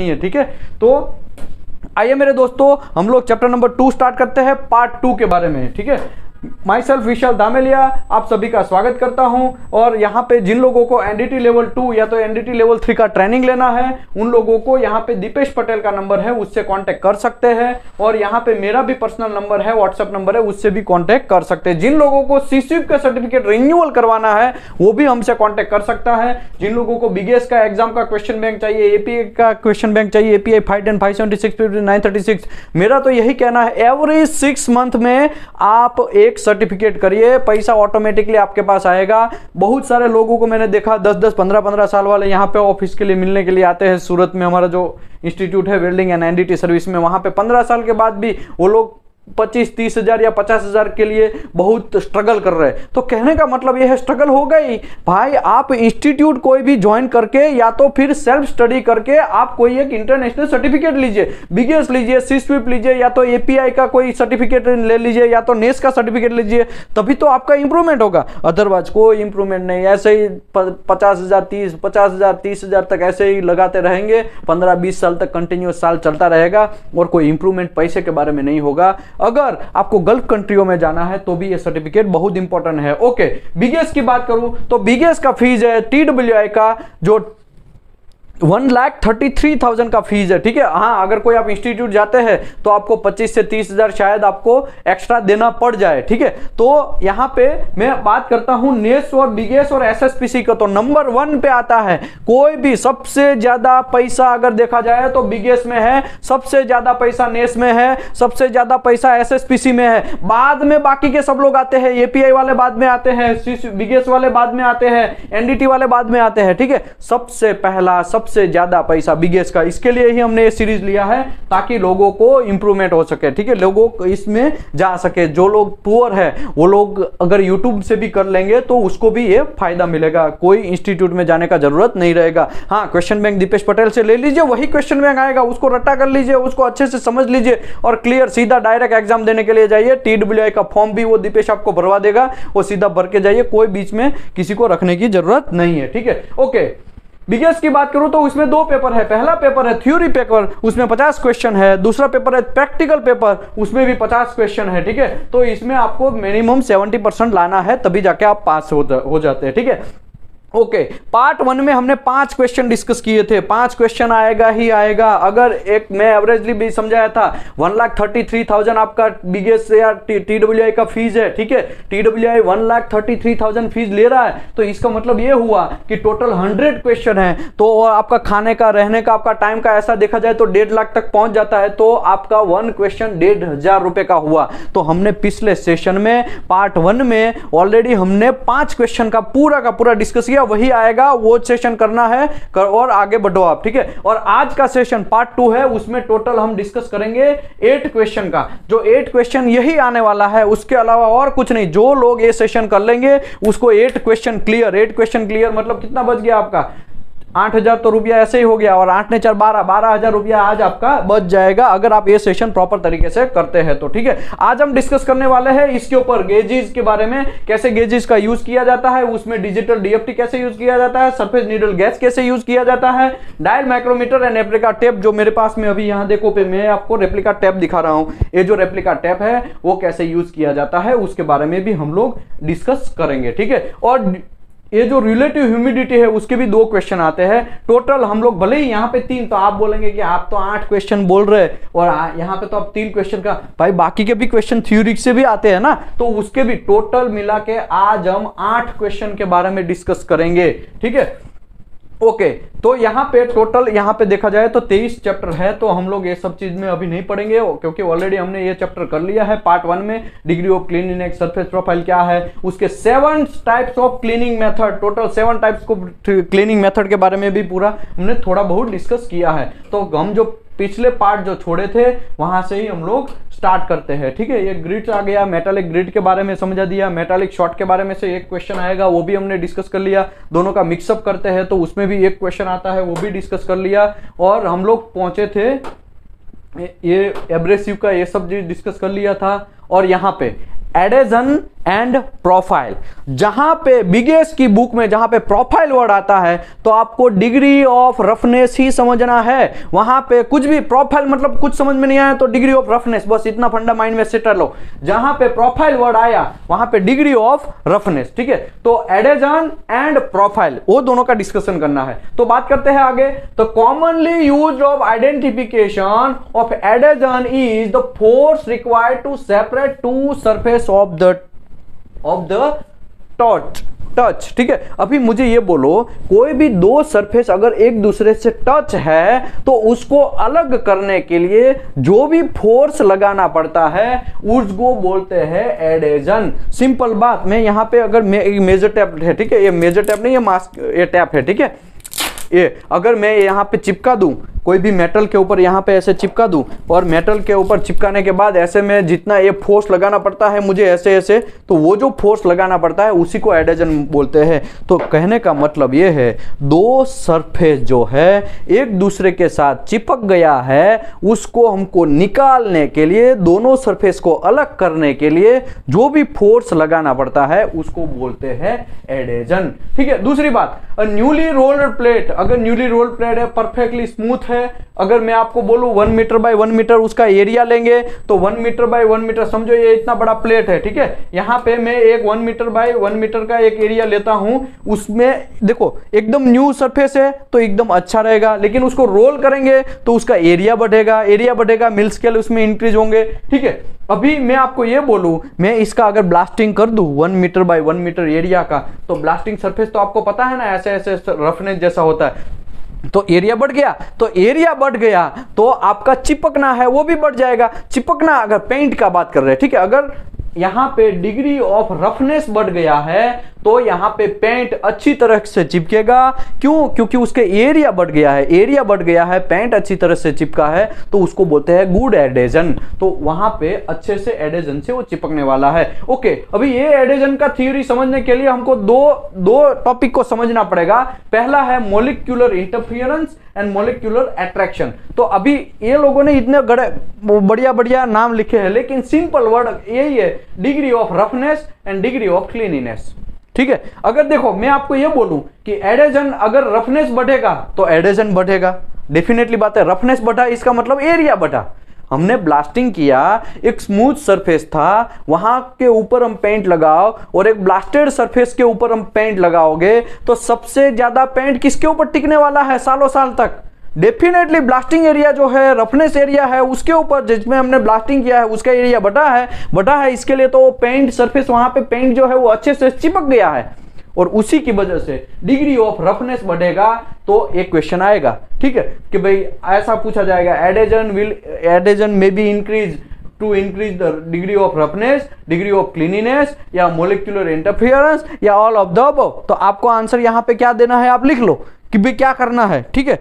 नहीं है, ठीक है। तो आइए मेरे दोस्तों, हम लोग चैप्टर नंबर 2 स्टार्ट करते हैं, पार्ट 2 के बारे में, ठीक है। माई सेल्फ विशाल दामेलिया, आप सभी का स्वागत करता हूं। और यहाँ पे जिन लोगों को एनडीटी लेवल 2 या तो एनडीटी लेवल 3 का ट्रेनिंग लेना है, उन लोगों को यहाँ पे दीपेश पटेल का नंबर है, उससे कांटेक्ट कर सकते हैं। और यहाँ पे मेरा भी पर्सनल नंबर है, व्हाट्सएप नंबर है, उससे भी कांटेक्ट कर सकते हैं। जिन लोगों को सीसीप का सर्टिफिकेट रिन्यूअल करवाना है वो भी हमसे कांटेक्ट कर सकता है। जिन लोगों को बीगेस का एग्जाम का क्वेश्चन बैंक चाहिए, एपीआई का क्वेश्चन बैंक चाहिए, एपीआई 510, 576, 936, मेरा तो यही कहना है, एवरी 6 मंथ में आप एक सर्टिफिकेट करिए, पैसा ऑटोमेटिकली आपके पास आएगा। बहुत सारे लोगों को मैंने देखा 10-10, 15-15 साल वाले यहाँ पे ऑफिस के लिए मिलने के लिए आते हैं। सूरत में हमारा जो इंस्टीट्यूट है वेल्डिंग एंड एनडीटी सर्विस में, वहां पे 15 साल के बाद भी वो लोग 25-30 हजार या 50 हजार के लिए बहुत स्ट्रगल कर रहे हैं। तो कहने का मतलब यह है, स्ट्रगल हो गई भाई, आप इंस्टीट्यूट कोई भी ज्वाइन करके या तो फिर सेल्फ स्टडी करके आप कोई एक इंटरनेशनल सर्टिफिकेट लीजिए, बीगेस लीजिए, सीस्विप लीजिए, या तो एपीआई का कोई सर्टिफिकेट ले लीजिए, या तो नेस का सर्टिफिकेट लीजिए, तभी तो आपका इंप्रूवमेंट होगा। अदरवाइज कोई इंप्रूवमेंट नहीं, ऐसे ही 50,000 30 हजार तक ऐसे ही लगाते रहेंगे, 15-20 साल तक कंटिन्यूस साल चलता रहेगा और कोई इंप्रूवमेंट पैसे के बारे में नहीं होगा। अगर आपको गल्फ कंट्रियों में जाना है तो भी ये सर्टिफिकेट बहुत इंपॉर्टेंट है। ओके, बीगेस की बात करूं तो बीगेस का फीस है TWI का जो 1,33,000 का फीस है, ठीक है। हाँ, अगर कोई आप इंस्टीट्यूट जाते हैं तो आपको 25 से 30 हजार शायद आपको एक्स्ट्रा देना पड़ जाए, ठीक है। तो यहाँ पे मैं बात करता हूँ नेस और बीगेस और एसएसपीसी का, तो नंबर 1 पे आता है। कोई भी सबसे ज्यादा पैसा अगर देखा जाए तो बीगेस में है, सबसे ज्यादा पैसा नेस में है, सबसे ज्यादा पैसा एसएसपीसी में है। बाद में बाकी के सब लोग आते हैं, एपीआई वाले बाद में आते हैं, बीगेस वाले बाद में आते हैं, एनडीटी वाले बाद में आते हैं, ठीक है। सबसे पहला सबसे ज्यादा पैसा बीगेस का, इसके लिए ही हमने ये सीरीज लिया है ताकि लोगों को इंप्रूवमेंट हो सके, ठीक है, लोगों को इसमें जा सके। जो लोग पुअर है वो लोग अगर यूट्यूब से भी कर लेंगे तो उसको भी ये फायदा मिलेगा, कोई इंस्टीट्यूट में जाने का जरूरत नहीं रहेगा। हाँ, क्वेश्चन बैंक दीपेश पटेल से ले लीजिए, वही क्वेश्चन बैंक आएगा, उसको रट्टा कर लीजिए, उसको अच्छे से समझ लीजिए और क्लियर सीधा डायरेक्ट एग्जाम देने के लिए जाइए। TWI का फॉर्म भी वो दीपेश आपको भरवा देगा, वो सीधा भर के जाइए, कोई बीच में किसी को रखने की जरूरत नहीं है, ठीक है। ओके, बीगेस की बात करूं तो उसमें 2 पेपर है। पहला पेपर है थ्योरी पेपर, उसमें 50 क्वेश्चन है। दूसरा पेपर है प्रैक्टिकल पेपर, उसमें भी 50 क्वेश्चन है, ठीक है। तो इसमें आपको मिनिमम 70% लाना है, तभी जाके आप पास हो जाते हैं, ठीक है। ओके, पार्ट 1 में हमने 5 क्वेश्चन डिस्कस किए थे, 5 क्वेश्चन आएगा ही आएगा। अगर एक मैं एवरेजली भी समझाया था, 1,33,000 आपका बीगेस या TWI का फीस है, ठीक है। TWI 1,33,000 फीस ले रहा है, तो इसका मतलब ये हुआ कि टोटल 100 क्वेश्चन है, तो आपका खाने का, रहने का, आपका टाइम का ऐसा देखा जाए तो 1.5 लाख तक पहुंच जाता है। तो आपका 1 क्वेश्चन 1,500 रुपए का हुआ। तो हमने पिछले सेशन में पार्ट 1 में ऑलरेडी हमने 5 क्वेश्चन का पूरा डिस्कस किया, वही आएगा, वो सेशन करना है और आगे बढ़ो आप, ठीक है। और आज का सेशन पार्ट 2 है, उसमें टोटल हम डिस्कस करेंगे 8 क्वेश्चन का। जो 8 क्वेश्चन यही आने वाला है, उसके अलावा और कुछ नहीं। जो लोग ये सेशन कर लेंगे उसको 8 क्वेश्चन क्लियर। 8 क्वेश्चन क्लियर मतलब कितना बच गया आपका? 8,000 तो रुपया ऐसे ही हो गया, और 8 ने 4 12,000 रुपया आज आपका बच जाएगा अगर आप ये सेशन प्रॉपर तरीके से करते हैं तो, ठीक है। आज हम डिस्कस करने वाले हैं इसके ऊपर गेजेस के बारे में, कैसे गेजेस का यूज किया जाता है, उसमें डिजिटल डीएफटी कैसे यूज किया जाता है, सरफेस नीडल गैस कैसे यूज किया जाता है, dial micrometer and replica tape, जो मेरे पास में अभी यहाँ देखो पे मैं आपको रेप्लिका टेप दिखा रहा हूं, ये जो रेप्लिका टेप है वो कैसे यूज किया जाता है उसके बारे में भी हम लोग डिस्कस करेंगे, ठीक है। और ये जो रिलेटिव ह्यूमिडिटी है उसके भी 2 क्वेश्चन आते हैं। टोटल हम लोग भले ही यहाँ पे 3, तो आप बोलेंगे कि आप तो 8 क्वेश्चन बोल रहे हैं और यहाँ पे तो आप 3 क्वेश्चन का, भाई बाकी के भी क्वेश्चन थ्योरी से भी आते हैं ना, तो उसके भी टोटल मिला के आज हम 8 क्वेश्चन के बारे में डिस्कस करेंगे, ठीक है। ओके, तो यहाँ पे टोटल यहाँ पे देखा जाए तो 23 चैप्टर है, तो हम लोग ये सब चीज में अभी नहीं पढ़ेंगे क्योंकि ऑलरेडी हमने ये चैप्टर कर लिया है पार्ट 1 में। Degree of cleaning, surface profile क्या है, उसके 7 types of cleaning method, total 7 types को क्लीनिंग मेथड के बारे में भी पूरा हमने थोड़ा बहुत डिस्कस किया है। तो हम जो पिछले पार्ट जो छोड़े थे वहां से ही हम लोग स्टार्ट करते हैं, ठीक है। ये ग्रिड आ गया, मेटालिक ग्रिड के बारे में समझा दिया, मेटालिक शॉर्ट के बारे में से एक क्वेश्चन आएगा, वो भी हमने डिस्कस कर लिया। दोनों का मिक्सअप करते हैं तो उसमें भी एक क्वेश्चन आता है, वो भी डिस्कस कर लिया। और हम लोग पहुंचे थे ये एब्रेसिव का, ये सब डिस्कस कर लिया था। और यहाँ पे एडेजन एंड प्रोफाइल। जहां पे बिगेस की बुक में जहां पे प्रोफाइल वर्ड आता है तो आपको डिग्री ऑफ रफनेस ही समझना है। वहां पे कुछ भी प्रोफाइल मतलब कुछ समझ में नहीं आया तो डिग्री ऑफ रफनेस, बस इतना फंडा माइंड में सेट कर लो। जहां पे प्रोफाइल वर्ड आया वहां पे डिग्री ऑफ रफनेस, ठीक है। तो एडेजन एंड प्रोफाइल वो दोनों का डिस्कशन करना है। तो बात करते हैं आगे। तो commonly used of identification of adhesion is the force required to separate two surface of the touch, ठीक है। अभी मुझे ये बोलो, कोई भी दो सरफेस अगर एक दूसरे से टच है तो उसको अलग करने के लिए जो भी फोर्स लगाना पड़ता है उसको बोलते हैं एडेजन। सिंपल बात, मैं यहां पे अगर मेजर टैप है, ठीक है, ये मेजर टैप नहीं, ये मास्क, ये टैप है, ठीक है। ये अगर मैं यहां पे चिपका दूं, कोई भी मेटल के ऊपर यहां पे ऐसे चिपका दूं और मेटल के ऊपर चिपकाने के बाद ऐसे में जितना ये फोर्स लगाना पड़ता है मुझे ऐसे ऐसे, तो वो जो फोर्स लगाना पड़ता है उसी को एडेजन बोलते हैं। तो कहने का मतलब ये है, दो सरफेस जो है एक दूसरे के साथ चिपक गया है, उसको हमको निकालने के लिए, दोनों सरफेस को अलग करने के लिए जो भी फोर्स लगाना पड़ता है उसको बोलते हैं एडेजन, ठीक है। दूसरी बात, न्यूली रोल्ड प्लेट, अगर न्यूली रोल्ड प्लेट है, परफेक्टली स्मूथ है, अगर मैं आपको बोलूं 1 मीटर बाय 1 मीटर उसका एरिया लेंगे तो 1 मीटर बाय 1 मीटर, समझो ये इतना बड़ा प्लेट है, ठीक है। यहां पे मैं एक 1 मीटर बाय 1 मीटर का एक एरिया लेता हूं, उसमें देखो एकदम न्यू सरफेस है तो एकदम अच्छा रहेगा, लेकिन उसको रोल करेंगे तो उसका एरिया बढ़ेगा, मिल स्केल उसमें इंक्रीज होंगे, ठीक है। अभी मैं आपको ये बोलूं, मैं इसका अगर ब्लास्टिंग कर दूं 1 मीटर बाय 1 मीटर एरिया का, तो ब्लास्टिंग सरफेस तो आपको पता है ना ऐसे ऐसे रफनेस जैसा होता है, तो एरिया बढ़ गया तो आपका चिपकना है वो भी बढ़ जाएगा। चिपकना, अगर पेंट का बात कर रहे हैं, ठीक है, अगर यहां पे डिग्री ऑफ रफनेस बढ़ गया है तो यहां पे पेंट अच्छी तरह से चिपकेगा। क्यों? क्योंकि उसके एरिया बढ़ गया है, पेंट अच्छी तरह से चिपका है, तो उसको बोलते हैं गुड एडेजन। तो वहां पे अच्छे से एडेजन से वो चिपकने वाला है। ओके, अभी ये एडेजन का थ्योरी समझने के लिए हमको दो टॉपिक को समझना पड़ेगा। पहला है molecular interference and molecular attraction. तो अभी ये लोगों ने इतने बढ़िया नाम लिखे हैं, लेकिन सिंपल वर्ड यही है, degree of roughness and degree of cleanliness, ठीक है। अगर देखो मैं आपको यह बोलूं कि एडेजन अगर रफनेस बढ़ेगा तो एडेजन बढ़ेगा, डेफिनेटली बात है। रफनेस बढ़ा इसका मतलब एरिया बढ़ा। हमने ब्लास्टिंग किया, एक स्मूथ सरफेस था, वहां के ऊपर हम पेंट लगाओ और एक ब्लास्टेड सरफेस के ऊपर हम पेंट लगाओगे तो सबसे ज्यादा पेंट किसके ऊपर टिकने वाला है सालों साल तक? डेफिनेटली ब्लास्टिंग एरिया जो है, रफनेस एरिया है, उसके ऊपर जिसमें हमने ब्लास्टिंग किया है उसका एरिया बढ़ा है। इसके लिए तो पेंट सरफेस, वहां पे पेंट जो है वो अच्छे से चिपक गया है, और उसी की वजह से डिग्री ऑफ रफनेस बढ़ेगा। तो एक क्वेश्चन आएगा, ठीक है, कि भाई ऐसा पूछा जाएगा, adhesion may be increase to increase the degree of roughness, degree of cleanliness, या मोलिकुलर इंटरफियरेंस, या ऑल ऑफ द अबव। तो आपको आंसर यहां पे क्या देना है, आप लिख लो कि भाई क्या करना है, ठीक है।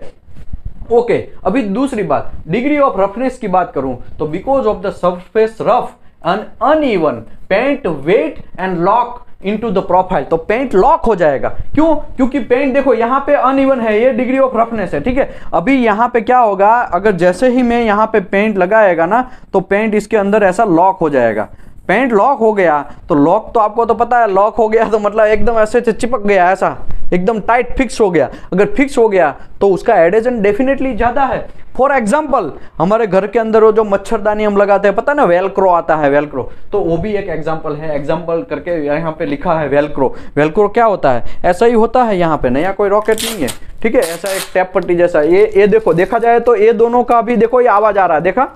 ओके, अभी दूसरी बात, डिग्री ऑफ रफनेस की बात करूं तो because of the surface rough and uneven, paint wet and lock into the profile. तो पेंट लॉक हो जाएगा। क्यों? क्योंकि पेंट देखो यहां पे अनइवन है, ये डिग्री ऑफ रफनेस है, ठीक है। अभी यहां पे क्या होगा, अगर जैसे ही मैं यहां पे पेंट लगाएगा ना तो पेंट इसके अंदर ऐसा लॉक हो जाएगा। पेंट लॉक हो गया तो लॉक तो आपको तो पता है, लॉक हो गया तो मतलब एकदम ऐसे चिपक गया, ऐसा एकदम टाइट फिक्स हो गया। अगर फिक्स हो गया तो उसका एडेजन डेफिनेटली ज्यादा है। फॉर एग्जाम्पल, हमारे घर के अंदर वो जो मच्छरदानी हम लगाते हैं, पता है ना, वेलक्रो आता है, वेलक्रो, तो वो भी एक एग्जाम्पल है। एग्जाम्पल करके यहाँ पे लिखा है वेलक्रो। वेलक्रो क्या होता है? ऐसा ही होता है, यहाँ पे नया कोई रॉकेट नहीं है, ठीक है। ऐसा एक टैप पट्टी जैसा, ये देखो, देखा जाए तो ये दोनों का भी देखो ये आवाज आ रहा है, देखा,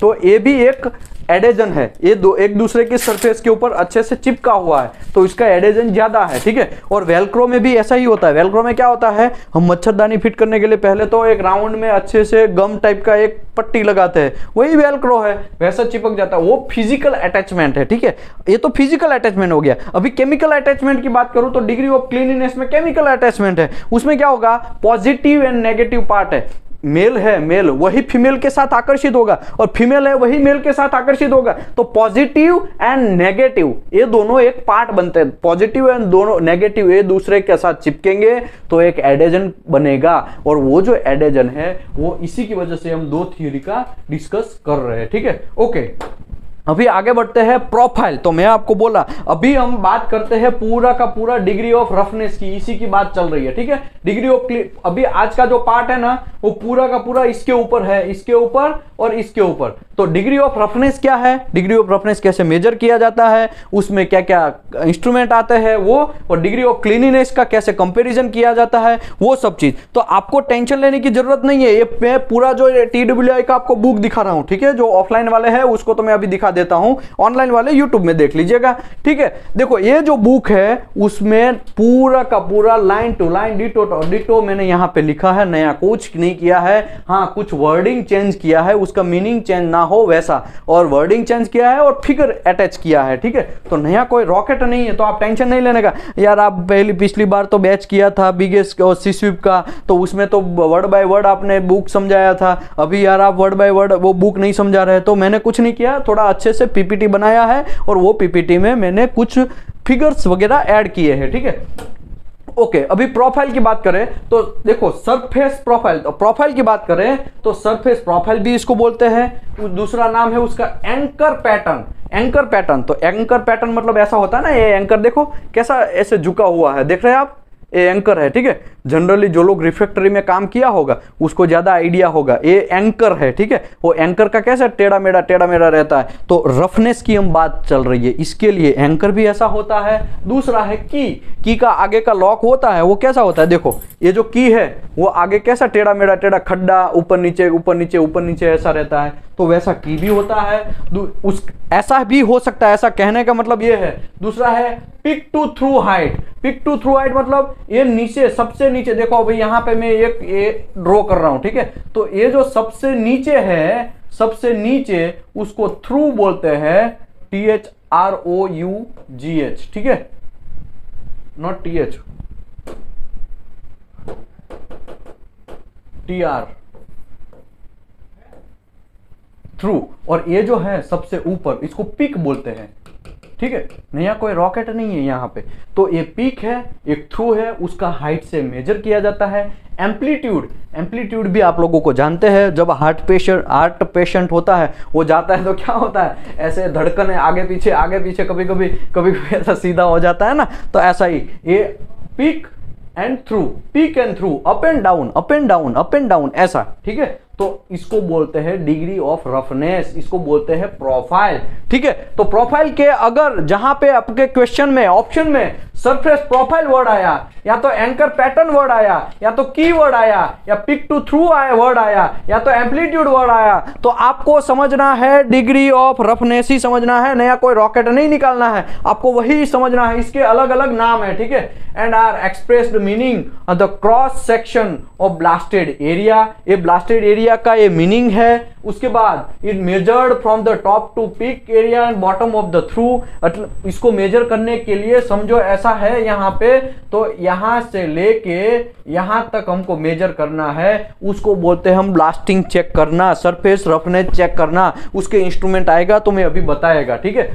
तो ये भी एक एडेजन है, ये दो एक दूसरे के सरफेस के ऊपर अच्छे से चिपका हुआ है, तो इसका एडेजन ज्यादा है, ठीक है। और वेलक्रो में भी ऐसा ही होता है। वेलक्रो में क्या होता है, हम मच्छरदानी फिट करने के लिए पहले तो एक राउंड में अच्छे से गम टाइप का एक पट्टी लगाते हैं, वही वेलक्रो है, वैसा चिपक जाता है। वो फिजिकल अटैचमेंट है, ठीक है, ये तो फिजिकल अटैचमेंट हो गया। अभी केमिकल अटैचमेंट की बात करूं तो डिग्री ऑफ क्लीनिनेस में केमिकल अटैचमेंट है। उसमें क्या होगा, पॉजिटिव एंड नेगेटिव पार्ट है। मेल है, मेल वही फीमेल के साथ आकर्षित होगा, और फीमेल है वही मेल के साथ आकर्षित होगा। तो पॉजिटिव एंड नेगेटिव ये दोनों एक पार्ट बनते हैं। पॉजिटिव एंड दोनों नेगेटिव ये दूसरे के साथ चिपकेंगे तो एक एडेजन बनेगा, और वो जो एडेजन है वो इसी की वजह से हम दो थ्योरी का डिस्कस कर रहे हैं, ठीक है। ओके, अभी आगे बढ़ते हैं प्रोफाइल। तो मैं आपको बोला अभी हम बात करते हैं पूरा का पूरा डिग्री ऑफ रफनेस की, इसी की बात चल रही है, ठीक है। डिग्री ऑफ अभी आज का जो पार्ट है ना वो पूरा का पूरा इसके ऊपर है, इसके ऊपर और इसके ऊपर। तो डिग्री ऑफ रफनेस क्या है, डिग्री ऑफ रफनेस कैसे मेजर किया जाता है, उसमें क्या क्या इंस्ट्रूमेंट आते हैं वो, और डिग्री ऑफ क्लीनिनेस का कैसे कंपैरिजन किया जाता है, वो सब चीज। तो आपको टेंशन लेने की जरूरत नहीं है, ये मैं पूरा जो TWI का आपको बुक दिखा रहा हूं, ठीक है। जो ऑफलाइन वाले हैं उसको तो मैं अभी दिखा देता हूं, ऑनलाइन वाले यूट्यूब में देख लीजिएगा, ठीक है। देखो ये जो बुक है उसमें पूरा का पूरा लाइन टू लाइन डिटो मैंने यहां पे लिखा है, नया कुछ नहीं किया है। हाँ, कुछ वर्डिंग चेंज किया है, उसका मीनिंग चेंज ना हो वैसा, और वर्डिंग चेंज किया है और फिगर अटैच किया है, ठीक है। तो नया कोई रॉकेट नहीं है, तो आप टेंशन नहीं लेने का। यार आप पिछली बार तो बैच किया था बिगेस्ट और सीस्वीप का, तो उसमें तो वर्ड बाय वर्ड आपने बुक समझाया था, अभी यार आप वर्ड बाय वर्ड वो बुक नहीं समझा रहे। तो मैंने कुछ नहीं किया, थोड़ा अच्छे से PPT बनाया है, और वो PPT में मैंने कुछ फिगर्स वगैरह ऐड किए हैं, ठीक है। ओके, अभी प्रोफाइल की बात करें तो देखो सरफेस प्रोफाइल, तो प्रोफाइल की बात करें तो सरफेस प्रोफाइल भी इसको बोलते हैं। दूसरा नाम है उसका एंकर पैटर्न। एंकर पैटर्न, तो एंकर पैटर्न मतलब ऐसा होता है ना, ये एंकर देखो कैसा ऐसे झुका हुआ है, देख रहे हैं आप, ये एंकर है, ठीक है। जनरली जो लोग रिफ्रैक्टरी में काम किया होगा उसको ज्यादा आइडिया होगा, ये एंकर है, ठीक है। वो एंकर का कैसा टेढ़ा मेढ़ा रहता है। तो रफनेस की हम बात चल रही है, इसके लिए एंकर भी ऐसा होता है। दूसरा है की का आगे का लॉक होता है, वो कैसा होता है, देखो ये जो की है वो आगे कैसा टेढ़ा मेढ़ा खड्डा, ऊपर नीचे ऐसा रहता है, तो वैसा की भी होता है। ऐसा भी हो सकता है, ऐसा कहने का मतलब ये है। दूसरा है peak to trough height. Peak to trough height मतलब ये नीचे, सबसे नीचे, देखो अभी यहां पे मैं एक ड्रॉ कर रहा हूं, ठीक है। तो ये जो सबसे नीचे है, सबसे नीचे उसको थ्रू बोलते हैं, THROUGH, ठीक है, नॉट TH, TR, थ्रू। और ये जो है सबसे ऊपर, इसको पिक बोलते हैं, ठीक है। नया कोई रॉकेट नहीं है यहाँ पे। तो ये पिक है, एक थ्रू है, उसका हाइट से मेजर किया जाता है। एम्पलीट्यूड भी आप लोगों को जानते हैं, जब हार्ट पेशेंट होता है वो जाता है तो क्या होता है, ऐसे धड़कन है आगे पीछे, कभी कभी ऐसा सीधा हो जाता है ना, तो ऐसा ही ये peak and trough, up and down ऐसा, ठीक है। तो इसको बोलते हैं डिग्री ऑफ रफनेस, इसको बोलते हैं प्रोफाइल, ठीक है। तो प्रोफाइल के अगर जहां पे आपके क्वेश्चन में ऑप्शन में सरफेस प्रोफाइल वर्ड आया, या तो एंकर पैटर्न वर्ड आया, या तो की वर्ड आया, या पिक टू थ्रू वर्ड आया, या तो एम्पलीट्यूड वर्ड आया, तो आपको समझना है डिग्री ऑफ रफनेस ही समझना है, नया कोई रॉकेट नहीं निकालना है, आपको वही समझना है। इसके अलग अलग नाम है, ठीक है। And are expressed meaning the cross section of blasted area, ये ब्लास्टेड एरिया का ये मीनिंग है। उसके बाद it measured from the top to peak area and bottom of the trough, इसको मेजर करने के लिए समझो ऐसा है यहाँ पे, तो यहां से लेके यहां तक हमको मेजर करना है, उसको बोलते हैं हम ब्लास्टिंग चेक करना, सरफेस रफनेस चेक करना। उसके इंस्ट्रूमेंट आएगा तो मैं अभी बताएगा, ठीक है।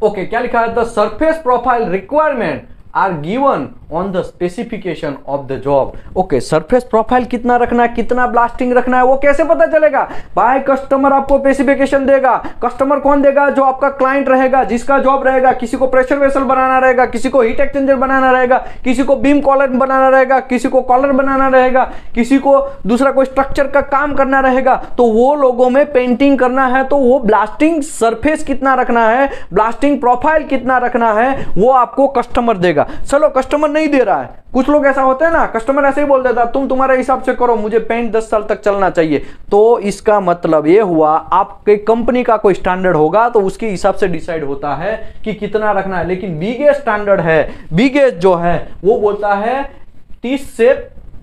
ओके, क्या लिखा है, the surface profile requirement are given on the specification of the job. Okay, surface profile कितना रखना है, कितना ब्लास्टिंग रखना है, वो कैसे पता चलेगा भाई, कस्टमर आपको स्पेसिफिकेशन देगा। कस्टमर कौन देगा, जो आपका क्लाइंट रहेगा, जिसका जॉब रहेगा। किसी को प्रेशर वेसल बनाना रहेगा, किसी को हीट एक्सचेंजर बनाना रहेगा, किसी को बीम कॉलर बनाना रहेगा, किसी को कॉलर बनाना रहेगा, किसी को दूसरा कोई स्ट्रक्चर का काम करना रहेगा। तो वो लोगों में पेंटिंग करना है, तो वो ब्लास्टिंग सरफेस कितना रखना है, ब्लास्टिंग प्रोफाइल कितना रखना है, वो आपको कस्टमर देगा। चलो कस्टमर नहीं दे रहा है, कुछ लोग ऐसा होते हैं ना, कस्टमर ऐसे ही बोल देता तुम तुम्हारे हिसाब से करो, मुझे पेंट 10 साल तक चलना चाहिए। तो इसका मतलब ये हुआ, आपके कंपनी का कोई स्टैंडर्ड होगा तो उसके हिसाब से डिसाइड होता है कि कितना रखना है। लेकिन बिगेस्ट स्टैंडर्ड है, बिगेस्ट जो है वो बोलता है 30 से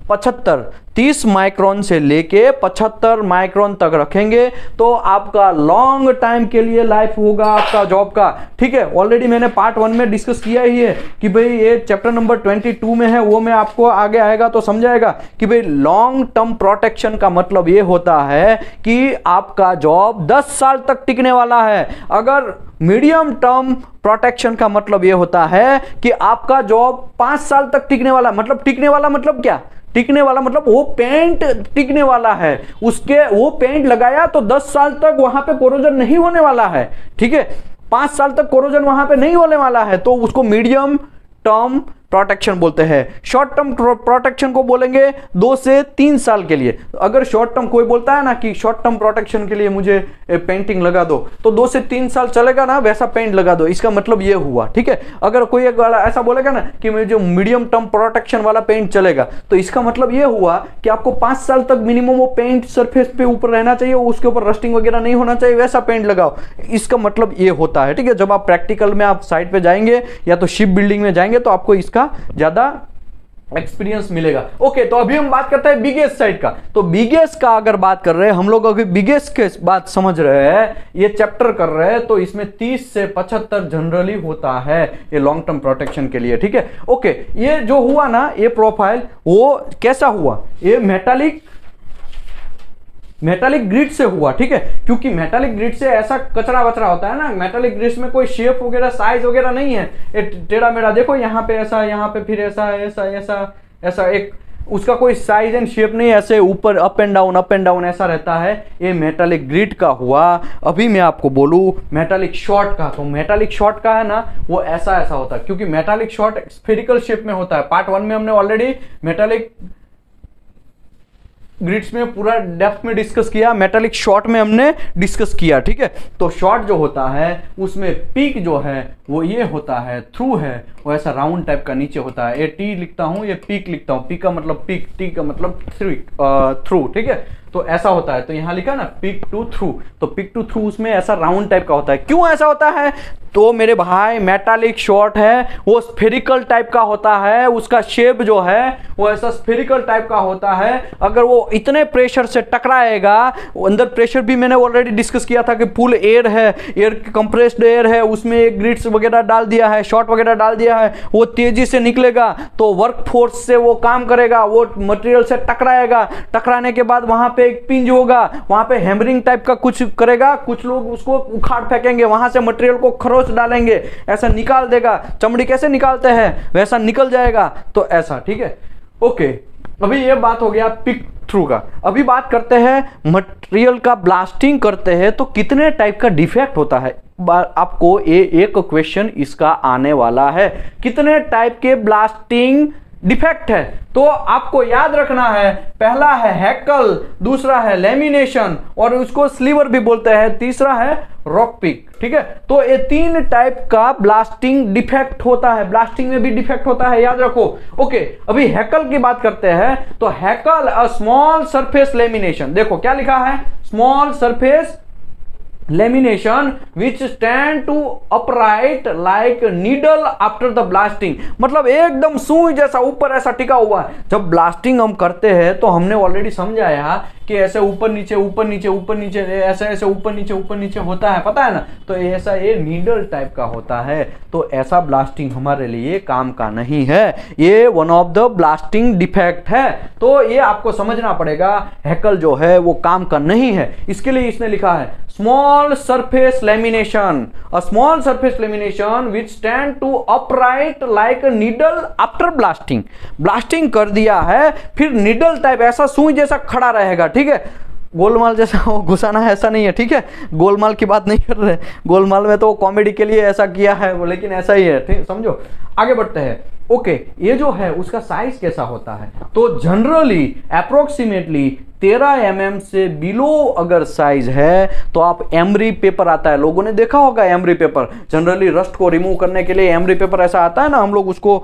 75, 30 माइक्रोन से लेके 75 माइक्रोन तक रखेंगे तो आपका लॉन्ग टाइम के लिए लाइफ होगा आपका जॉब का, ठीक है। ऑलरेडी मैंने पार्ट 1 में डिस्कस किया ही है कि भाई ये चैप्टर नंबर 22 में है, वो मैं आपको आगे आएगा तो समझाएगा कि भाई लॉन्ग टर्म प्रोटेक्शन का मतलब ये होता है कि आपका जॉब 10 साल तक टिकने वाला है। अगर मीडियम टर्म प्रोटेक्शन का मतलब यह होता है कि आपका जॉब 5 साल तक टिकने वाला, मतलब टिकने वाला मतलब क्या, टिकने वाला मतलब वो पेंट टिकने वाला है, उसके वो पेंट लगाया तो 10 साल तक वहां पे कोरोजन नहीं होने वाला है, ठीक है, 5 साल तक कोरोजन वहां पे नहीं होने वाला है, तो उसको मीडियम टर्म प्रोटेक्शन बोलते हैं। शॉर्ट टर्म प्रोटेक्शन को बोलेंगे 2 से 3 साल के लिए। अगर शॉर्ट टर्म कोई बोलता है ना कि शॉर्ट टर्म प्रोटेक्शन के लिए मुझे पेंटिंग लगा दो, तो 2 से 3 साल चलेगा ना, वैसा पेंट लगा दो, इसका मतलब ये हुआ, ठीक है। अगर कोई एक वाला ऐसा बोलेगा ना कि मुझे मीडियम टर्म प्रोटेक्शन वाला पेंट चलेगा, तो इसका मतलब ये हुआ कि आपको 5 साल तक मिनिमम वो पेंट सरफेस पे ऊपर रहना चाहिए, उसके ऊपर रस्टिंग वगैरह नहीं होना चाहिए, वैसा पेंट लगाओ, इसका मतलब ये होता है, ठीक है। जब आप प्रैक्टिकल में आप साइट पे जाएंगे या तो शिप बिल्डिंग में जाएंगे तो आपको इसका ज्यादा एक्सपीरियंस मिलेगा। ओके, तो अभी हम बात करते हैं बिगेस्ट साइट का। तो बिगेस्ट का अगर बात कर रहे हैं हम लोग, अभी बिगेस्ट के बात समझ रहे हैं, ये चैप्टर कर रहे हैं, तो इसमें 30 से 75 जनरली होता है ये लॉन्ग टर्म प्रोटेक्शन के लिए, ठीक है। ओके, ये जो हुआ ना ये प्रोफाइल, वो कैसा हुआ, ये मेटालिक ग्रिड से हुआ, ठीक है, क्योंकि मेटालिक ग्रिड से ऐसा कचरा वचरा होता है ना, मेटालिक ग्रिड में कोई शेप वगैरह साइज वगैरह नहीं है, ये टेढ़ा मेढ़ा, देखो यहाँ पे ऐसा, यहाँ पे फिर ऐसा ऐसा ऐसा ऐसा, एक उसका कोई साइज एंड शेप नहीं, ऐसे ऊपर अप एंड डाउन ऐसा रहता है, ये मेटालिक ग्रिड का हुआ। अभी मैं आपको बोलूं मेटालिक शॉर्ट का, तो मेटालिक शॉर्ट का है ना वो ऐसा ऐसा होता है, क्योंकि मेटालिक शॉर्ट स्फेरिकल शेप में होता है। पार्ट 1 में हमने ऑलरेडी मेटालिक ग्रिड्स में पूरा डेप्थ में डिस्कस किया, मेटालिक शॉर्ट में हमने डिस्कस किया, ठीक है। तो शॉर्ट जो होता है उसमें पीक जो है वो ये होता है, थ्रू है वो ऐसा राउंड टाइप का नीचे होता है, ये टी लिखता हूं, ये पीक लिखता हूं, पीक का मतलब पीक, टी का मतलब थ्रू, ठीक है। तो ऐसा होता है, तो यहां लिखा ना पीक टू थ्रू, तो पीक टू थ्रू उसमें ऐसा राउंड टाइप का होता है। क्यों ऐसा होता है, तो मेरे भाई मेटालिक शॉर्ट है वो स्फेरिकल टाइप का होता है, उसका शेप जो है वो ऐसा स्फेरिकल टाइप का होता है। अगर वो इतने प्रेशर से टकराएगा, अंदर प्रेशर भी मैंने ऑलरेडी डिस्कस किया था कि फुल एयर है, एयर कंप्रेस्ड एयर है, उसमें ग्रिड्स वगैरह डाल दिया है, शॉर्ट वगैरह डाल दिया है, वो तेजी से निकलेगा तो वर्क फोर्स से वो काम करेगा, वो मटेरियल से टकराएगा, टकराने के बाद वहां पे एक पिंज होगा, वहां पे हैमरिंग टाइप का कुछ करेगा, कुछ लोग उसको उखाड़ फेंकेंगे, वहां से मटेरियल को खरोच डालेंगे, ऐसा निकाल देगा, चमड़ी कैसे निकालते हैं वैसा निकल जाएगा, तो ऐसा, ठीक है। ओके, अभी ये बात हो गया पिक थ्रू का। अभी बात करते हैं मटेरियल का ब्लास्टिंग करते हैं तो कितने टाइप का डिफेक्ट होता है। आपको एक क्वेश्चन इसका आने वाला है, कितने टाइप के ब्लास्टिंग डिफेक्ट है, तो आपको याद रखना है, पहला है हैकल, दूसरा है लेमिनेशन और उसको स्लीवर भी बोलते हैं, तीसरा है रॉक पिक, ठीक है। तो ये 3 टाइप का ब्लास्टिंग डिफेक्ट होता है, ब्लास्टिंग में भी डिफेक्ट होता है, याद रखो। ओके, अभी हैकल की बात करते हैं, तो hackle a small surface lamination, देखो क्या लिखा है, small surface lamination which stand to upright like needle after the blasting, मतलब एकदम सुई जैसा ऊपर ऐसा टिका हुआ है। जब ब्लास्टिंग हम करते हैं तो हमने ऑलरेडी समझाया कि ऐसे ऊपर नीचे ऊपर नीचे ऊपर नीचे ऐसे ऐसे ऊपर नीचे होता है, पता है ना, तो ऐसा ये नीडल टाइप का होता है, तो ऐसा ब्लास्टिंग हमारे लिए काम का नहीं है, ये one of the blasting defect है, तो ये आपको समझना पड़ेगा, हैकल जो है वो काम का नहीं है। इसके लिए इसने लिखा है small surface lamination, a small surface lamination which stand to upright like needle after blasting, blasting कर दिया है फिर नीडल टाइप ऐसा सुई जैसा खड़ा रहेगा, ठीक है। गोलमाल जैसा वो घुसाना है ऐसा नहीं है, ठीक है, गोलमाल की बात नहीं कर रहे, गोलमाल में तो कॉमेडी के लिए ऐसा किया है वो, लेकिन ऐसा ही है, ठीक, समझो। आगे बढ़ते हैं। ओके, ये जो है उसका साइज कैसा होता है, तो जनरली अप्रोक्सीमेटली 13 mm से बिलो अगर साइज है तो आप एमरी पेपर आता है, लोगों ने देखा होगा एमरी पेपर, जनरली रस्ट को रिमूव करने के लिए एमरी पेपर ऐसा आता है ना, हम लोग उसको,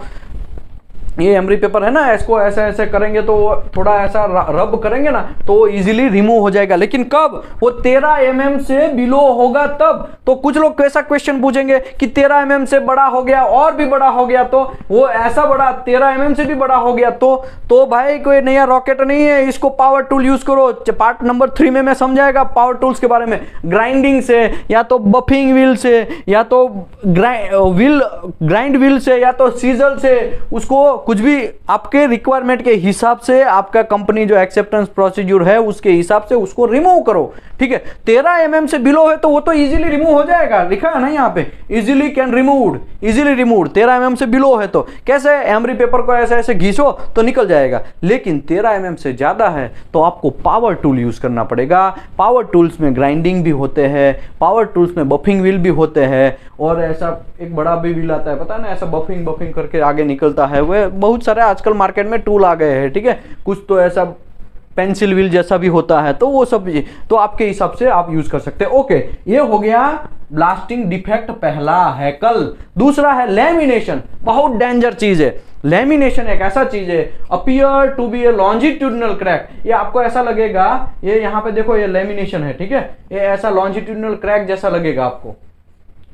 ये एमरी पेपर है ना, इसको ऐसे ऐसे करेंगे तो थोड़ा ऐसा रब करेंगे ना तो इजीली रिमूव हो जाएगा, लेकिन कब, वो 13 mm से बिलो होगा तब। तो कुछ लोग कैसा क्वेश्चन पूछेंगे कि 13 mm से बड़ा हो गया और भी बड़ा हो गया, तो वो ऐसा बड़ा 13 mm से भी बड़ा हो गया तो भाई कोई नया रॉकेट नहीं है, इसको पावर टूल यूज करो। पार्ट नंबर 3 में मैं समझाएगा पावर टूल्स के बारे में, ग्राइंडिंग से या तो बफिंग व्हील से या तो ग्राइंड व्हील से या तो सीजल से उसको कुछ भी आपके रिक्वायरमेंट के हिसाब से आपका कंपनी जो एक्सेप्टेंस प्रोसीड्यूर है उसके हिसाब से उसको रिमूव करो, ठीक है। 13 mm से बिलो है तो वो तो इजीली रिमूव हो जाएगा, लिखा है ना यहाँ पे, easily can removed, easily removed. 13 mm से बिलो है तो कैसे, एमरी पेपर को ऐसे ऐसे घिसो तो निकल जाएगा। लेकिन 13 mm से ज्यादा है तो आपको पावर टूल यूज करना पड़ेगा। पावर टूल्स में ग्राइंडिंग भी होते हैं, पावर टूल्स में बफिंग व्हील भी होते हैं, और ऐसा एक बड़ा भी व्हील आता है, पता है ना, ऐसा बफिंग बफिंग करके आगे निकलता है। वे बहुत सारे आजकल मार्केट में टूल आ गए हैं, ठीक है। कुछ तो ऐसा पेंसिल व्हील जैसा भी होता है, तो वो सब तो आपके हिसाब से आप यूज कर सकते हैं। ओके, ये हो गया ब्लास्टिंग डिफेक्ट पहला है कल। दूसरा है लैमिनेशन, बहुत डेंजर चीज है। लैमिनेशन एक ऐसा चीज है, appear to be a longitudinal crack. ये आपको ऐसा लगेगा, ये यहाँ पे देखो ये लैमिनेशन है, ठीक है, ये ऐसा लॉन्जिट्यूडनल क्रैक जैसा लगेगा आपको,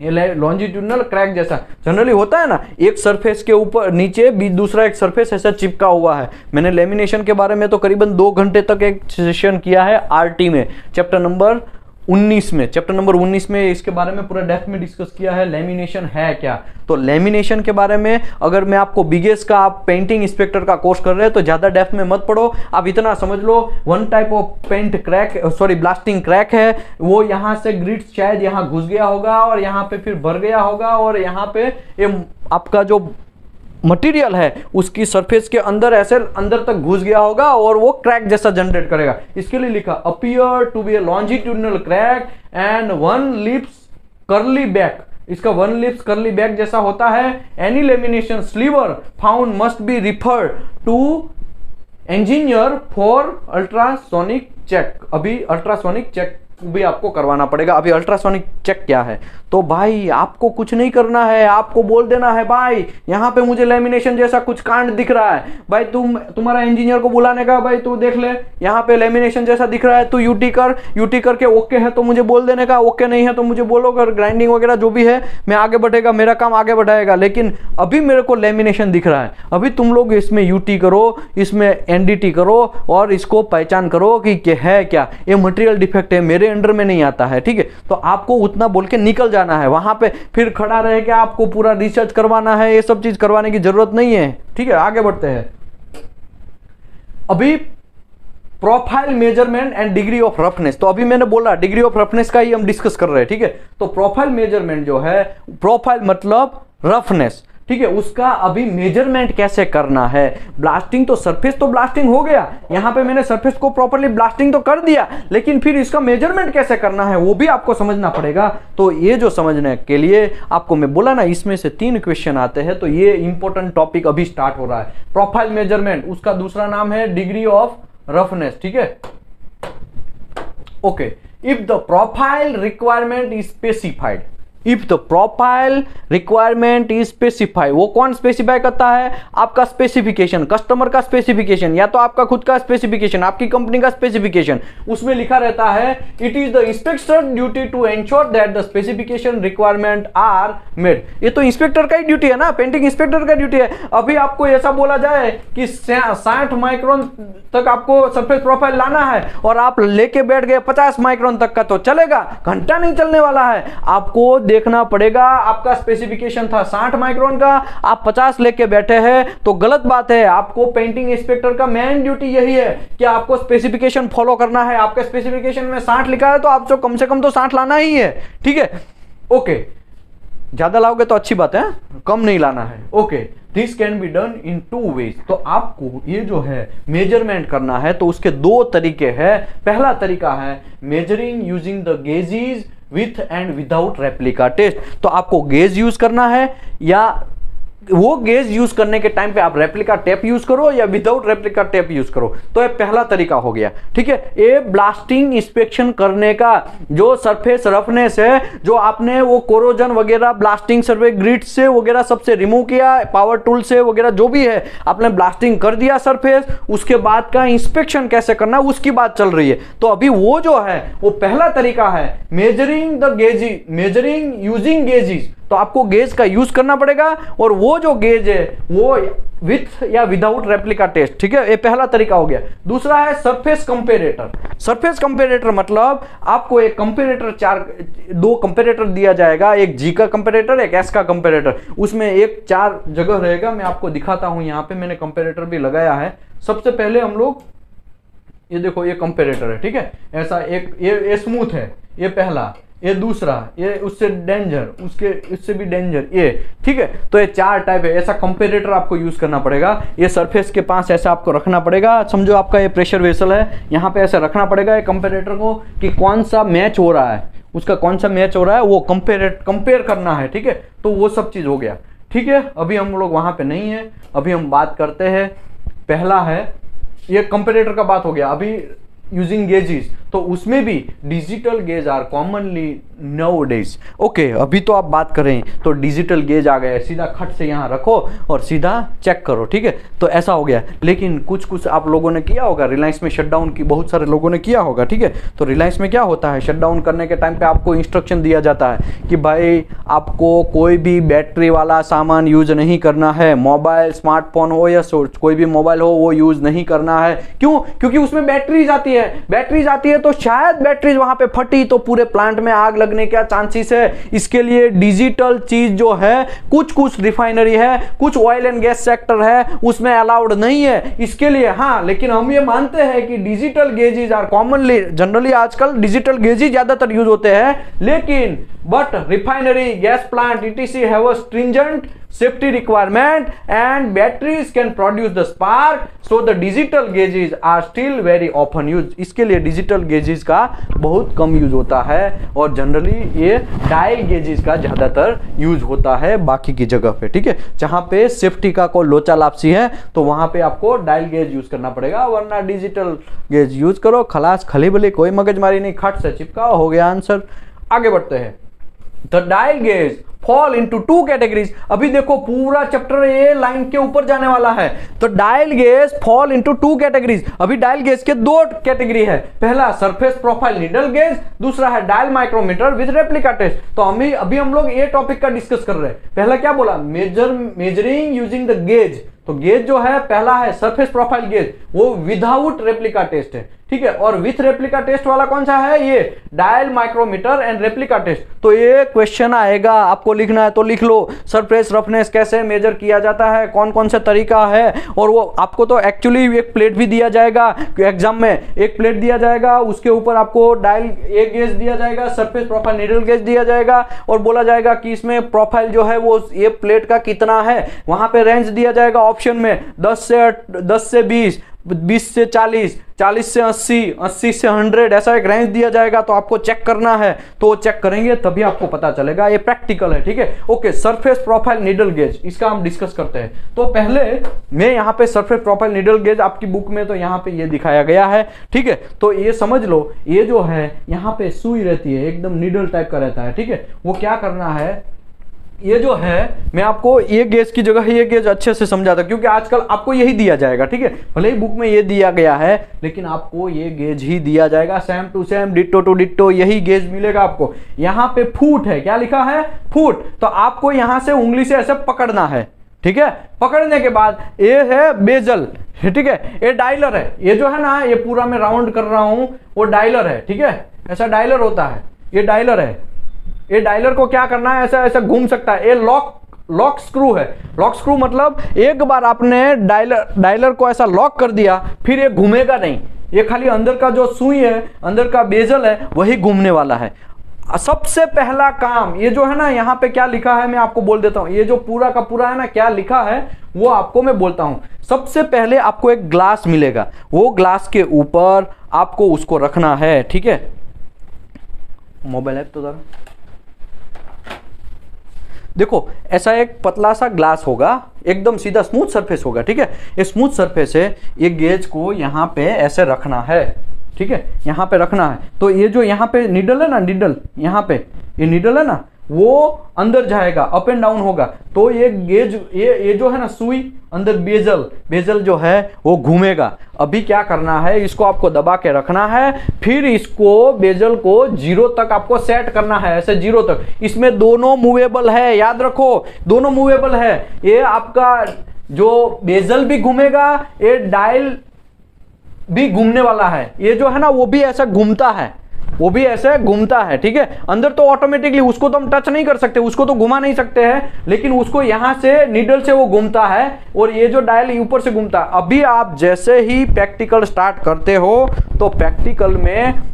ये लॉन्जिट्यूडनल क्रैक जैसा जनरली होता है ना, एक सरफेस के ऊपर नीचे भी दूसरा एक सरफेस ऐसा चिपका हुआ है। मैंने लेमिनेशन के बारे में तो करीबन 2 घंटे तक एक सेशन किया है आरटी में, चैप्टर नंबर 19 में इसके बारे में पूरा डेप्थ में डिस्कस किया है, लेमिनेशन है क्या। तो लेमिनेशन के बारे में अगर मैं आपको बिगेस का, आप पेंटिंग इंस्पेक्टर का कोर्स कर रहे हैं तो ज्यादा डेप्थ में मत पढ़ो, आप इतना समझ लो, one type of paint crack, sorry blasting crack है, वो यहां से ग्रिड्स शायद यहां घुस गया होगा और यहां पे फिर भर गया होगा, और यहां पे ये आपका जो मटेरियल है उसकी सरफेस के अंदर ऐसे अंदर तक घुस गया होगा और वो क्रैक जैसा जनरेट करेगा। इसके लिए लिखा appear to be a longitudinal crack and one lips curly back. इसका वन लिप्स कर्ली बैक जैसा होता है। Any lamination sliver found must be refer to engineer for ultrasonic check. अभी अल्ट्रासोनिक चेक भी आपको करवाना पड़ेगा। अभी अल्ट्रासोनिक चेक क्या है, तो भाई आपको कुछ नहीं करना है, आपको बोल देना है भाई यहाँ पे मुझे लेमिनेशन जैसा कुछ कांड दिख रहा है, भाई तुम्हारा इंजीनियर को बुलाने का, भाई तू देख ले यहाँ पे लेमिनेशन जैसा दिख रहा है, तू यूटी करके ओके है तो मुझे बोल देने का, ओके नहीं है तो मुझे बोलो, अगर ग्राइंडिंग वगैरह जो भी है मैं आगे बढ़ेगा, मेरा काम आगे बढ़ाएगा। लेकिन अभी मेरे को लेमिनेशन दिख रहा है, अभी तुम लोग इसमें यूटी करो, इसमें एनडीटी करो और इसको पहचान करो कि है क्या, ये मटेरियल डिफेक्ट है, मेरे अंडर में नहीं आता है, ठीक है। तो आपको उतना बोल के निकल जाना है, वहां पे फिर खड़ा रहे कि आपको पूरा रिसर्च करवाना है, ये सब चीज करवाने की जरूरत नहीं है, ठीक है। आगे बढ़ते हैं। अभी profile measurement and degree of roughness, तो अभी मैंने बोला डिग्री ऑफ रफनेस का ही हम डिस्कस कर रहे हैं, ठीक है। तो प्रोफाइल मेजरमेंट जो है, प्रोफाइल मतलब रफनेस, ठीक है, उसका अभी मेजरमेंट कैसे करना है। ब्लास्टिंग तो सरफेस तो ब्लास्टिंग हो गया, यहां पे मैंने सरफेस को प्रॉपर्ली ब्लास्टिंग तो कर दिया, लेकिन फिर इसका मेजरमेंट कैसे करना है वो भी आपको समझना पड़ेगा। तो ये जो समझने के लिए आपको मैं बोला ना, इसमें से 3 क्वेश्चन आते हैं, तो ये इंपॉर्टेंट टॉपिक अभी स्टार्ट हो रहा है। प्रोफाइल मेजरमेंट, उसका दूसरा नाम है डिग्री ऑफ रफनेस, ठीक है। Okay, if the profile requirement is specified, if the profile requirement is specify, वो कौन स्पेसिफाई करता है, आपका स्पेसिफिकेशन, कस्टमर का स्पेसिफिकेशन, या तो आपका खुद का स्पेसिफिकेशन, आपकी कंपनी का स्पेसिफिकेशन। उसमें लिखा रहता है it is the inspector duty to ensure that the specification requirement are made. ये तो इंस्पेक्टर का ही ड्यूटी है ना, पेंटिंग इंस्पेक्टर का ड्यूटी है। अभी आपको ऐसा बोला जाए कि 60 माइक्रोन तक आपको सरफेस प्रोफाइल लाना है और आप लेके बैठ गए 50 माइक्रोन तक का, तो चलेगा, घंटा नहीं चलने वाला है। आपको देखना पड़ेगा, आपका स्पेसिफिकेशन था 60 माइक्रोन का, आप 50 लेके बैठे हैं तो गलत बात है। आपको पेंटिंग इंस्पेक्टर का मेन ड्यूटी यही है कि आपको स्पेसिफिकेशन फॉलो करना है। आपके स्पेसिफिकेशन में 60 लिखा है तो आपको कम से कम तो 60 लाना ही है, ठीक है। ओके, ज्यादा लाओगे तो अच्छी बात है, कम नहीं लाना है। Okay, this can be done in 2 ways. तो आपको ये जो है मेजरमेंट करना है तो उसके 2 तरीके हैं। पहला तरीका है measuring using the gauges with and without replica test. तो आपको गेज यूज करना है, या वो गेज यूज करने के टाइम पे आप रेप्लिका टेप यूज करो या विदाउट रेप्लिका टेप यूज करो। तो ये पहला तरीका हो गया, ठीक है। ये ब्लास्टिंग इंस्पेक्शन करने का जो सरफेस रफनेस है, जो आपने वो कोरोजन वगैरह ब्लास्टिंग सर्वे ग्रिड से वगैरह सबसे रिमूव किया, पावर टूल से वगैरह जो भी है, आपने ब्लास्टिंग कर दिया सरफेस, उसके बाद का इंस्पेक्शन कैसे करना है उसकी बात चल रही है। तो अभी वो जो है वो पहला तरीका है measuring the gauges, measuring using gauges. तो आपको गेज का यूज करना पड़ेगा, और वो जो गेज है वो विथ या विदाउट रेप्लिका टेस्ट, ठीक है, ये पहला तरीका हो गया। दूसरा है सरफेस कंपेरेटर। सरफेस कंपेरेटर मतलब आपको एक कंपेरेटर, दो कंपेरेटर दिया जाएगा, एक जी का कंपेरेटर, एक एस का कंपेरेटर, उसमें एक 4 जगह रहेगा। मैं आपको दिखाता हूं, यहां पे मैंने कंपेरेटर भी लगाया है। सबसे पहले हम लोग ये देखो, ये कंपेरेटर है, ठीक है, ऐसा एक ये स्मूथ है, ये पहला, ये दूसरा, ये उससे डेंजर, उससे भी डेंजर, ये, ठीक है। तो ये 4 टाइप है, ऐसा कंपेरेटर आपको यूज करना पड़ेगा। ये सरफेस के पास ऐसा आपको रखना पड़ेगा, समझो आपका ये प्रेशर वेसल है, यहाँ पे ऐसे रखना पड़ेगा ये कंपेरेटर को, कि कौन सा मैच हो रहा है, उसका कौन सा मैच हो रहा है वो कंपेयर करना है, ठीक है। तो वो सब चीज हो गया, ठीक है। अभी हम लोग वहां पे नहीं है, अभी हम बात करते हैं, पहला है ये कंपेरेटर का बात हो गया। अभी यूजिंग गेजेस, तो उसमें भी digital gauge are commonly nowadays. Okay, अभी तो आप बात करें तो डिजिटल गेज आ गया, सीधा खट से यहाँ रखो और सीधा चेक करो, ठीक है। तो ऐसा हो गया, लेकिन कुछ आप लोगों ने किया होगा, रिलायंस में शटडाउन की बहुत सारे लोगों ने किया होगा, ठीक है। तो रिलायंस में क्या होता है, शटडाउन करने के टाइम पे आपको इंस्ट्रक्शन दिया जाता है कि भाई आपको कोई भी बैटरी वाला सामान यूज नहीं करना है, मोबाइल, स्मार्टफोन हो या कोई भी मोबाइल हो वो यूज नहीं करना है। क्यों? क्योंकि उसमें बैटरी जाती है, तो शायद बैटरी वहां पे फटी तो पूरे प्लांट में आग लगने का चांसेस है। इसके लिए डिजिटल चीज जो है, कुछ रिफाइनरी है, कुछ ऑयल एंड गैस सेक्टर है, उसमें अलाउड नहीं है इसके लिए। हाँ, लेकिन हम ये मानते हैं कि digital gauges are commonly, generally आजकल डिजिटल गेजेस ज्यादातर यूज होते हैं, लेकिन but refinery, gas plant etc have a stringent safety requirement and batteries can produce the spark, so the digital gauges are still very often used। इसके लिए digital gauges का बहुत कम use होता है, और जनरली ये डायल गेजेस का ज्यादातर यूज होता है बाकी की जगह पे, ठीक है। जहां पे सेफ्टी का कोई लोचा लापसी है तो वहां पे आपको डायल गेज यूज करना पड़ेगा, वरना डिजिटल गेज यूज करो, खलास, खली बली, कोई मगजमारी नहीं, खट से चिपकाओ, हो गया आंसर। आगे बढ़ते हैं। The dial gauge fall into 2 categories। अभी देखो पूरा चैप्टर ये लाइन के ऊपर जाने वाला है। तो dial gauge fall into 2 categories। अभी डायल गेज के 2 कैटेगरी है, पहला सरफेस प्रोफाइल नीडल गेज, दूसरा है dial micrometer with replica test. तो अभी हम लोग ये टॉपिक का डिस्कस कर रहे हैं। पहला क्या बोला, मेजरिंग यूजिंग द गेज। तो गेज जो है पहला है सरफेस प्रोफाइल गेज, वो विदाउट रेप्लिका टेस्ट है, ठीक है। और विथ रेप्लिका टेस्ट वाला कौन सा है, ये dial micrometer and replica test. तो ये क्वेश्चन आएगा, आपको लिखना है तो लिख लो, सरफेस रफनेस कैसे मेजर किया जाता है, कौन कौन सा तरीका है। और वो आपको तो एक्चुअली एक प्लेट भी दिया जाएगा एग्जाम में, एक प्लेट दिया जाएगा, उसके ऊपर आपको डायल एक गेज दिया जाएगा, सरफेस प्रोफाइल नीडल गेज दिया जाएगा, और बोला जाएगा कि इसमें प्रोफाइल जो है वो ये प्लेट का कितना है। वहां पे रेंज दिया जाएगा ऑप्शन में 10 से 20, 20 से 40, 40 से 80, 80 से 100, ऐसा एक रेंज दिया जाएगा। तो आपको चेक करना है, तो चेक करेंगे तभी आपको पता चलेगा, ये प्रैक्टिकल है, ठीक है। Okay, surface profile needle gauge, इसका हम डिस्कस करते हैं। तो पहले मैं यहाँ पे सरफेस प्रोफाइल नीडल गेज, आपकी बुक में तो यहाँ पे ये दिखाया गया है, ठीक है। तो ये समझ लो, ये जो है यहाँ पे सुई रहती है, एकदम नीडल टाइप का रहता है, ठीक है। वो क्या करना है, ये जो है मैं आपको ये गेज की जगह ये गेज अच्छे से समझाता, क्योंकि आजकल आपको यही दिया जाएगा, ठीक है। भले ही बुक में ये दिया गया है, लेकिन आपको ये गेज ही दिया जाएगा, same to same, ditto to ditto यही गेज मिलेगा आपको। यहाँ पे फुट है, क्या लिखा है, फुट। तो आपको यहाँ से उंगली से ऐसे पकड़ना है, ठीक है। पकड़ने के बाद ये है बेजल, ठीक है, ये डायलर है, ये जो है ना, ये पूरा मैं राउंड कर रहा हूं, वो डायलर है, ठीक है। ऐसा डायलर होता है, ये डायलर है। ये डायलर को क्या करना है, ऐसा ऐसा घूम सकता है। ये लॉक स्क्रू है। लॉक स्क्रू मतलब एक बार आपने डायलर को ऐसा लॉक कर दिया, फिर ये घूमेगा नहीं, ये खाली अंदर का जो सुई है, अंदर का बेजल है, वही घूमने वाला है। सबसे पहला काम ये जो है ना, यहाँ पे क्या लिखा है मैं आपको बोल देता हूं। ये जो पूरा का पूरा है ना, क्या लिखा है वो आपको मैं बोलता हूं। सबसे पहले आपको एक ग्लास मिलेगा, वो ग्लास के ऊपर आपको उसको रखना है, ठीक है। मोबाइल ऐप तो जरा देखो, ऐसा एक पतला सा ग्लास होगा, एकदम सीधा स्मूथ सरफेस होगा, ठीक है। ये स्मूथ सरफेस है, ये गेज को यहाँ पे ऐसे रखना है, ठीक है, यहाँ पे रखना है। तो ये जो यहाँ पे नीडल है ना, नीडल यहाँ पे ये नीडल है ना, वो अंदर जाएगा, अप एंड डाउन होगा। तो ये गेज, ये जो है ना सुई अंदर, बेजल जो है वो घूमेगा। अभी क्या करना है, इसको आपको दबा के रखना है, फिर इसको बेजल को 0 तक आपको सेट करना है, ऐसे 0 तक। इसमें दोनों मूवेबल है, याद रखो दोनों मूवेबल है। ये आपका जो बेजल भी घूमेगा, ये डायल भी घूमने वाला है। ये जो है ना वो भी ऐसा घूमता है, वो भी ऐसे घूमता है, ठीक है। अंदर तो ऑटोमेटिकली, उसको तो हम टच नहीं कर सकते, उसको तो घुमा नहीं सकते हैं, लेकिन उसको यहां से नीडल से वो घूमता है और ये जो डायल ऊपर से घूमता है। अभी आप जैसे ही प्रैक्टिकल स्टार्ट करते हो तो प्रैक्टिकल में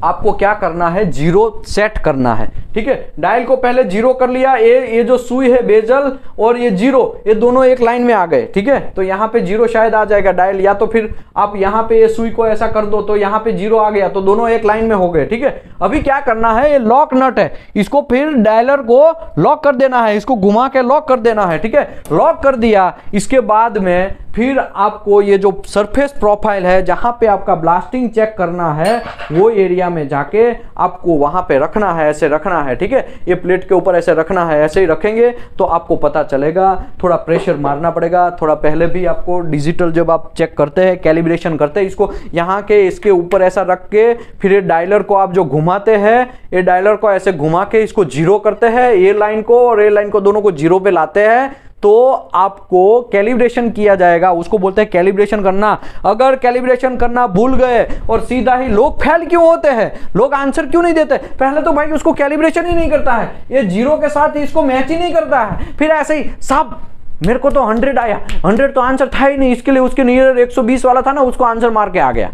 आपको क्या करना है, 0 सेट करना है, ठीक है। डायल को पहले 0 कर लिया, ये जो सुई है बेजल और ये 0, ये दोनों एक लाइन में आ गए, ठीक है। तो यहाँ पे 0 शायद आ जाएगा डायल, या तो फिर आप यहाँ पे ये सुई को ऐसा कर दो तो यहाँ पे 0 आ गया, तो दोनों एक लाइन में हो गए, ठीक है। अभी क्या करना है, ये लॉक नट है, इसको फिर डायलर को लॉक कर देना है, इसको घुमा के लॉक कर देना है, ठीक है। लॉक कर दिया, इसके बाद में फिर आपको ये जो सरफेस प्रोफाइल है जहां पे आपका ब्लास्टिंग चेक करना है, वो एरिया में जाके आपको वहां पे रखना है, ऐसे रखना है, ठीक है। ये प्लेट के ऊपर ऐसे रखना है, ऐसे ही रखेंगे तो आपको पता चलेगा। थोड़ा प्रेशर मारना पड़ेगा, थोड़ा पहले भी आपको डिजिटल जब आप चेक करते हैं, कैलिब्रेशन करते हैं, इसको यहाँ के इसके ऊपर ऐसा रख के फिर ये डायलर को आप जो घुमाते हैं, ये डायलर को ऐसे घुमा के इसको 0 करते हैं, ये लाइन को और ये लाइन को दोनों को 0 पे लाते हैं, तो आपको कैलिब्रेशन किया जाएगा। उसको बोलते हैं कैलिब्रेशन करना। अगर कैलिब्रेशन करना भूल गए और सीधा ही, लोग फेल क्यों होते हैं, लोग आंसर क्यों नहीं देते, पहले तो भाई उसको कैलिब्रेशन ही नहीं करता है, ये 0 के साथ ही इसको मैच ही नहीं करता है, फिर ऐसे ही सब मेरे को तो 100 आया, 100 तो आंसर था ही नहीं, इसके लिए उसके नियर 120 वाला था ना, उसको आंसर मार के आ गया।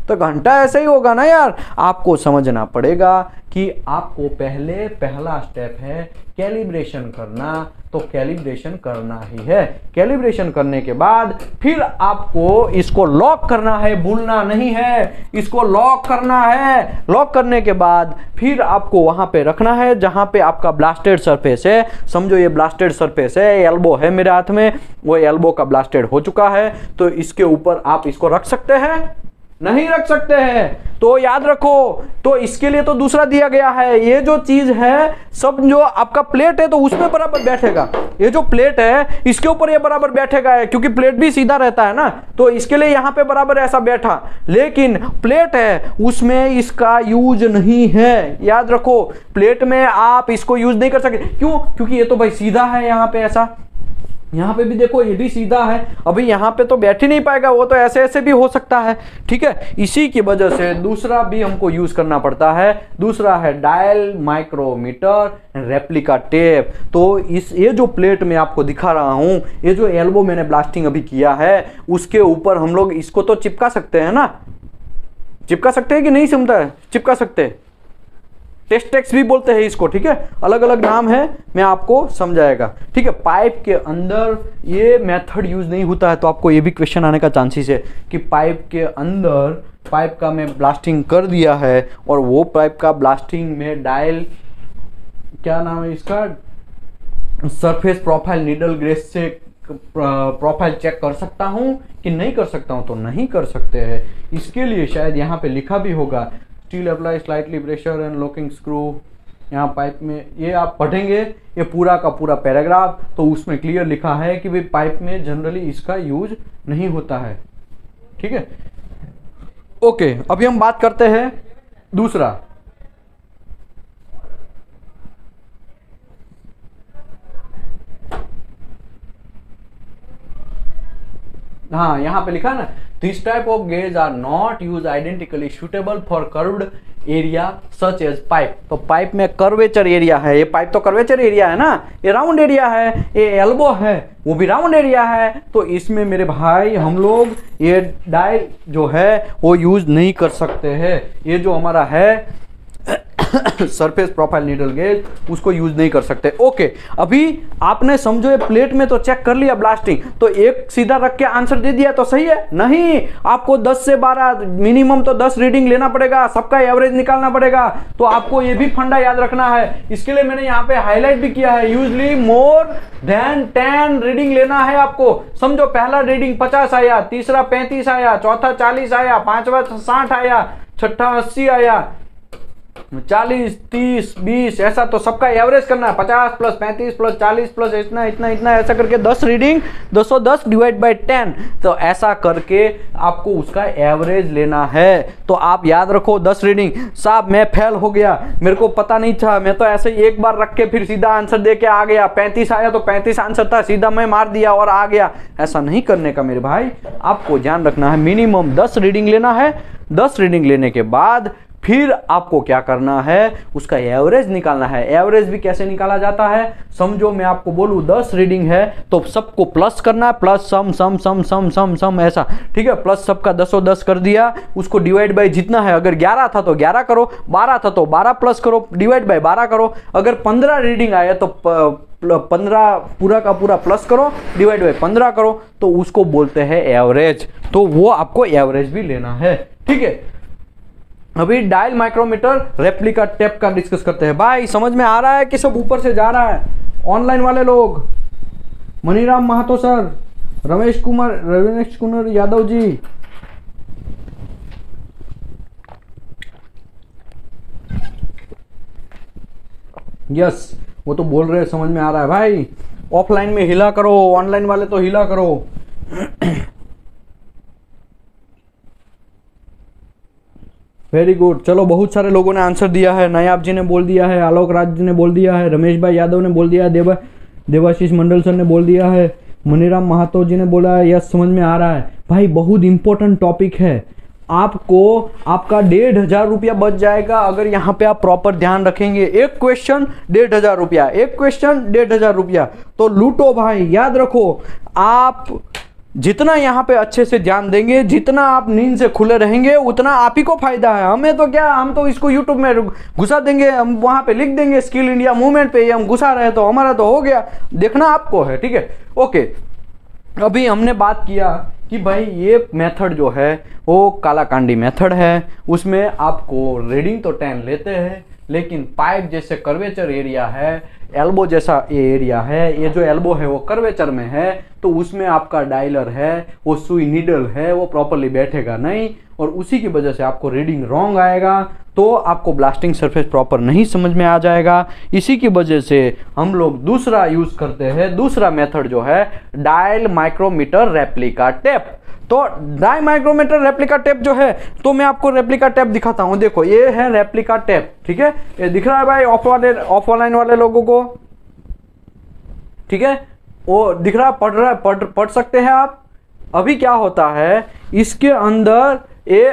तो घंटा ऐसे ही होगा ना यार। आपको समझना पड़ेगा कि आपको पहला स्टेप है कैलिब्रेशन करना, तो कैलिब्रेशन करना ही है। कैलिब्रेशन करने के बाद फिर आपको इसको लॉक करना है, भूलना नहीं है, इसको लॉक करना है। लॉक करने के बाद फिर आपको वहां पे रखना है जहां पे आपका ब्लास्टेड सरफेस है। समझो ये ब्लास्टेड सरफेस है, एल्बो है मेरे हाथ में, वो एल्बो का ब्लास्टेड हो चुका है, तो इसके ऊपर आप इसको रख सकते हैं, नहीं रख सकते हैं, तो याद रखो। तो इसके लिए तो दूसरा दिया गया है, ये जो चीज है सब जो आपका प्लेट है तो उसमें बराबर बैठेगा, ये जो प्लेट है इसके ऊपर ये बराबर बैठेगा है, क्योंकि प्लेट भी सीधा रहता है ना, तो इसके लिए यहां पे बराबर ऐसा बैठा। लेकिन प्लेट है उसमें इसका यूज नहीं है, याद रखो। प्लेट में आप इसको यूज नहीं कर सकते, क्यों, क्योंकि ये तो भाई सीधा है, यहां पे ऐसा, यहाँ पे भी देखो ये भी सीधा है, अभी यहाँ पे तो बैठ ही नहीं पाएगा, वो तो ऐसे ऐसे भी हो सकता है, ठीक है। इसी की वजह से दूसरा भी हमको यूज करना पड़ता है, दूसरा है डायल माइक्रोमीटर रेप्लिका टेप। तो इस ये जो प्लेट में आपको दिखा रहा हूं, ये जो एल्बो मैंने ब्लास्टिंग अभी किया है, उसके ऊपर हम लोग इसको तो चिपका सकते हैं ना, चिपका सकते हैं कि नहीं समझता है, चिपका सकते हैं, टेस्टेक्स भी बोलते हैं इसको, ठीक है, अलग अलग नाम है, मैं आपको समझाएगा, ठीक है। पाइप के अंदर ये मेथड यूज नहीं होता है, तो आपको ये भी क्वेश्चन आने का चांसेस है कि पाइप के अंदर, पाइप का मैं ब्लास्टिंग कर दिया है और वो पाइप का ब्लास्टिंग में डायल, क्या नाम है इसका, सरफेस प्रोफाइल नीडल ग्रेस से प्रोफाइल चेक कर सकता हूं कि नहीं कर सकता हूं, तो नहीं कर सकते हैं। इसके लिए शायद यहाँ पे लिखा भी होगा, steel apply slightly pressure and locking screw, यहाँ पाइप में, ये आप पढ़ेंगे ये पूरा का पूरा पैराग्राफ, तो उसमें क्लियर लिखा है कि भाई पाइप में जनरली इसका यूज नहीं होता है, ठीक है। ओके, अभी हम बात करते हैं दूसरा। हाँ, यहाँ पे लिखा ना, this type of gauge are not use identically suitable for curved area such as pipe. तो पाइप में कर्वेचर एरिया है, ये पाइप तो कर्वेचर एरिया है ना, ये राउंड एरिया है, ये एल्बो है वो भी राउंड एरिया है, तो इसमें मेरे भाई हम लोग ये डायल जो है वो यूज नहीं कर सकते हैं। ये जो हमारा है सरफेस प्रोफाइल नीडल गेज, उसको यूज नहीं कर सकते। ओके, अभी आपने समझो ये प्लेट में तो चेक कर लिया ब्लास्टिंग, तो एक सीधा रख के आंसर दे दिया तो सही है, नहीं, आपको 10 से 12 मिनिमम तो 10 रीडिंग लेना पड़ेगा, सबका एवरेज निकालना पड़ेगा। तो आपको ये भी फंडा याद रखना है, इसके लिए मैंने यहाँ पे हाईलाइट भी किया है, यूजली मोर देन 10 रीडिंग लेना है आपको। समझो पहला रीडिंग 50 आया, तीसरा 35 आया, चौथा 40 आया, पांचवा 60 आया, छठा 80 आया, 40, 30, 20 ऐसा तो सबका एवरेज करना है। 50 प्लस 35 प्लस 40 प्लस इतना इतना इतना ऐसा करके 10 रीडिंग 210 डिवाइड बाय 10, तो ऐसा करके आपको उसका एवरेज लेना है। तो आप याद रखो 10 रीडिंग। साहब मैं फेल हो गया, मेरे को पता नहीं था, मैं तो ऐसे ही एक बार रख के फिर सीधा आंसर दे के आ गया, 35 आया तो 35 आंसर था, सीधा मैं मार दिया और आ गया। ऐसा नहीं करने का मेरे भाई, आपको ध्यान रखना है मिनिमम 10 रीडिंग लेना है। 10 रीडिंग लेने के बाद फिर आपको क्या करना है, उसका एवरेज निकालना है। एवरेज भी कैसे निकाला जाता है, समझो मैं आपको बोलूं 10 रीडिंग है तो सबको प्लस करना है, प्लस सम सम सम सम सम सम ऐसा, ठीक है। प्लस सबका 10 कर दिया, उसको डिवाइड बाय जितना है, अगर 11 था तो 11 करो, 12 था तो 12 प्लस करो, डिवाइड बाय 12 करो। अगर 15 रीडिंग आया तो 15 पूरा का पूरा प्लस करो, डिवाइड बाय 15 करो, तो उसको बोलते हैं एवरेज। तो वो आपको एवरेज भी लेना है, ठीक है। अभी डायल माइक्रोमीटर रेप्लिका टेप का डिस्कस करते हैं। भाई समझ में आ रहा है कि सब ऊपर से जा रहा है? ऑनलाइन वाले लोग, मनीराम महातो सर, रमेश कुमार यादव जी, यस वो तो बोल रहे हैं, समझ में आ रहा है भाई। ऑफलाइन में हिला करो, ऑनलाइन वाले तो हिला करो। वेरी गुड, चलो बहुत सारे लोगों ने आंसर दिया है। नयाब जी ने बोल दिया है, आलोक राज जी ने बोल दिया है, रमेश भाई यादव ने बोल दिया है, देवाशीष मंडल सर ने बोल दिया है, मनीराम महातो जी ने बोला है, यस समझ में आ रहा है। भाई बहुत इंपॉर्टेंट टॉपिक है, आपको आपका 1500 रुपया बच जाएगा अगर यहाँ पे आप प्रॉपर ध्यान रखेंगे। एक क्वेश्चन 1500 रुपया, एक क्वेश्चन 1500 रुपया, तो लूटो भाई। याद रखो, आप जितना यहाँ पे अच्छे से ध्यान देंगे, जितना आप नींद से खुले रहेंगे, उतना आप ही को फायदा है। हमें तो क्या, हम तो इसको यूट्यूब में घुसा देंगे, हम वहां पे लिख देंगे स्किल इंडिया मूवमेंट पे, ये हम घुसा रहे तो हमारा तो हो गया, देखना आपको है, ठीक है। ओके, अभी हमने बात किया कि भाई ये मेथड जो है वो कालाकांडी मेथड है, उसमें आपको रीडिंग तो 10 लेते हैं, लेकिन पाइप जैसे कर्वेचर एरिया है, एल्बो जैसा ये एरिया है, ये जो एल्बो है वो कर्वेचर में है, तो उसमें आपका डायलर है, वो सुई नीडल है, वो प्रॉपरली बैठेगा नहीं, और उसी की वजह से आपको रीडिंग रॉन्ग आएगा, तो आपको ब्लास्टिंग सरफेस प्रॉपर नहीं समझ में आ जाएगा। इसी की वजह से हम लोग दूसरा यूज करते हैं, दूसरा मेथड जो है डायल माइक्रोमीटर रेप्लिका टेप। तो डायल माइक्रोमीटर रेप्लिका टेप जो है, तो मैं आपको रेप्लिका टेप दिखाता हूं। देखो ये है रेप्लिका टेप, ठीक है, ये दिख रहा है भाई ऑफलाइन वाले लोगों को, ठीक है, वो दिख रहा है, पढ़ सकते हैं आप। अभी क्या होता है, इसके अंदर ये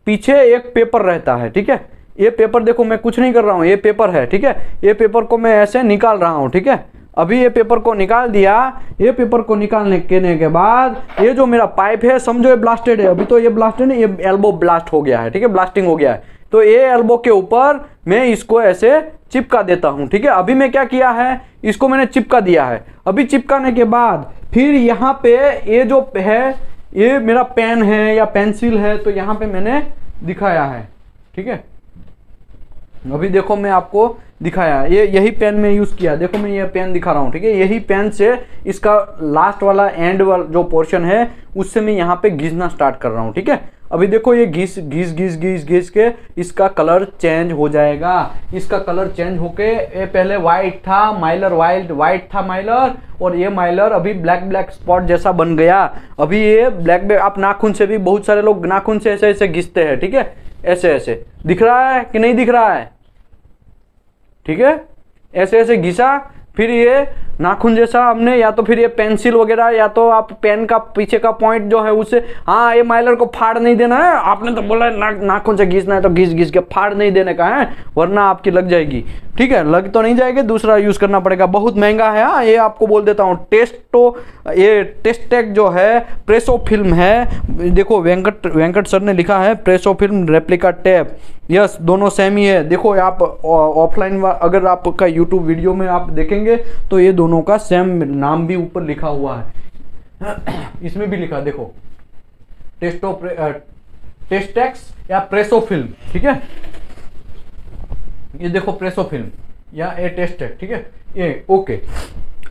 पीछे एक पेपर रहता है, ठीक है, ये पेपर देखो मैं कुछ नहीं कर रहा हूं, ये पेपर है, ठीक है, ये पेपर को मैं ऐसे निकाल रहा हूं, ठीक है। अभी ये पेपर को निकाल दिया, ये पेपर को निकालने के बाद ये जो मेरा पाइप है, समझो ये ब्लास्टेड है, अभी तो ये ब्लास्टेड नहीं, ये एल्बो ब्लास्ट हो गया है, ठीक है, ब्लास्टिंग हो गया है, तो ये एल्बो के ऊपर मैं इसको ऐसे चिपका देता हूं, ठीक है। अभी मैं क्या किया है, इसको मैंने चिपका दिया है। अभी चिपकाने के बाद फिर यहाँ पे ये जो है, ये मेरा पेन है या पेंसिल है, तो यहाँ पे मैंने दिखाया है, ठीक है। अभी देखो मैं आपको दिखाया, ये यही पेन में यूज किया, देखो मैं ये पेन दिखा रहा हूँ, ठीक है। यही पेन से इसका लास्ट वाला एंड वाला जो पोर्शन है, उससे मैं यहाँ पे घिसना स्टार्ट कर रहा हूँ, ठीक है। अभी देखो ये घिस घिस घिस घिस घिस के इसका कलर चेंज हो जाएगा। इसका कलर चेंज होके, ये पहले व्हाइट था माइलर, व्हाइट था माइलर, और ये माइलर अभी ब्लैक स्पॉट जैसा बन गया। अभी ये ब्लैक, आप नाखून से भी, बहुत सारे लोग नाखून से ऐसे ऐसे घिसते हैं, ठीक है, ऐसे ऐसे। दिख रहा है कि नहीं दिख रहा है, ठीक है, ऐसे ऐसे घिसा, फिर ये नाखून जैसा हमने, या तो फिर ये पेंसिल वगैरह, या तो आप पेन का पीछे का पॉइंट जो है उससे, हाँ ये माइलर को फाड़ नहीं देना है, आपने तो बोला है नाखून से घिसना है, तो घिस घिस के फाड़ नहीं देने का है, वरना आपकी लग जाएगी, ठीक है। लग तो नहीं जाएगी, दूसरा यूज करना पड़ेगा, बहुत महंगा है। हाँ ये आपको बोल देता हूँ, ये टेस्टेक जो है प्रेसो फिल्म है, देखो वेंकट सर ने लिखा है Presso film replica tape, yes दोनों सेम ही है। देखो आप ऑफलाइन अगर आपका यूट्यूब वीडियो में आप देखेंगे तो ये दोनों का सेम नाम भी ऊपर लिखा हुआ है, इसमें भी लिखा, देखो टेस्टेक्स या प्रेसो फिल्म, ठीक है, ये देखो प्रेसो फिल्म या ये टेस्टेक, ठीक है, ये ओके।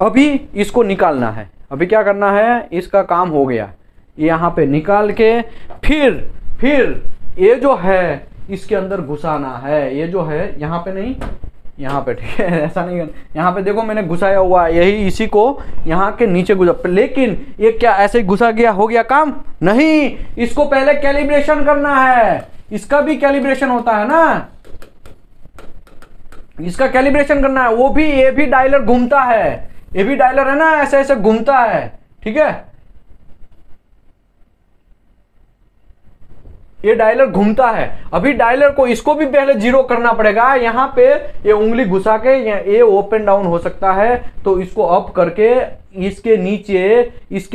अभी इसको निकालना है, अभी क्या करना है, इसका काम हो गया, यहाँ पे निकाल के फिर ये जो है इसके अंदर घुसाना है। ये जो है यहाँ पे नहीं, यहाँ पे, ठीक है, ऐसा नहीं करना। यहाँ पे देखो मैंने घुसाया हुआ है, यही इसी को यहाँ के नीचे घुसा, लेकिन ये क्या ऐसे ही घुसा गया हो गया काम? नहीं, इसको पहले कैलिब्रेशन करना है। इसका भी कैलिब्रेशन होता है ना, इसका कैलिब्रेशन करना है। वो भी, ये भी डायलर घूमता है, ये भी डायलर है ना, ऐसे ऐसे घूमता है, ठीक है, ये डायलर घूमता है। अभी डायलर को, इसको भी पहले जीरो करना पड़ेगा। यहाँ पे ये उंगली घुसा के ये ओपन डाउन हो सकता है, तो इसको अप करके इसके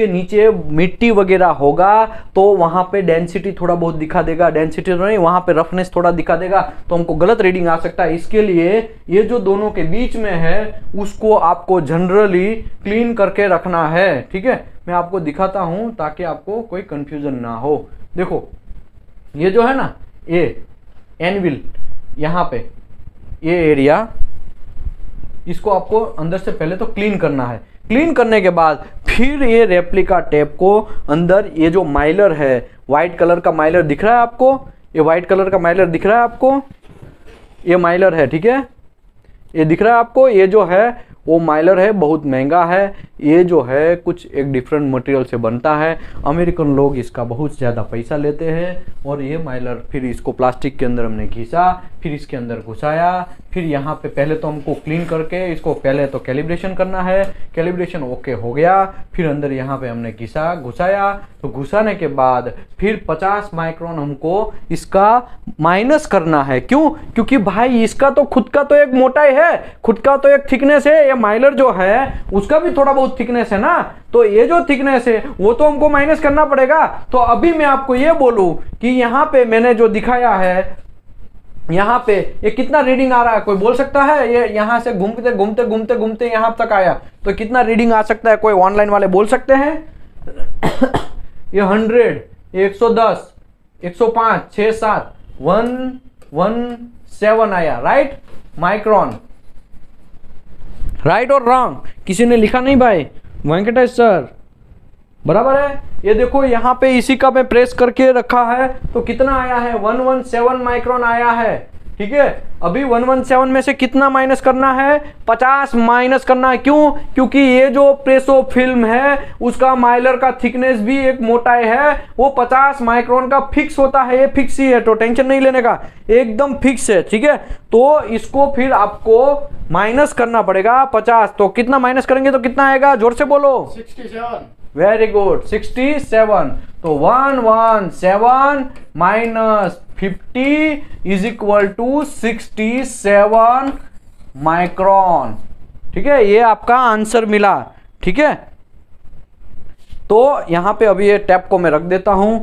नीचे मिट्टी वगैरह होगा तो वहां पे डेंसिटी थोड़ा बहुत दिखा देगा, डेंसिटी तो नहीं, वहां पे रफनेस थोड़ा दिखा देगा, तो हमको गलत रीडिंग आ सकता है। इसके लिए ये जो दोनों के बीच में है उसको आपको जनरली क्लीन करके रखना है, ठीक है। मैं आपको दिखाता हूं ताकि आपको कोई कंफ्यूजन ना हो। देखो ये जो है ना, ये एनविल, यहाँ पे ये एरिया, इसको आपको अंदर से पहले तो क्लीन करना है। क्लीन करने के बाद फिर ये रेप्लिका टेप को अंदर, ये जो माइलर है, व्हाइट कलर का माइलर दिख रहा है आपको, ये व्हाइट कलर का माइलर दिख रहा है आपको, ये माइलर है, ठीक है, ये दिख रहा है आपको। ये जो है वो माइलर है, बहुत महंगा है। ये जो है कुछ एक डिफरेंट मटेरियल से बनता है, अमेरिकन लोग इसका बहुत ज़्यादा पैसा लेते हैं। और ये माइलर फिर इसको प्लास्टिक के अंदर हमने घिसा, फिर इसके अंदर घुसाया, फिर यहाँ पे पहले तो हमको क्लीन करके इसको पहले तो कैलिब्रेशन करना है। कैलिब्रेशन ओके हो गया, फिर अंदर यहाँ पे हमने घिसा घुसाया, तो घुसाने के बाद फिर 50 माइक्रोन हमको इसका माइनस करना है। क्यों? क्योंकि भाई इसका तो खुद का तो एक मोटाई है, खुद का तो एक थिकनेस है, ये माइलर जो है उसका भी थोड़ा बहुत थिकनेस है ना, तो ये जो थिकनेस है वो तो हमको माइनस करना पड़ेगा। तो अभी मैं आपको ये बोलूं कि यहाँ पे मैंने जो दिखाया है, यहाँ पे ये कितना रीडिंग आ रहा है, कोई बोल सकता है? ये यहाँ से घूमते घूमते घूमते घूमते यहाँ तक आया, तो कितना रीडिंग आ सकता है? कोई ऑनलाइन वाले बोल सकते हैं? ये 100, 110, 105, 6, 7, 117 आया, राइट माइक्रोन, राइट और रॉन्ग? किसी ने लिखा नहीं भाई? वेंकटेश सर बराबर है। ये देखो यहाँ पे इसी का मैं प्रेस करके रखा है, तो कितना आया है? 117 माइक्रोन आया है, ठीक है। अभी 117 में से कितना माइनस करना है? 50 माइनस करना है। क्यों? क्योंकि ये जो प्रेसो फिल्म है उसका माइलर का थिकनेस भी एक मोटाई है, वो 50 माइक्रोन का फिक्स होता है, ये फिक्स ही है, तो टेंशन नहीं लेने का, एकदम फिक्स है, ठीक है। तो इसको फिर आपको माइनस करना पड़ेगा 50। तो कितना माइनस करेंगे तो कितना आएगा? जोर से बोलो। 67। Very good, 67। तो 117 minus 50 is equal to 67 micron, ठीक है। ये आपका आंसर मिला, ठीक है। तो यहां पे अभी ये टैप को मैं रख देता हूं,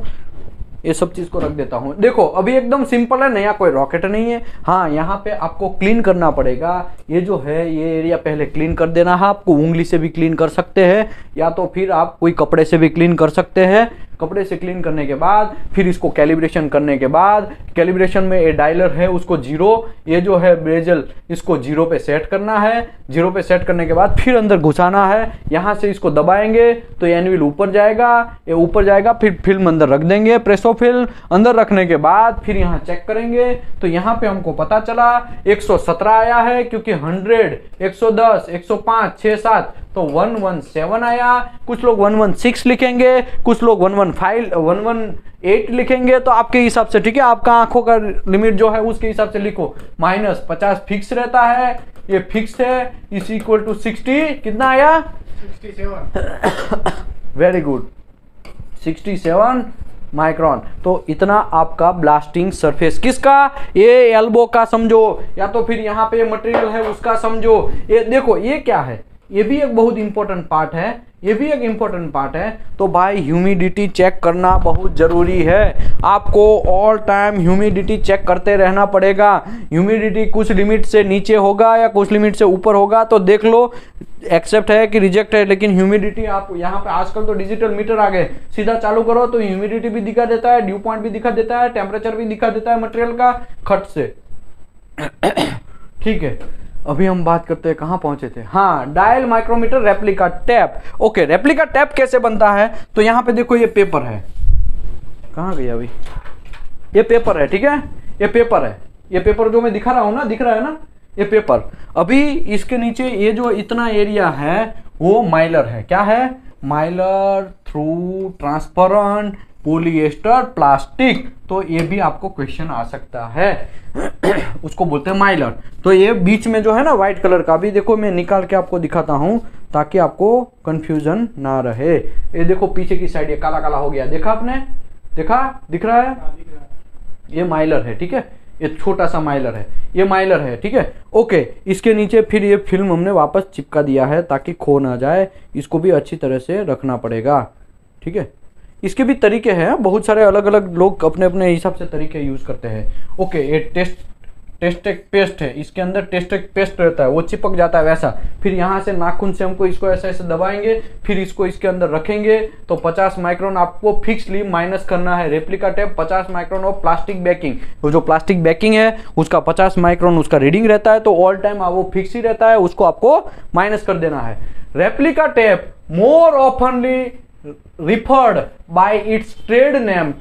ये सब चीज को रख देता हूं। देखो अभी एकदम सिंपल है, नया कोई रॉकेट नहीं है। हाँ, यहाँ पे आपको क्लीन करना पड़ेगा। ये जो है ये एरिया पहले क्लीन कर देना है आपको, उंगली से भी क्लीन कर सकते हैं या तो फिर आप कोई कपड़े से भी क्लीन कर सकते हैं। कपड़े से क्लीन करने के बाद फिर इसको कैलिब्रेशन करने के बाद, कैलिब्रेशन में ये डायलर है उसको 0, ये जो है ब्रेजल इसको 0 पे सेट करना है। 0 पे सेट करने के बाद फिर अंदर घुसाना है, यहाँ से इसको दबाएंगे तो ये एनविल ऊपर जाएगा, ये ऊपर जाएगा, फिर फिल्म अंदर रख देंगे, प्रेसो फिल्म अंदर रखने के बाद फिर यहाँ चेक करेंगे तो यहाँ पे हमको पता चला 117 आया है, क्योंकि 100, 110, 105, 6, 7 तो 117 आया। कुछ लोग 116 लिखेंगे, कुछ लोग 118 लिखेंगे, तो आपके हिसाब से, ठीक है, आपका आंखों का लिमिट जो है उसके हिसाब से लिखो। माइनस 50 फिक्स रहता है, ये फिक्स है, इज इक्वल टू 60, कितना आया? 67। Very good, 67 micron. तो इतना आपका ब्लास्टिंग सरफेस किसका? ये एल्बो का समझो, या तो फिर यहाँ पे मटेरियल है उसका समझो। ये देखो ये क्या है, ये भी एक बहुत इंपॉर्टेंट पार्ट है, ये भी एक इंपॉर्टेंट पार्ट है। तो भाई ह्यूमिडिटी चेक करना बहुत जरूरी है, आपको ऑल टाइम ह्यूमिडिटी चेक करते रहना पड़ेगा। ह्यूमिडिटी कुछ लिमिट से नीचे होगा या कुछ लिमिट से ऊपर होगा तो देख लो एक्सेप्ट है कि रिजेक्ट है। लेकिन ह्यूमिडिटी आप यहाँ पे आजकल तो डिजिटल मीटर आ गए, सीधा चालू करो तो ह्यूमिडिटी भी दिखा देता है, ड्यू पॉइंट भी दिखा देता है, टेम्परेचर भी दिखा देता है मटेरियल का खट से। ठीक है, अभी हम बात करते हैं, कहाँ पहुंचे थे? हाँ, dial micrometer replica tape. Okay, replica tape कैसे बनता है? तो यहाँ पे देखो ये पेपर है, कहाँ गया अभी? ये पेपर है, ठीक है, ये पेपर है, ये पेपर जो मैं दिखा रहा हूं ना, दिख रहा है ना ये पेपर। अभी इसके नीचे ये जो इतना एरिया है वो माइलर है। क्या है? Mylar through transparent polyester plastic. तो ये भी आपको क्वेश्चन आ सकता है उसको बोलते हैं माइलर। तो ये बीच में जो है ना व्हाइट कलर का, अभी देखो मैं निकाल के आपको दिखाता हूं ताकि आपको कंफ्यूजन ना रहे। ये देखो पीछे की साइड ये काला काला हो गया, देखा आपने? देखा? दिख रहा है? ये माइलर है, ठीक है, ये छोटा सा माइलर है, ये माइलर है, ठीक है। ओके, इसके नीचे फिर ये फिल्म हमने वापस चिपका दिया है ताकि खो ना जाए, इसको भी अच्छी तरह से रखना पड़ेगा, ठीक है। इसके भी तरीके हैं, बहुत सारे अलग अलग लोग अपने अपने हिसाब से तरीके यूज करते हैं। ओके, ये टेस्ट एक पेस्ट है, इसके अंदर टेस्ट एक पेस्ट रहता है, वो चिपक जाता है वैसा। फिर यहाँ से नाखून से हमको इसको ऐसे ऐसे दबाएंगे, फिर इसको इसके अंदर रखेंगे तो 50 माइक्रोन आपको फिक्सली माइनस करना है। Replica tape 50 micron of plastic banking, वो जो प्लास्टिक बैकिंग है उसका 50 माइक्रोन उसका रीडिंग रहता है, तो ऑल टाइम वो फिक्स ही रहता है, उसको आपको माइनस कर देना है। Replica tape more ऑफनली referred by its trade name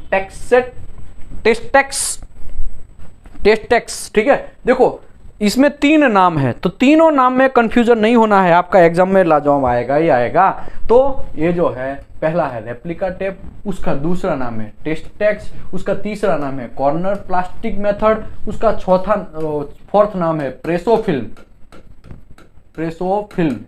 टेस्टेक्स, ठीक है। देखो इसमें 3 नाम है, तो तीनों नाम में कंफ्यूजन नहीं होना है, आपका एग्जाम में लाजवाब आएगा ही आएगा। तो ये जो है पहला है रेप्लिका टेप, उसका दूसरा नाम है टेस्टेक्स, उसका तीसरा नाम है कॉर्नर प्लास्टिक मेथड, उसका फोर्थ नाम है प्रेसो फिल्म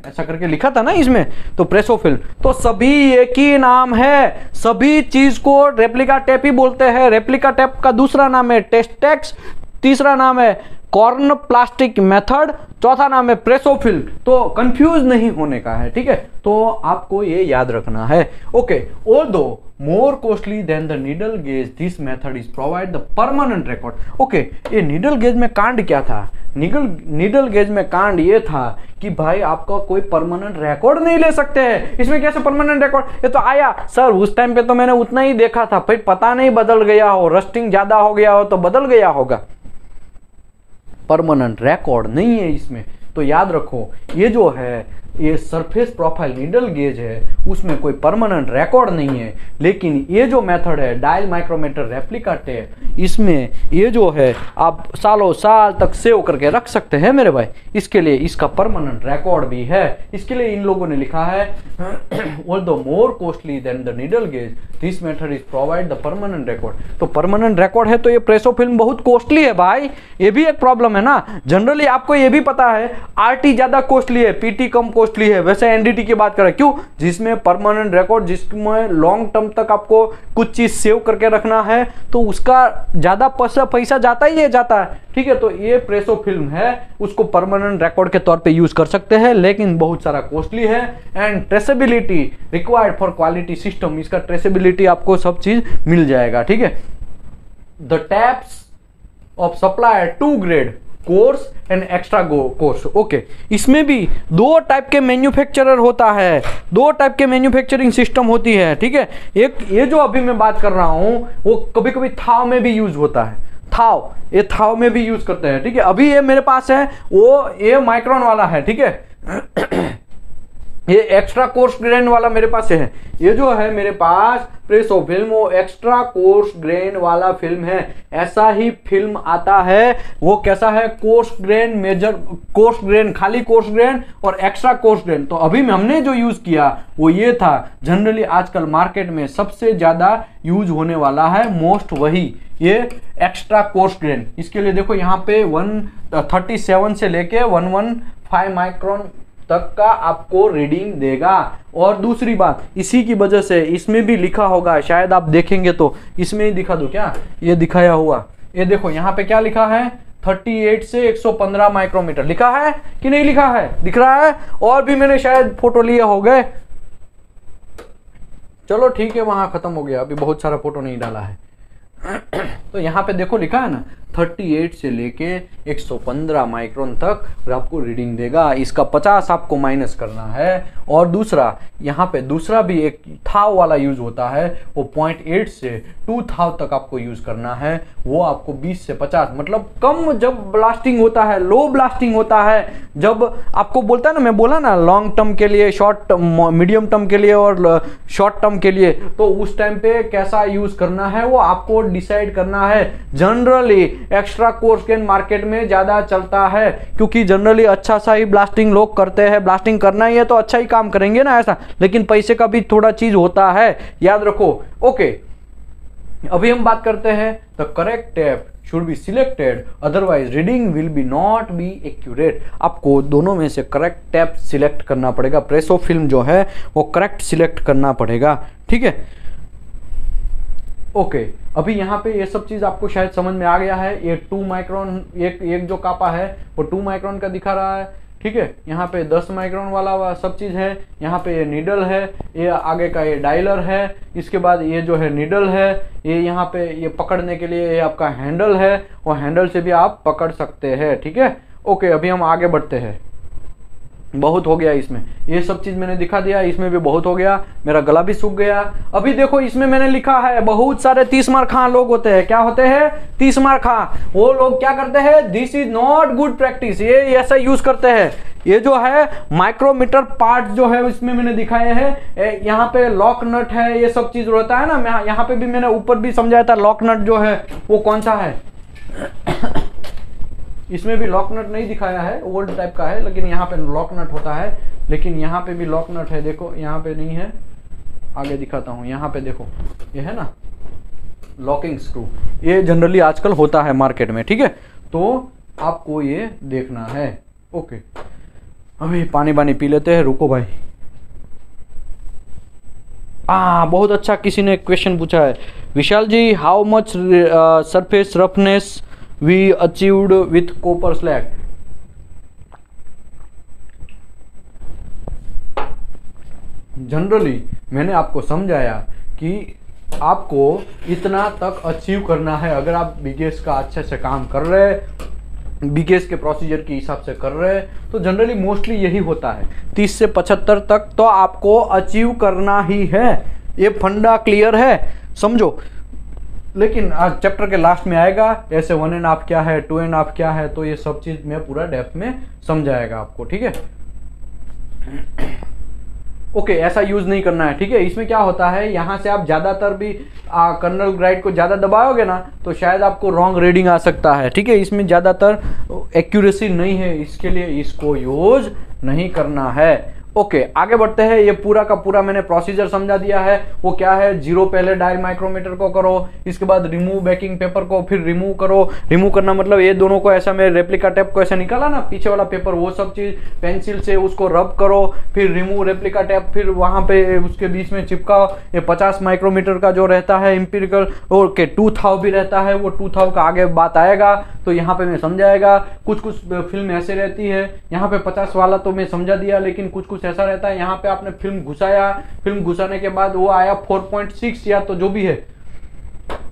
ऐसा करके लिखा था ना इसमें, तो प्रेसो फिल्म। तो सभी एक ही नाम है, सभी चीज को रेप्लिका टेप ही बोलते हैं। रेप्लिका टेप का दूसरा नाम है टेस्टेक्स, तीसरा नाम है कॉर्न प्लास्टिक मेथड, चौथा नाम है प्रेसो फिल्म। तो कंफ्यूज नहीं होने का है, ठीक है, तो आपको ये याद रखना है। Okay, although more costly than the needle gauge, this method is provide the permanent record। Okay, ये नीडल गेज में कांड क्या था? नीडल गेज में कांड ये था कि भाई आपका कोई परमानेंट रिकॉर्ड नहीं ले सकते हैं। इसमें कैसे परमानेंट रिकॉर्ड? ये तो आया सर उस टाइम पे तो मैंने उतना ही देखा था, भाई पता नहीं बदल गया हो, रस्टिंग ज्यादा हो गया हो तो बदल गया होगा, परमानेंट रिकॉर्ड नहीं है इसमें। तो याद रखो ये जो है ये सरफेस प्रोफाइल नीडल गेज है, उसमें कोई परमानेंट रिकॉर्ड नहीं है। लेकिन ये जो मेथड है डायल माइक्रोमीटर रेप्लिका टेप, इसमें ये जो है आप सालों साल तक सेव करके रख सकते हैं मेरे भाई। इसके लिए इसका परमानेंट रिकॉर्ड भी है, इसके लिए इन लोगों ने लिखा है although more costly than the needle gauge, this method is provide the permanent record. तो परमानेंट रिकॉर्ड है तो ये प्रेसो फिल्म बहुत कॉस्टली है भाई, ये भी एक प्रॉब्लम है ना। जनरली आपको ये भी पता है आरटी ज्यादा कॉस्टली है, पीटी कम कॉस्टली है, वैसे एनडीटी की बात करें क्यों? जिसमें परमानेंट रिकॉर्ड, जिसमें लॉन्ग टर्म तक आपको कुछ चीज सेव करके रखना है, तो उसका ज्यादा पैसा जाता ही जाता है, ठीक है। तो ये प्रेसो फिल्म है, उसको परमानेंट रिकॉर्ड के तौर पे यूज कर सकते हैं, लेकिन बहुत सारा कॉस्टली है। And traceability required for quality system, इसका ट्रेसेबिलिटी आपको सब चीज मिल जाएगा, ठीक है। The taps of supplier 2 grade course and extra course. Okay, इसमें भी 2 टाइप के मैन्युफैक्चरर होता है, 2 टाइप के मैन्युफैक्चरिंग सिस्टम होती है, ठीक है। एक ये जो अभी मैं बात कर रहा हूं वो कभी कभी थाव में भी यूज होता है, ये थाव में भी यूज करते हैं, ठीक है। अभी ये मेरे पास है वो ये माइक्रोन वाला है, ठीक है ये एक्स्ट्रा कोर्स ग्रेन वाला मेरे पास है। ये जो है मेरे पास प्रेसो फिल्म वो एक्स्ट्रा कोर्स ग्रेन वाला फिल्म है। ऐसा ही फिल्म आता है, वो कैसा है? Coarse grain, major coarse grain, खाली कोर्स ग्रेन और एक्स्ट्रा कोर्स ग्रेन। तो अभी हमने जो यूज किया वो ये था। जनरली आजकल मार्केट में सबसे ज्यादा यूज होने वाला है मोस्ट वही ये एक्स्ट्रा कोर्स ग्रेन। इसके लिए देखो यहाँ पे 137 से लेके 115 माइक्रोन तक का आपको रीडिंग देगा। और दूसरी बात, इसी की वजह से इसमें भी लिखा होगा, शायद आप देखेंगे तो इसमें ही दिखा दूं क्या, ये दिखाया हुआ, ये देखो यहाँ पे क्या लिखा है, 38 से 115 माइक्रोमीटर लिखा है कि नहीं लिखा है? दिख रहा है। और भी मैंने शायद फोटो लिए हो गए, चलो ठीक है, वहां खत्म हो गया, अभी बहुत सारा फोटो नहीं डाला है। तो यहाँ पे देखो लिखा है ना 38 से लेके 115 माइक्रोन तक आपको रीडिंग देगा। इसका 50 आपको माइनस करना है। और दूसरा यहाँ पे दूसरा भी एक थाव वाला यूज होता है, वो 0.8 से 2 थाव तक आपको यूज करना है। वो आपको 20 से 50 मतलब कम जब ब्लास्टिंग होता है, लो ब्लास्टिंग होता है, जब आपको बोलता है ना, मैं बोला ना लॉन्ग टर्म के लिए, शॉर्ट मीडियम टर्म के लिए और शॉर्ट टर्म के लिए, तो उस टाइम पे कैसा यूज करना है वो आपको डिसाइड करना है। Generally extra course gain market में ज्यादा चलता है, क्योंकि जनरली अच्छा सा ही ब्लास्टिंग लोग करते हैं। ब्लास्टिंग करना ही है तो अच्छा ही काम करेंगे ना ऐसा, लेकिन पैसे का भी थोड़ा चीज होता है, याद रखो। ओके, अभी हम बात करते हैं the correct tap should be selected otherwise reading will be not be accurate. आपको दोनों में से करेक्ट टैप सिलेक्ट करना पड़ेगा। प्रेसो फिल्म जो है वो करेक्ट सिलेक्ट करना पड़ेगा, ठीक है। ओके, अभी यहाँ पे ये सब चीज आपको शायद समझ में आ गया है। ये 2 माइक्रोन एक जो कापा है वो 2 माइक्रोन का दिखा रहा है, ठीक है। यहाँ पे 10 माइक्रोन वाला सब चीज है। यहाँ पे ये नीडल है, ये आगे का ये डायलर है, इसके बाद ये जो है नीडल है, ये यहाँ पे ये पकड़ने के लिए ये आपका हैंडल है, और हैंडल से भी आप पकड़ सकते हैं, ठीक है। ओके, अभी हम आगे बढ़ते हैं। बहुत हो गया इसमें, ये सब चीज मैंने दिखा दिया, इसमें भी बहुत हो गया, मेरा गला भी सूख गया। अभी देखो इसमें मैंने लिखा है बहुत सारे 30 मार खां लोग होते हैं। क्या होते हैं? 30 मार खां। वो लोग क्या करते हैं? This is not good practice. ये ऐसा यूज करते हैं। ये जो है माइक्रोमीटर पार्ट जो है इसमें मैंने दिखाए हैं। यहाँ पे लॉक नट है, ये सब चीज रहता है ना। यहाँ पे भी मैंने ऊपर भी समझाया था लॉक नट जो है वो कौन सा है। इसमें भी लॉक नट नहीं दिखाया है, ओल्ड टाइप का है, लेकिन यहाँ पे लॉक नट होता है। लेकिन यहाँ पे भी लॉक नट है, देखो यहाँ पे नहीं है, आगे दिखाता हूँ। यहाँ पे देखो ये है ना लॉकिंग स्क्रू, ये जनरली आजकल होता है मार्केट में, ठीक है। तो आपको ये देखना है। ओके, अभी पानी वानी पी लेते हैं, रुको भाई। बहुत अच्छा किसी ने क्वेश्चन पूछा है, Vishal ji how much surface roughness we achieved with copper slag. Generally मैंने आपको समझाया कि आपको इतना तक अचीव करना है। अगर आप बिगेस का अच्छे से काम कर रहे हैं, बिगेस के प्रोसीजर के हिसाब से कर रहे हैं, तो जनरली मोस्टली यही होता है। 30 से 75 तक तो आपको अचीव करना ही है। ये फंडा क्लियर है, समझो। लेकिन आज चैप्टर के लास्ट में आएगा ऐसे 1.5 क्या है, 2.5 क्या है, तो ये सब चीज में पूरा डेप्थ में समझाएगा आपको, ठीक है। ओके, ऐसा यूज नहीं करना है, ठीक है। इसमें क्या होता है, यहाँ से आप ज्यादातर भी कर्नल ग्राइड को ज्यादा दबाओगे ना तो शायद आपको रॉन्ग रीडिंग आ सकता है, ठीक है। इसमें ज्यादातर एक्यूरेसी नहीं है, इसके लिए इसको यूज नहीं करना है। ओके, आगे बढ़ते हैं। ये पूरा का पूरा मैंने प्रोसीजर समझा दिया है। वो क्या है, 0 पहले डायल माइक्रोमीटर को करो, इसके बाद रिमूव बेकिंग पेपर को, फिर रिमूव करो। रिमूव करना मतलब ये दोनों को ऐसा, मैं रेप्लिका टेप को ऐसा निकाला ना पीछे वाला पेपर, वो सब चीज पेंसिल से उसको रब करो, फिर रिमूव रेप्लिका टेप, फिर वहां पे उसके बीच में चिपकाओ। ये 50 माइक्रोमीटर का जो रहता है इंपीरिकल, ओके 2000 भी रहता है, वो 2000 का आगे बात आएगा तो यहाँ पे मैं समझाएगा। कुछ कुछ फिल्म ऐसे रहती है, यहाँ पे 50 वाला तो मैं समझा दिया, लेकिन कुछ कुछ ऐसा रहता है, यहाँ पे आपने फिल्म घुसाया, फिल्म घुसाने के बाद वो आया 4.6 या तो जो भी है,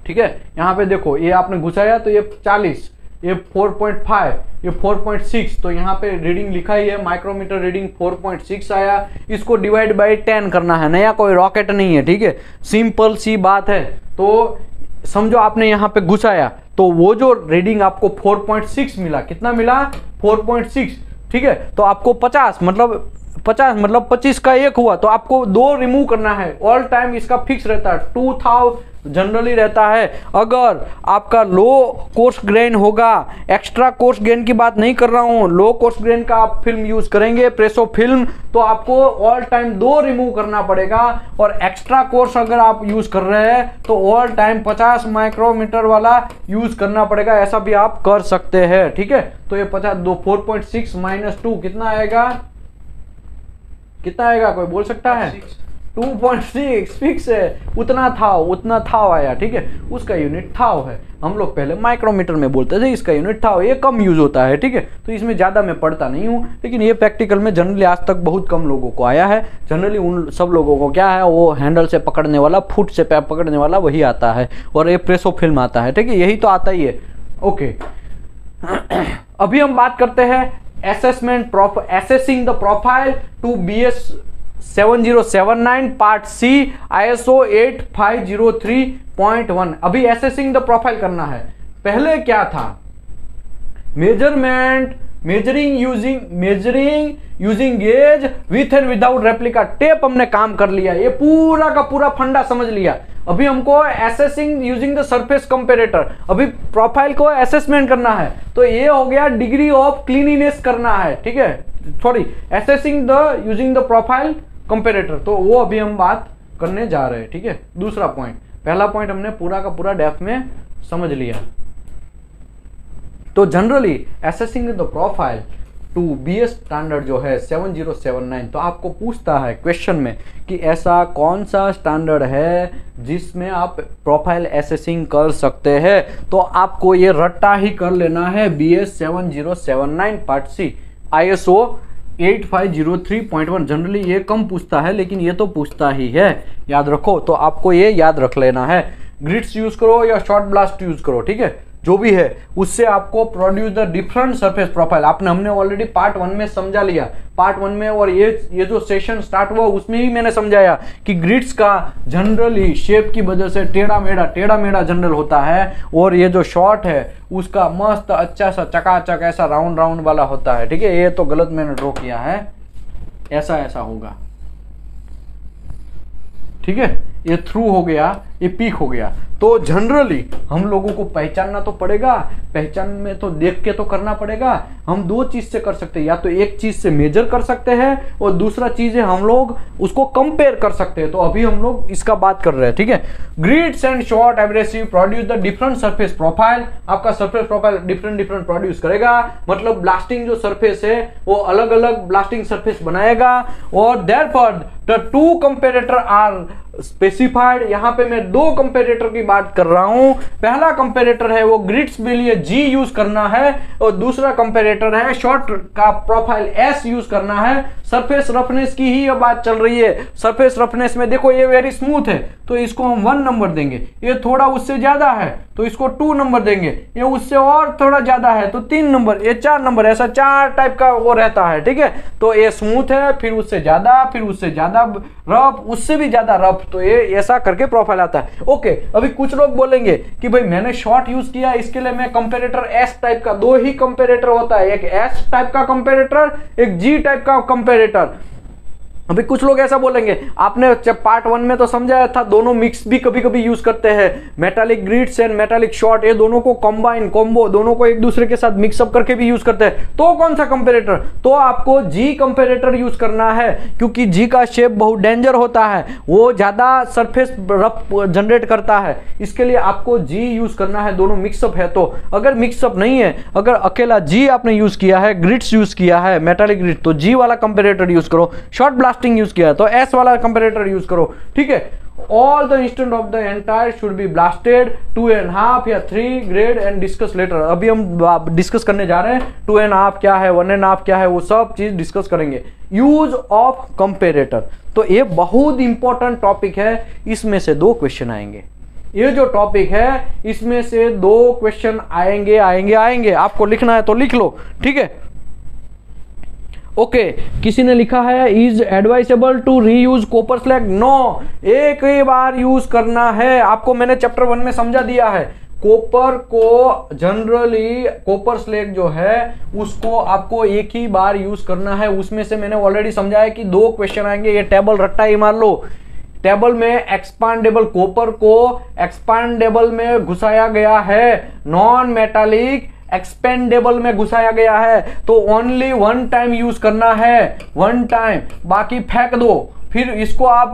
ठीक है। यहाँ पे देखो ये आपने घुसाया तो ये 40, ये 4.5, ये 4.6, तो यहाँ पे रीडिंग लिखा ही है, माइक्रोमीटर रीडिंग 4.6 आया। इसको डिवाइड बाय 10 करना है, नया कोई रॉकेट नहीं है, ठीक है, सिंपल सी बात है। तो समझो आपने यहाँ पे घुसाया तो वो जो रीडिंग आपको 4.6 मिला, कितना मिला 4.6, ठीक है। तो आपको 50 मतलब 25 का एक हुआ, तो आपको 2 रिमूव करना है। ऑल टाइम इसका फिक्स रहता है, 2000 जनरली रहता है। अगर आपका लो कोर्स ग्रेन होगा, एक्स्ट्रा कोर्स ग्रेन की बात नहीं कर रहा हूं, लो कोर्स ग्रेन का आप फिल्म यूज करेंगे प्रेसो फिल्म, तो आपको ऑल टाइम 2 रिमूव करना पड़ेगा। और एक्स्ट्रा कोर्स अगर आप यूज कर रहे हैं तो ऑल टाइम 50 माइक्रोमीटर वाला यूज करना पड़ेगा, ऐसा भी आप कर सकते हैं, ठीक है। तो ये 4.6 - 2 कितना आएगा, कितना आएगा, कोई बोल सकता है? 2.6 फिक्स है, उतना था आया, ठीक है। उसका यूनिट थाव है, हम लोग पहले माइक्रोमीटर में बोलते थे, इसका यूनिट थाव, ये कम यूज होता है, ठीक है। तो इसमें ज्यादा मैं पढ़ता नहीं हूँ, लेकिन ये प्रैक्टिकल में जनरली आज तक बहुत कम लोगों को आया है। जनरली उन सब लोगों को क्या है, वो हैंडल से पकड़ने वाला, फुट से पैर पकड़ने वाला वही आता है, और ये प्रेसो फिल्म आता है, ठीक है, यही तो आता ही है। ओके, अभी हम बात करते हैं assessing the profile to BS 7079 part C ISO 8503.1। अभी असेसिंग द प्रोफाइल करना है। पहले क्या था, measuring using gauge with and without replica tape, हमने काम कर लिया, ये पूरा का पूरा फंडा समझ लिया। अभी हमको assessing using the surface comparator, अभी प्रोफाइल को असेसमेंट करना है, तो ये हो गया डिग्री ऑफ क्लीनिनेस करना है, ठीक है, sorry assessing the using the profile comparator, तो वो अभी हम बात करने जा रहे हैं, ठीक है। दूसरा पॉइंट, पहला पॉइंट हमने पूरा का पूरा डेप्थ में समझ लिया। तो generally assessing the profile to BS standard जो है 7079, तो आपको पूछता है क्वेश्चन में कि ऐसा कौन सा स्टैंडर्ड है जिसमें आप प्रोफाइल एसेसिंग कर सकते हैं, तो आपको ये रट्टा ही कर लेना है BS 7079 पार्ट सी ISO 8503.1। जनरली ये कम पूछता है लेकिन ये तो पूछता ही है, याद रखो, तो आपको ये याद रख लेना है। ग्रिड्स यूज करो या शॉर्ट ब्लास्ट यूज करो, ठीक है, जो भी है, उससे आपको produce the different surface profile, हमने ऑलरेडी पार्ट 1 में समझा लिया, पार्ट 1 में, और ये जो सेशन स्टार्ट हुआ उसमें ही मैंने समझाया कि ग्रिड्स का जनरली शेप की वजह से टेढ़ा मेढ़ा जनरल होता है, और ये जो शॉर्ट है उसका मस्त अच्छा सा चकाचक ऐसा राउंड वाला होता है, ठीक है। ये तो गलत मैंने ड्रॉ किया है, ऐसा होगा, ठीक है, ये थ्रू हो गया, ये पीक हो गया। तो जनरली हम लोगों को पहचानना तो पड़ेगा, पहचान में तो देख के तो करना पड़ेगा। हम दो चीज से कर सकते हैं, या तो एक चीज से मेजर कर सकते हैं और दूसरा चीज है हम लोग उसको कंपेयर कर सकते हैं, तो अभी हम लोग इसका बात कर रहे हैं, ठीक है। Grids and short abrasive produce the different surface profile, आपका सरफेस प्रोफाइल डिफरेंट प्रोड्यूस करेगा, मतलब ब्लास्टिंग जो सरफेस है वो अलग अलग ब्लास्टिंग सरफेस बनाएगा, और therefore the two comparator are specified. यहां पे मैं दो कंपेरेटर की बात कर रहा हूं, पहला कंपेरेटर है वो ग्रिड्स के लिए G यूज करना है, और दूसरा कंपेरेटर है शॉर्ट का प्रोफाइल S यूज करना है। सरफेस रफनेस की ही ये बात चल रही है, सरफेस रफनेस में देखो ये वेरी स्मूथ है तो इसको हम 1 नंबर देंगे, ये थोड़ा उससे ज्यादा है तो इसको 2 नंबर देंगे, ये उससे और थोड़ा ज्यादा है तो 3 नंबर, ये 4 नंबर, ऐसा 4 टाइप का वो रहता है, ठीक है। तो ये स्मूथ है, फिर उससे ज्यादा, फिर उससे ज्यादा रफ, उससे भी ज्यादा रफ, तो ये ऐसा करके प्रोफाइल आता है। ओके, अभी कुछ लोग बोलेंगे कि भाई मैंने शॉर्ट यूज किया, इसके लिए मैं कंपेरेटर S टाइप का, दो ही कंपेरेटर होता है, एक S टाइप का कंपेरेटर, एक G टाइप का कंपेरेटर। अभी कुछ लोग ऐसा बोलेंगे, आपने जब पार्ट 1 में तो समझाया था दोनों मिक्स भी कभी कभी यूज करते हैं, metallic grids and metallic short, ये दोनों को कंबाइन कॉम्बो, दोनों को एक दूसरे के साथ मिक्सअप करके भी यूज करते हैं। तो कौन सा कंपेरेटर, तो आपको G कंपेरेटर यूज करना है, क्योंकि G का शेप बहुत डेंजर होता है, वो ज्यादा सरफेस रफ जनरेट करता है, इसके लिए आपको G यूज करना है, दोनों मिक्सअप है। तो अगर मिक्सअप नहीं है, अगर अकेला G आपने यूज किया है, ग्रिड्स यूज किया है मेटालिक ग्रिड, तो G वाला कंपेरेटर यूज करो, शॉर्ट ब्लास्टिंग यूज किया है तो S वाला कंपेरेटर यूज करो, ठीक है। All the instant of the entire should be blasted 2.5 या 3 grade and discuss later। अभी हम डिस्कस करने जा रहे हैं 2.5 क्या है, 1.5 क्या है, वो सब चीज डिस्कस करेंगे। यूज ऑफ कंपेरेटर, तो ये बहुत इंपॉर्टेंट टॉपिक है, इसमें से 2 क्वेश्चन आएंगे। ये जो टॉपिक है इसमें से 2 क्वेश्चन आएंगे, आपको लिखना है तो लिख लो, ठीक है। ओके, किसी ने लिखा है is advisable to reuse copper slag, no, एक ही बार यूज करना है, आपको मैंने चैप्टर 1 में समझा दिया है। कॉपर को जनरली कॉपर स्लैग जो है उसको आपको एक ही बार यूज करना है, उसमें से मैंने ऑलरेडी समझाया कि 2 क्वेश्चन आएंगे, ये टेबल रट्टा ही मार लो। टेबल में एक्सपांडेबल कॉपर को एक्सपांडेबल में घुसाया गया है, नॉन मेटालिक एक्सपेंडेबल में घुसाया गया है, तो ओनली 1 टाइम यूज करना है, 1 टाइम, बाकी फेंक दो। फिर इसको आप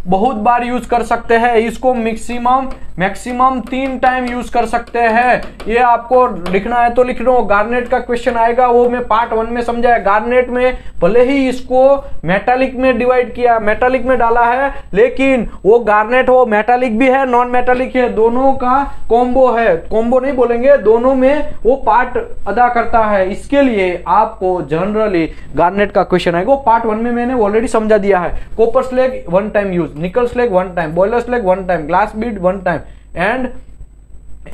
बहुत बार यूज कर सकते हैं, इसको मैक्सिमम 3 टाइम यूज कर सकते हैं। ये आपको लिखना है तो लिख लो, गार्नेट का क्वेश्चन आएगा, वो मैं पार्ट 1 में समझाया। गार्नेट में भले ही इसको मेटालिक में डिवाइड किया, मेटालिक में डाला है, लेकिन वो गार्नेट वो मेटालिक भी है, नॉन मेटालिक है, दोनों का कॉम्बो है, कॉम्बो नहीं बोलेंगे, दोनों में वो पार्ट अदा करता है। इसके लिए आपको जनरली गार्नेट का क्वेश्चन आएगा, वो पार्ट 1 में मैंने ऑलरेडी समझा दिया है। कॉपर स्लैग 1 टाइम यूज, निकल slag 1 time, boiler slag 1 time, glass Beed 1 time and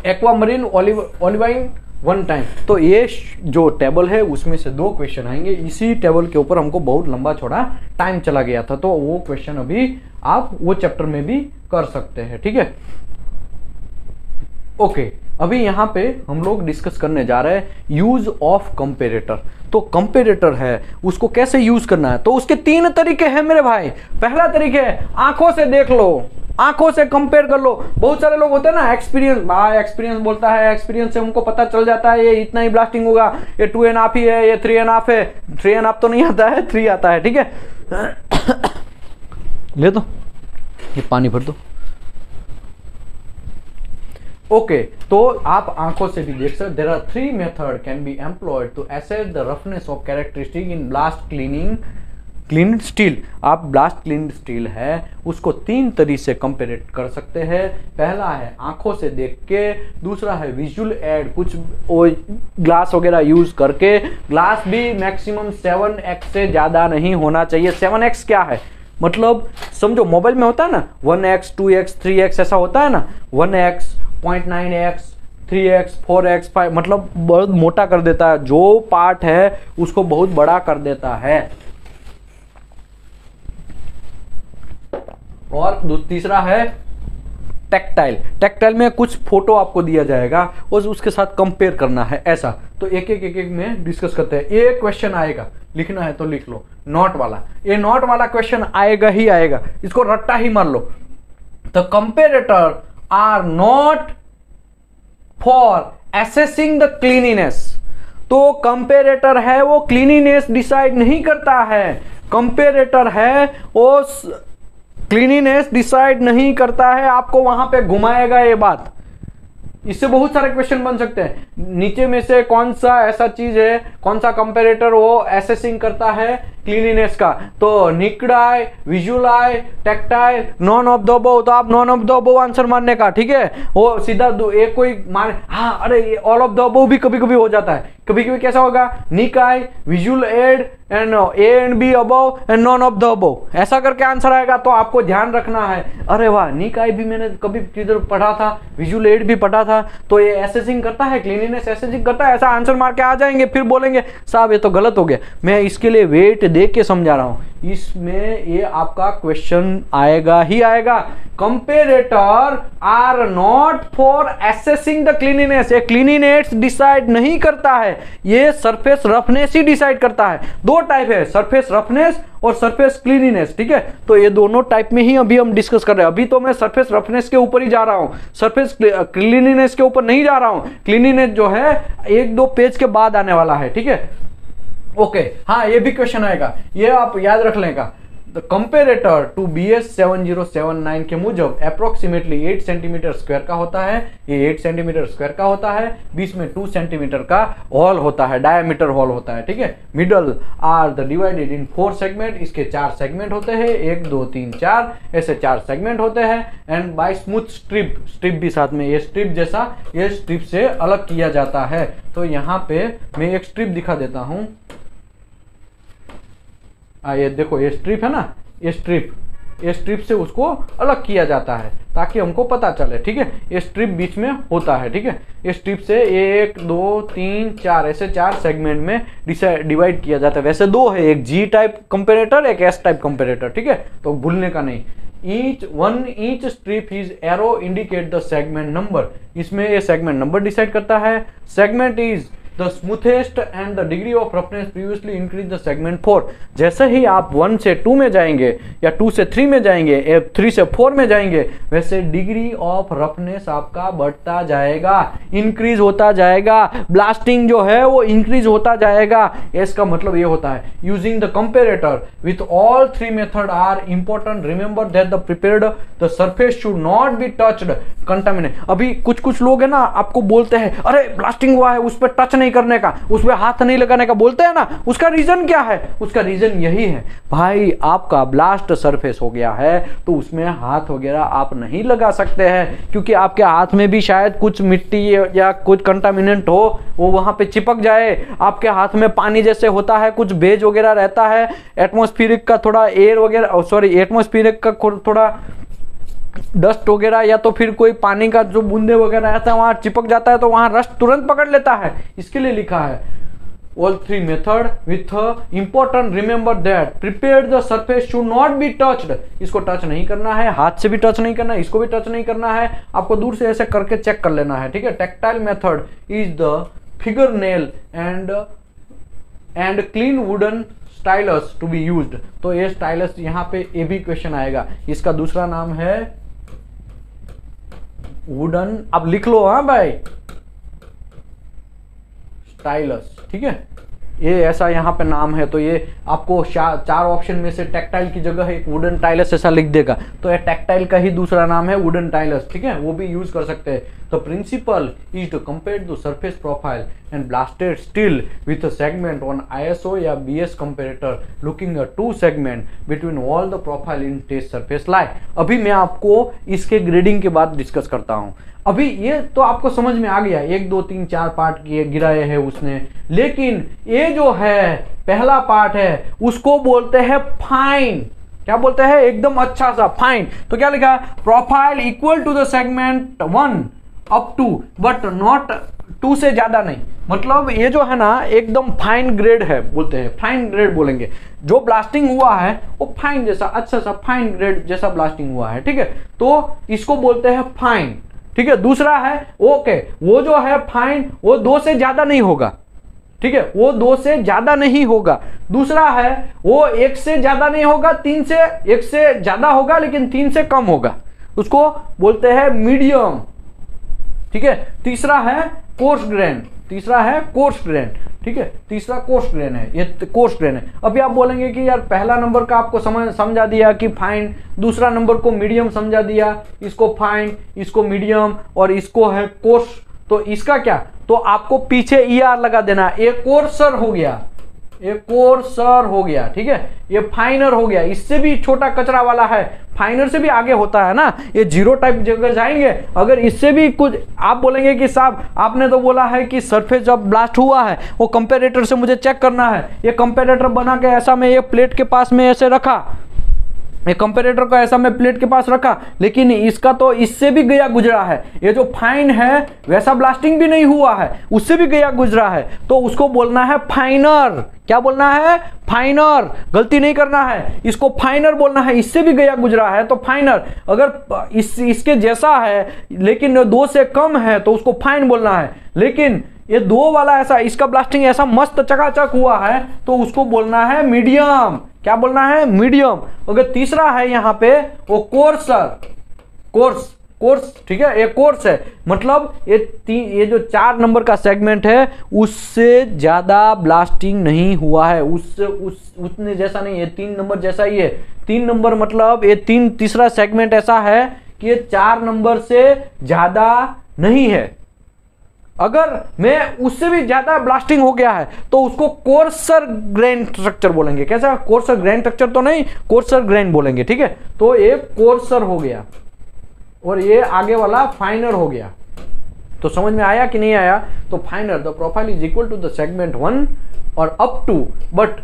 aquamarine olivine 1 time. तो ये जो टेबल है उसमें से 2 क्वेश्चन आएंगे। इसी टेबल के ऊपर हमको बहुत लंबा चौड़ा टाइम चला गया था, तो वो क्वेश्चन अभी आप वो चैप्टर में भी कर सकते हैं, ठीक है। ओके, अभी यहां पे हम लोग डिस्कस करने जा रहे हैं यूज ऑफ कंपेरेटर। तो कंपेरेटर है उसको कैसे यूज करना है, तो उसके 3 तरीके हैं मेरे भाई। पहला तरीके है आंखों से देख लो, आंखों से कंपेयर कर लो। बहुत सारे लोग होते हैं ना, एक्सपीरियंस बोलता है, एक्सपीरियंस से उनको पता चल जाता है ये इतना ही ब्लास्टिंग होगा, ये 2.5 ही है, ये 3.5 है। 3.5 तो नहीं आता है, 3 आता है, ठीक है। ले दो, ये पानी भर दो। ओके, तो आप आंखों से भी देख सकते। There are 3 method can be employed to assess the roughness of characteristic in blast clean steel. आप ब्लास्ट क्लीन स्टील है उसको 3 तरीके से कंपेयर कर सकते हैं। पहला है आंखों से देख के, दूसरा है विजुअल एड, कुछ ग्लास वगैरह यूज करके। ग्लास भी मैक्सिमम 7x से ज्यादा नहीं होना चाहिए। 7x क्या है, मतलब समझो मोबाइल में होता है ना 1x 2x 3x ऐसा होता है ना, 1x 0.9x 3x 4x 5, मतलब बहुत मोटा कर देता है, जो पार्ट है उसको बहुत बड़ा कर देता है। और तीसरा है टेक्टाइल में कुछ फोटो आपको दिया जाएगा और उसके साथ कंपेयर करना है ऐसा। तो एक एक में डिस्कस करते हैं। ये क्वेश्चन आएगा, लिखना है तो लिख लो, नोट वाला। ये नोट वाला क्वेश्चन आएगा ही आएगा, इसको रट्टा ही मार लो। The comparator are not for assessing the cleanliness. तो कंपेरेटर है वो क्लीनिनेस डिसाइड नहीं करता है, कंपेरेटर है वो क्लीनिनेस डिसाइड नहीं करता है। आपको वहां पे घुमाएगा ये बात। इससे बहुत सारे क्वेश्चन बन सकते हैं। नीचे में से कौन सा ऐसा चीज है, कौन सा कंपेरेटर वो असेसिंग करता है क्लीनिनेस का, तो nicked eye, visual eye, tactile, none of the above. तो आप none of the above answer मारने का, ठीक है। वो सीधा एक कोई मान, हाँ अरे ऑल ऑफ द अबव भी कभी कभी हो जाता है। कभी कभी कैसा होगा, nick eye, visual aid and A and B above and none of the above, ऐसा करके आंसर आएगा। तो आपको ध्यान रखना है, अरे वाह निक आई भी मैंने कभी किधर पढ़ा था, विजुअल एड भी पढ़ा था, तो ये एसेसिंग करता है, क्लीनिनेस एसेसिंग करता है, ऐसा आंसर मार के आ जाएंगे। फिर बोलेंगे साहब ये तो गलत हो गया। मैं इसके लिए वेट देख के समझा रहा हूं, इसमें ये आपका क्वेश्चन आएगा ही आएगा। Comparator are not for assessing the cleanliness. ये क्लीनिनेस डिसाइड नहीं करता है, ये सरफेस रफनेस ही डिसाइड करता है। 2 टाइप है, सरफेस रफनेस और सरफेस क्लीनिनेस, ठीक है। तो ये दोनों टाइप में ही अभी हम डिस्कस कर रहे हैं। अभी तो मैं सरफेस रफनेस के ऊपर ही जा रहा हूं, सरफेस क्लीनिनेस के ऊपर नहीं जा रहा हूं। क्लीनिनेस जो है 1-2 पेज के बाद आने वाला है, ठीक है। ओके, हाँ ये भी क्वेश्चन आएगा, ये आप याद रख लेगा। द कंपेरेटर टू BS 7079 के मुजब अप्रोक्सीमेटली 8 सेंटीमीटर स्क्वायर का होता है। ये 8 सेंटीमीटर स्क्वायर का होता है, बीच में 2 सेंटीमीटर का हॉल होता है, डायमीटर हॉल होता है, ठीक है। Middle are the divided in 4 segment. इसके 4 सेगमेंट होते हैं, 1 2 3 4 ऐसे 4 सेगमेंट होते हैं। एंड बाय स्मूथ स्ट्रिप भी साथ में, ये स्ट्रिप जैसा, ये स्ट्रिप से अलग किया जाता है। तो यहाँ पे मैं एक स्ट्रिप दिखा देता हूँ। ये देखो, ये स्ट्रिप है ना, ये स्ट्रिप से उसको अलग किया जाता है ताकि हमको पता चले, ठीक है। ये स्ट्रिप बीच में होता है, ठीक है। ये स्ट्रिप से 1 2 3 4 ऐसे 4 सेगमेंट में डिवाइड किया जाता है। वैसे 2 है, एक G टाइप कंपेरेटर, एक S टाइप कंपेरेटर, ठीक है। तो भूलने का नहीं। each strip is arrow indicate the segment number। इसमें ये सेगमेंट नंबर डिसाइड करता है। Segment is the smoothest and the degree of roughness previously increase the segment 4। जैसे ही आप 1 से 2 में जाएंगे या 2 से 3 में जाएंगे, 3 से 4 में जाएंगे, वैसे डिग्री ऑफ रफनेस आपका बढ़ता जाएगा, इंक्रीज होता जाएगा। ब्लास्टिंग जो है वो इंक्रीज होता जाएगा। इसका मतलब ये होता है using the comparator with all 3 method are important. Remember that the prepared the surface should not be touched contaminate. अभी कुछ लोग है ना आपको बोलते हैं अरे ब्लास्टिंग हुआ है उस पर टच नहीं करने का, उसमें हाथ नहीं लगाने का बोलते हैं ना। उसका रीजन क्या है? उसका रीजन यही है भाई, आपका ब्लास्ट सरफेस हो गया है तो उसमें हाथ वगैरह आप नहीं लगा सकते हैं, क्योंकि आपके हाथ में भी शायद कुछ मिट्टी या कुछ कंटामिनेंट हो, वो वहां पे चिपक जाए। आपके हाथ में पानी जैसे होता है, कुछ बेज वगैरह रहता है, एटमॉस्फेरिक का थोड़ा एयर वगैरह, सॉरी एटमॉस्फेरिक का थोड़ा डस्ट वगैरह या तो फिर कोई पानी का जो बूंदे वगैरह रहता है वहां चिपक जाता है तो वहां रस्ट तुरंत पकड़ लेता है। इसके लिए लिखा है all 3 method with important remember that prepared the surface should not be touched। इसको टच नहीं करना है, हाथ से भी टच नहीं करना है, इसको भी टच नहीं करना है, आपको दूर से ऐसे करके चेक कर लेना है, ठीक है। Tactile method is the finger nail and clean wooden stylus to be used. तो ये स्टाइलस यहाँ पे ये भी क्वेश्चन आएगा। इसका दूसरा नाम है वुडन, आप लिख लो हाँ भाई, स्टाइलस, ठीक है, ये ऐसा यहाँ पे नाम है। तो ये आपको चार ऑप्शन में से टेक्टाइल की जगह एक वुडन टाइलस ऐसा लिख देगा, तो ये टेक्टाइल का ही दूसरा नाम है वुडन टाइलस, ठीक है, वो भी यूज कर सकते हैं। The principle is to compare the surface profile and blasted steel with a segment on ISO या BS comparator looking a 2 segment between all the profile in test surface light. अभी मैं आपको इसके ग्रेडिंग के बाद डिस्कस करता हूं। अभी ये तो आपको समझ में आ गया, 1 2 3 4 पार्ट किए गिराए हैं उसने, लेकिन ये जो है पहला पार्ट है उसको बोलते हैं फाइन। क्या बोलते हैं? एकदम अच्छा सा फाइन। तो क्या लिखा? Profile equal to the segment 1 up to but not 2 से ज्यादा नहीं। मतलब ये जो है ना एकदम फाइन ग्रेड है, बोलते हैं फाइन ग्रेड बोलेंगे। जो ब्लास्टिंग हुआ है वो फाइन जैसा, अच्छा सा फाइन ग्रेड जैसा ब्लास्टिंग हुआ है, ठीक है, तो इसको बोलते हैं फाइन, ठीक है। दूसरा है ओके, वो जो है फाइन वो 2 से ज्यादा नहीं होगा, ठीक है, वो 2 से ज्यादा नहीं होगा। दूसरा है वो 1 से ज्यादा नहीं होगा, 3 से 1 से ज्यादा होगा लेकिन 3 से कम होगा, उसको बोलते हैं मीडियम, ठीक है। तीसरा है कोर्स ग्रेन, तीसरा है कोर्स ग्रेन, ठीक है, तीसरा कोर्स ग्रेन है, ये कोर्स ग्रेन है। अभी आप बोलेंगे कि यार पहला नंबर का आपको समझा दिया कि फाइन, दूसरा नंबर को मीडियम समझा दिया, इसको फाइन, इसको मीडियम और इसको है कोर्स, तो इसका क्या? तो आपको पीछे ER लगा देना, ये कोर्सर हो गया, ये कोर्सर हो गया, ठीक है, ये फाइनर हो गया। इससे भी छोटा कचरा वाला है, फाइनर से भी आगे होता है ना, ये 0 टाइप जगह जाएंगे। अगर इससे भी कुछ आप बोलेंगे कि साहब आपने तो बोला है कि सरफेस जब ब्लास्ट हुआ है वो कंपैरेटर से मुझे चेक करना है, ये कंपैरेटर बना के ऐसा मैं ये प्लेट के पास में ऐसे रखा, ये कंपैरेटर को ऐसा मैं प्लेट के पास रखा, लेकिन इसका तो इससे भी गया गुजरा है, ये जो फाइन है वैसा ब्लास्टिंग भी नहीं हुआ है, उससे भी गया गुजरा है, तो उसको बोलना है फाइनर। क्या बोलना है? फाइनर। गलती नहीं करना है, इसको फाइनर बोलना है, इससे भी गया गुजरा है तो फाइनर। अगर इसके जैसा है लेकिन 2 से कम है तो उसको फाइन बोलना है, लेकिन ये 2 वाला ऐसा, इसका ब्लास्टिंग ऐसा मस्त चकाचक हुआ है तो उसको बोलना है मीडियम। क्या बोलना है? मीडियम। अगर तीसरा है यहाँ पे वो कोर्सर, कोर्स, ठीक है, ये कोर्स है, मतलब ये जो 4 नंबर का सेगमेंट है उससे ज्यादा ब्लास्टिंग नहीं हुआ है, उसने जैसा नहीं है, 3 नंबर जैसा ही है। 3 नंबर मतलब ये तीसरा सेगमेंट ऐसा है कि ये 4 नंबर से ज्यादा नहीं है। अगर मैं उससे भी ज्यादा ब्लास्टिंग हो गया है तो उसको कोर्सर ग्रेन स्ट्रक्चर बोलेंगे। कैसा? कोर्सर ग्रेन स्ट्रक्चर तो नहीं, कोर्सर ग्रेन बोलेंगे, ठीक है। तो ये कोर्सर हो गया और ये आगे वाला फाइनर हो गया। तो समझ में आया कि नहीं आया? तो finer, the profile is equal to the segment 1 और up to but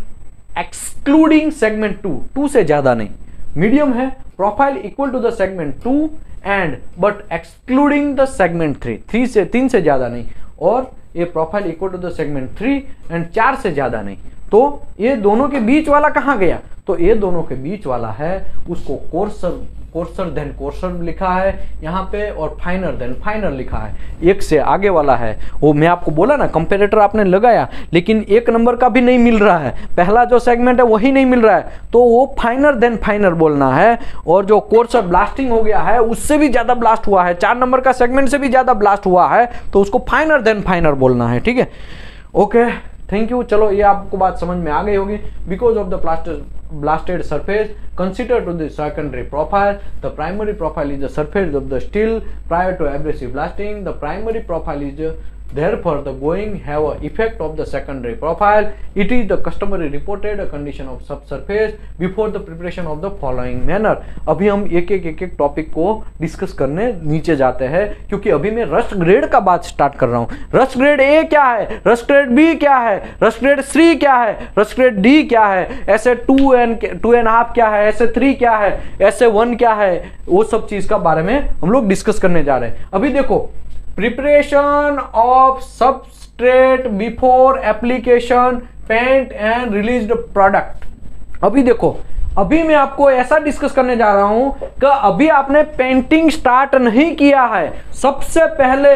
excluding segment 2 से ज्यादा नहीं। मीडियम है, profile equal to the segment 2 and but excluding the segment 3 से ज्यादा नहीं, और ये profile equal to the segment 3 and 4 से ज्यादा नहीं। तो ये दोनों के बीच वाला कहाँ गया? तो ये दोनों के बीच वाला है उसको कोर्सर देन कोर्सर लिखा है यहाँ पे, और फाइनर देन फाइनर लिखा है। 1 से आगे वाला है वो मैं आपको बोला ना, कंपैरेटर आपने लगाया लेकिन 1 नंबर का भी नहीं मिल रहा है, पहला जो सेगमेंट है वही नहीं मिल रहा है, तो वो फाइनर देन फाइनर बोलना है। और जो कोर्सर ब्लास्टिंग हो गया है उससे भी ज्यादा ब्लास्ट हुआ है, 4 नंबर का सेगमेंट से भी ज्यादा ब्लास्ट हुआ है, तो उसको फाइनर देन फाइनर बोलना है, ठीक है। Okay, thank you. चलो ये आपको बात समझ में आ गई होगी। Because of the blasted surface consider to the secondary profile, the primary profile is the surface of the steel prior to abrasive blasting. The primary profile is therefore the going have a effect of the secondary profile. It is the customary reported condition of subsurface before the preparation of the following manner. अभी हम एक topic को discuss करने नीचे जाते हैं, क्योंकि अभी मैं रस्ट ग्रेड का बात स्टार्ट कर रहा हूँ। रस्ट ग्रेड ए क्या है, रस्ट ग्रेड बी क्या है, रस्ट ग्रेड सी क्या है, रस्ट ग्रेड डी क्या है, ऐसे 2.5 क्या है, ऐसे 3 क्या है, ऐसे 1 क्या है, वो सब चीज का बारे में हम लोग डिस्कस करने जा रहे हैं। अभी देखो, preparation of substrate before application paint and released product. अभी देखो, अभी मैं आपको ऐसा डिस्कस करने जा रहा हूं कि अभी आपने पेंटिंग स्टार्ट नहीं किया है, सबसे पहले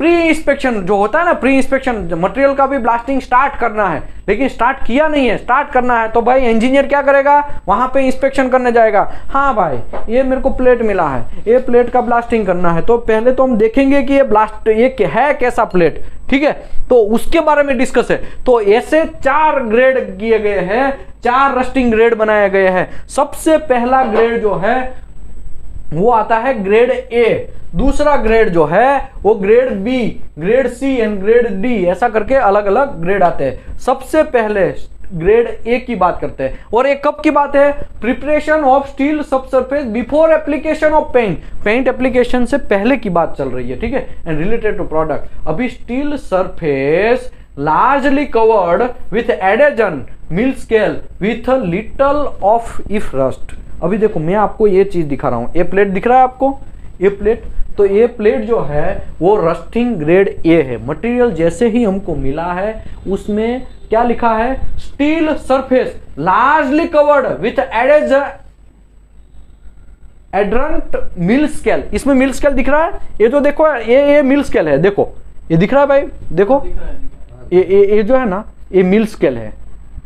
प्री इंस्पेक्शन जो होता है ना, प्री इंस्पेक्शन, मटेरियल का भी ब्लास्टिंग स्टार्ट करना है लेकिन स्टार्ट किया नहीं है, स्टार्ट करना है, तो भाई इंजीनियर क्या करेगा, वहां पे इंस्पेक्शन करने जाएगा। हाँ भाई ये मेरे को प्लेट मिला है, ये प्लेट का ब्लास्टिंग करना है, तो पहले तो हम देखेंगे कि ये ब्लास्ट ये है कैसा प्लेट, ठीक है, तो उसके बारे में डिस्कस है। तो ऐसे 4 ग्रेड किए गए हैं, 4 रस्टिंग ग्रेड बनाए गए हैं। सबसे पहला ग्रेड जो है वो आता है ग्रेड ए, दूसरा ग्रेड जो है वो grade B, grade C and grade D, ऐसा करके अलग अलग ग्रेड आते हैं। सबसे पहले ग्रेड ए की बात करते हैं, और ये कब की बात है, preparation of steel subsurface before application of paint, paint application से पहले की बात चल रही है, ठीक है, एंड रिलेटेड टू प्रोडक्ट। अभी steel surface largely covered with adhesion mill scale with a little of if rust। अभी देखो मैं आपको ये चीज दिखा रहा हूं, ये प्लेट दिख रहा है आपको, ये प्लेट, तो ये प्लेट जो है वो रस्टिंग ग्रेड ए है। मटेरियल जैसे ही हमको मिला है उसमें क्या लिखा है, steel surface largely covered with adherent mill scale. इसमें मिल स्केल दिख रहा है, ये तो देखो ये मिल स्केल है, देखो ये दिख रहा है भाई, देखो ये जो है ना ये मिल स्केल है,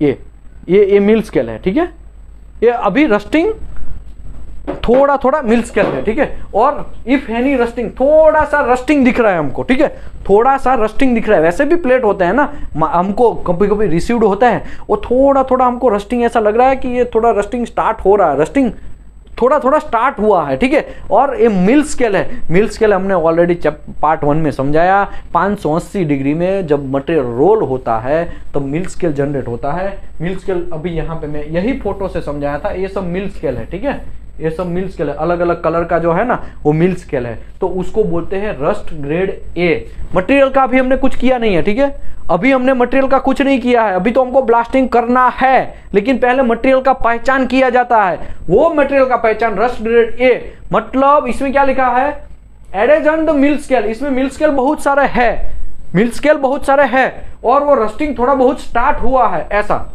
ये मिल स्केल है, ठीक है, ये अभी रस्टिंग थोड़ा थोड़ा मिल स्केल है, ठीक है, और इफ एनी रस्टिंग, थोड़ा सा रस्टिंग दिख रहा है हमको, ठीक है, थोड़ा सा रस्टिंग दिख रहा है। वैसे भी प्लेट होता है ना, हमको कभी कभी रिसीव्ड होता है, वो थोड़ा थोड़ा हमको रस्टिंग ऐसा लग रहा है कि ये थोड़ा रस्टिंग स्टार्ट हो रहा है, रस्टिंग थोड़ा थोड़ा स्टार्ट हुआ है, ठीक है। और ये मिल स्केल है, मिल स्केल हमने ऑलरेडी पार्ट 1 में समझाया, 580 डिग्री में जब मटेरियल रोल होता है तो मिल स्केल जनरेट होता है। मिल स्केल अभी यहाँ पे मैं यही फोटो से समझाया था, ये सब मिल स्केल है, ठीक है, ये सब मिल स्केल है, अलग अलग कलर का जो है ना वो मिल स्केल है, तो उसको बोलते हैं रस्ट ग्रेड ए। मटेरियल का अभी हमने कुछ किया नहीं है, ठीक है, अभी हमने मटेरियल का कुछ नहीं किया है, अभी तो हमको ब्लास्टिंग करना है, लेकिन पहले मटेरियल का पहचान किया जाता है, वो मटेरियल का पहचान रस्ट ग्रेड ए। मतलब इसमें क्या लिखा है, एडेजन द मिल स्केल, इसमें मिल स्केल बहुत सारे है, मिल स्केल बहुत सारे है, और वो रस्टिंग थोड़ा बहुत स्टार्ट हुआ है ऐसा।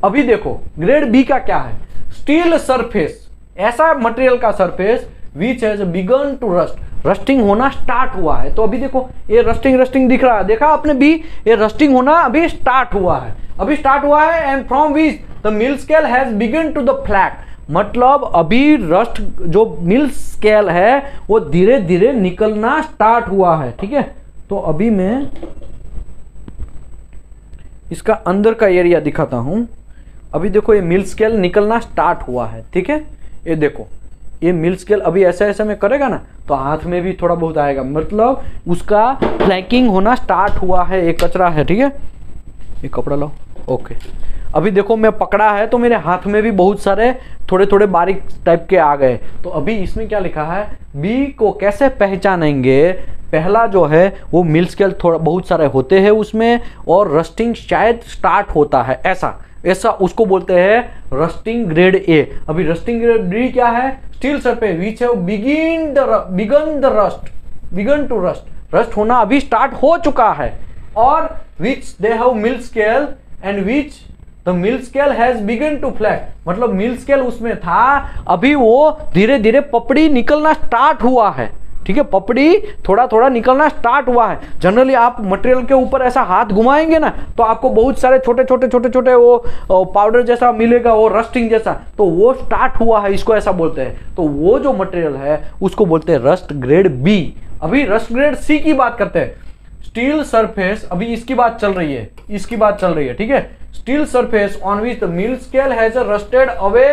अभी देखो ग्रेड बी का क्या है, स्टील सरफेस, ऐसा मटेरियल का surface which has begun to rust, rusting होना स्टार्ट हुआ है। तो अभी देखो ये रस्टिंग दिख रहा है, देखा आपने भी, ये रस्टिंग होना अभी स्टार्ट हुआ है, अभी स्टार्ट हुआ है, and from which the mill scale has begun to the flat, मतलब अभी रस्ट जो मिल स्केल है वो धीरे धीरे निकलना स्टार्ट हुआ है, ठीक है। तो अभी मैं इसका अंदर का एरिया दिखाता हूं। अभी देखो ये मिल स्केल निकलना स्टार्ट हुआ है, ठीक है, ये देखो ये मिल स्केल अभी ऐसा ऐसा में करेगा ना तो हाथ में भी थोड़ा बहुत आएगा, मतलब उसका फ्लैकिंग होना स्टार्ट हुआ है। एक कचरा है, ठीक है, ये कपड़ा लो, ओके। अभी देखो मैं पकड़ा है तो मेरे हाथ में भी बहुत सारे थोड़े थोड़े बारीक टाइप के आ गए। तो अभी इसमें क्या लिखा है, बी को कैसे पहचानेंगे, पहला जो है वो मिल स्केल थोड़ा बहुत सारे होते हैं उसमें, और रस्टिंग शायद स्टार्ट होता है, ऐसा उसको बोलते हैं रस्टिंग ग्रेड ए। अभी रस्टिंग ग्रेड बी क्या है, steel surface which have begun to rust, rust होना अभी स्टार्ट हो चुका है, और which they have mill scale and which the mill scale has begun to flat, मतलब मिल स्केल उसमें था, अभी वो धीरे धीरे पपड़ी निकलना स्टार्ट हुआ है, ठीक है, पपड़ी थोड़ा थोड़ा निकलना स्टार्ट हुआ है। जनरली आप मटेरियल के ऊपर ऐसा हाथ घुमाएंगे ना तो आपको बहुत सारे छोटे छोटे वो पाउडर जैसा मिलेगा, वो रस्टिंग जैसा, तो वो स्टार्ट हुआ है, इसको ऐसा बोलते हैं। तो वो जो मटेरियल है उसको बोलते हैं रस्ट ग्रेड बी। अभी रस्ट ग्रेड सी की बात करते हैं, स्टील सरफेस, अभी इसकी बात चल रही है, इसकी बात चल रही है, ठीक है, steel surface on which the mill scale has rusted away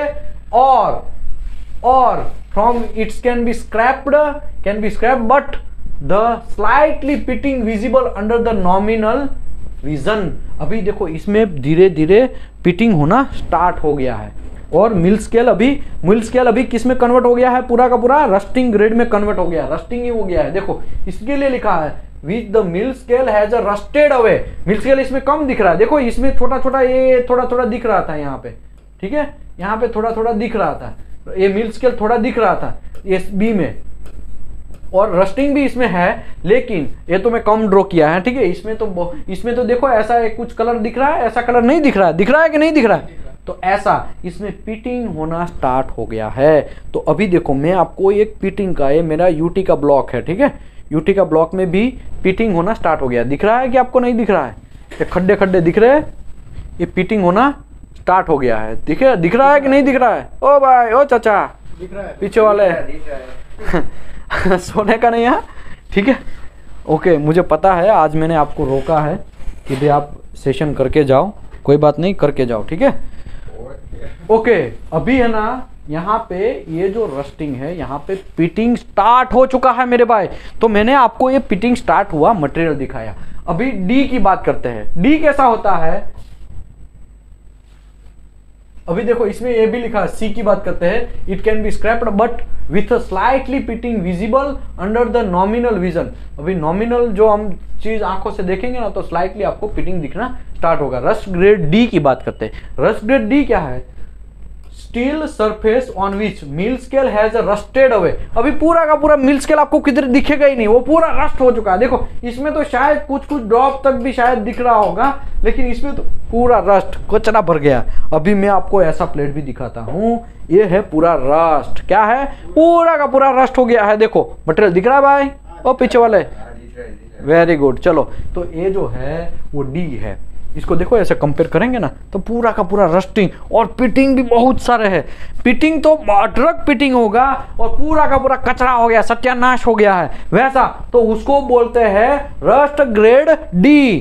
or from it can be scraped but the slightly pitting visible under the nominal vision। अभी देखो इसमें धीरे धीरे पिटिंग होना स्टार्ट हो गया है, और मिल स्केल अभी किस में कन्वर्ट हो गया है, पूरा का पूरा रस्टिंग ग्रेड में कन्वर्ट हो गया, रस्टिंग ही हो गया है। देखो इसके लिए लिखा है विच the mill scale has rusted away, mill scale इसमें कम दिख रहा है, देखो इसमें छोटा छोटा ये थोड़ा थोड़ा दिख रहा था यहाँ पे, ठीक है, यहाँ पे थोड़ा थोड़ा दिख रहा था, ये मिल स्केल थोड़ा दिख रहा था इस बी में, और रस्टिंग भी इसमें है, लेकिन ये तो मैं कम ड्रॉ किया है, ठीक है। इसमें तो देखो ऐसा एक कुछ कलर दिख रहा है, ऐसा कलर नहीं दिख रहा है कि नहीं दिख रहा है, तो ऐसा इसमें पिटिंग होना स्टार्ट हो गया है। तो अभी देखो मैं आपको एक पिटिंग का, ये मेरा यूटी का ब्लॉक है, ठीक है, यूटी का ब्लॉक में भी पिटिंग होना स्टार्ट हो गया। दिख रहा है कि आपको नहीं दिख रहा है? ये खड्डे खड्डे दिख रहे हैं, ये पिटिंग होना स्टार्ट हो गया है। दिख रहा है कि नहीं दिख रहा है? ओ भाई, ओ चाचा, दिख रहा है, पीछे वाले सोने का नहीं है, ठीक है। ओके, मुझे पता है आज मैंने आपको रोका है कि भाई आप सेशन करके जाओ, कोई बात नहीं, करके जाओ, ठीक है। ओके, अभी है ना यहाँ पे ये जो रस्टिंग है, यहाँ पे पिटिंग स्टार्ट हो चुका है मेरे भाई। तो मैंने आपको ये पिटिंग स्टार्ट हुआ मटेरियल दिखाया। अभी डी की बात करते हैं। डी कैसा होता है? अभी देखो इसमें ये भी लिखा है, सी की बात करते हैं। It can be scraped but with slightly pitting visible under the nominal vision. अभी नॉमिनल जो हम चीज आंखों से देखेंगे ना, तो स्लाइटली आपको पिटिंग दिखना स्टार्ट होगा। रस्ट ग्रेड डी की बात करते हैं। रस्ट ग्रेड डी क्या है? Steel surface on which mill scale has rusted away. अभी पूरा का पूरा मिल स्केल आपको किधर दिखेगा ही नहीं, वो पूरा रस्ट हो चुका है। देखो इसमें तो शायद कुछ कुछ ड्रॉप तक भी शायद दिख रहा होगा, लेकिन इसमें तो पूरा रस्ट कचरा भर गया। अभी मैं आपको ऐसा प्लेट भी दिखाता हूं, ये है पूरा रस्ट। क्या है? पूरा का पूरा रस्ट हो गया है। देखो मटेरियल दिख रहा है भाई, ओ पीछे वाले, वेरी गुड। चलो, तो ये जो है वो डी है। इसको देखो ऐसे कंपेयर करेंगे ना, तो पूरा का पूरा रस्टिंग और पिटिंग भी बहुत सारे है। पिटिंग तो अदरक पिटिंग होगा और पूरा का पूरा कचरा हो गया, सत्यानाश हो गया है वैसा, तो उसको बोलते हैं रस्ट ग्रेड डी।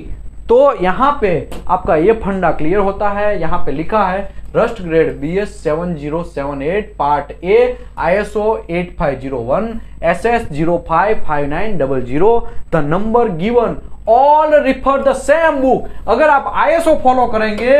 तो यहाँ पे आपका ये फंडा क्लियर होता है। यहाँ पे लिखा है rust grade BS 7078 part A ISO 8501 SS 055900 the number given all refer the same book. अगर आप ISO फॉलो करेंगे,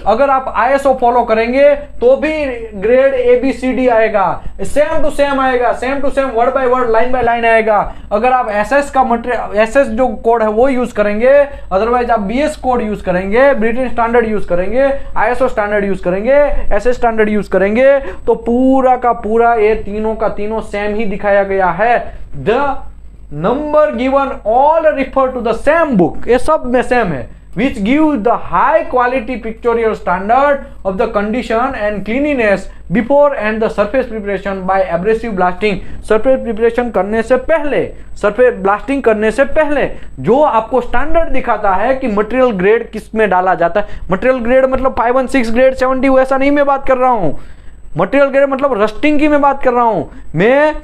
अगर आप ISO फॉलो करेंगे तो भी ग्रेड ABCD आएगा, सेम टू सेम आएगा, same to same word by word, line by line आएगा। अगर आप SS का मटेरियल, SS जो कोड है वो यूज करेंगे, अदरवाइज आप BS कोड यूज करेंगे, ब्रिटिश स्टैंडर्ड यूज करेंगे, ISO स्टैंडर्ड यूज करेंगे, SS स्टैंडर्ड यूज करेंगे, तो पूरा का पूरा ये तीनों का तीनों सेम ही दिखाया गया है। The number given all refer to the same book, ये सब में सेम है, which gives the high quality pictorial standard of the condition and cleanliness before and the surface preparation by abrasive blasting। surface preparation करने से पहले, surface blasting करने से पहले जो आपको स्टैंडर्ड दिखाता है कि मटेरियल ग्रेड किस में डाला जाता है। मटेरियल ग्रेड मतलब 516 ग्रेड 70 वैसा नहीं मैं बात कर रहा हूं। मटेरियल ग्रेड मतलब रस्टिंग की मैं बात कर रहा हूं। मैं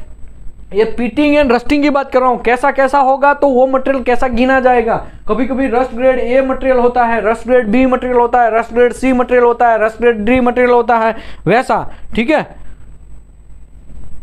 ये पिटिंग एंड रस्टिंग की बात कर रहा हूं। कैसा कैसा होगा तो वो मटेरियल कैसा गिना जाएगा। कभी कभी रस्ट ग्रेड ए मटेरियल होता है, रस्ट ग्रेड बी मटेरियल होता है, रस्ट ग्रेड सी मटेरियल होता है, रस्ट ग्रेड डी मटेरियल होता है, वैसा, ठीक है।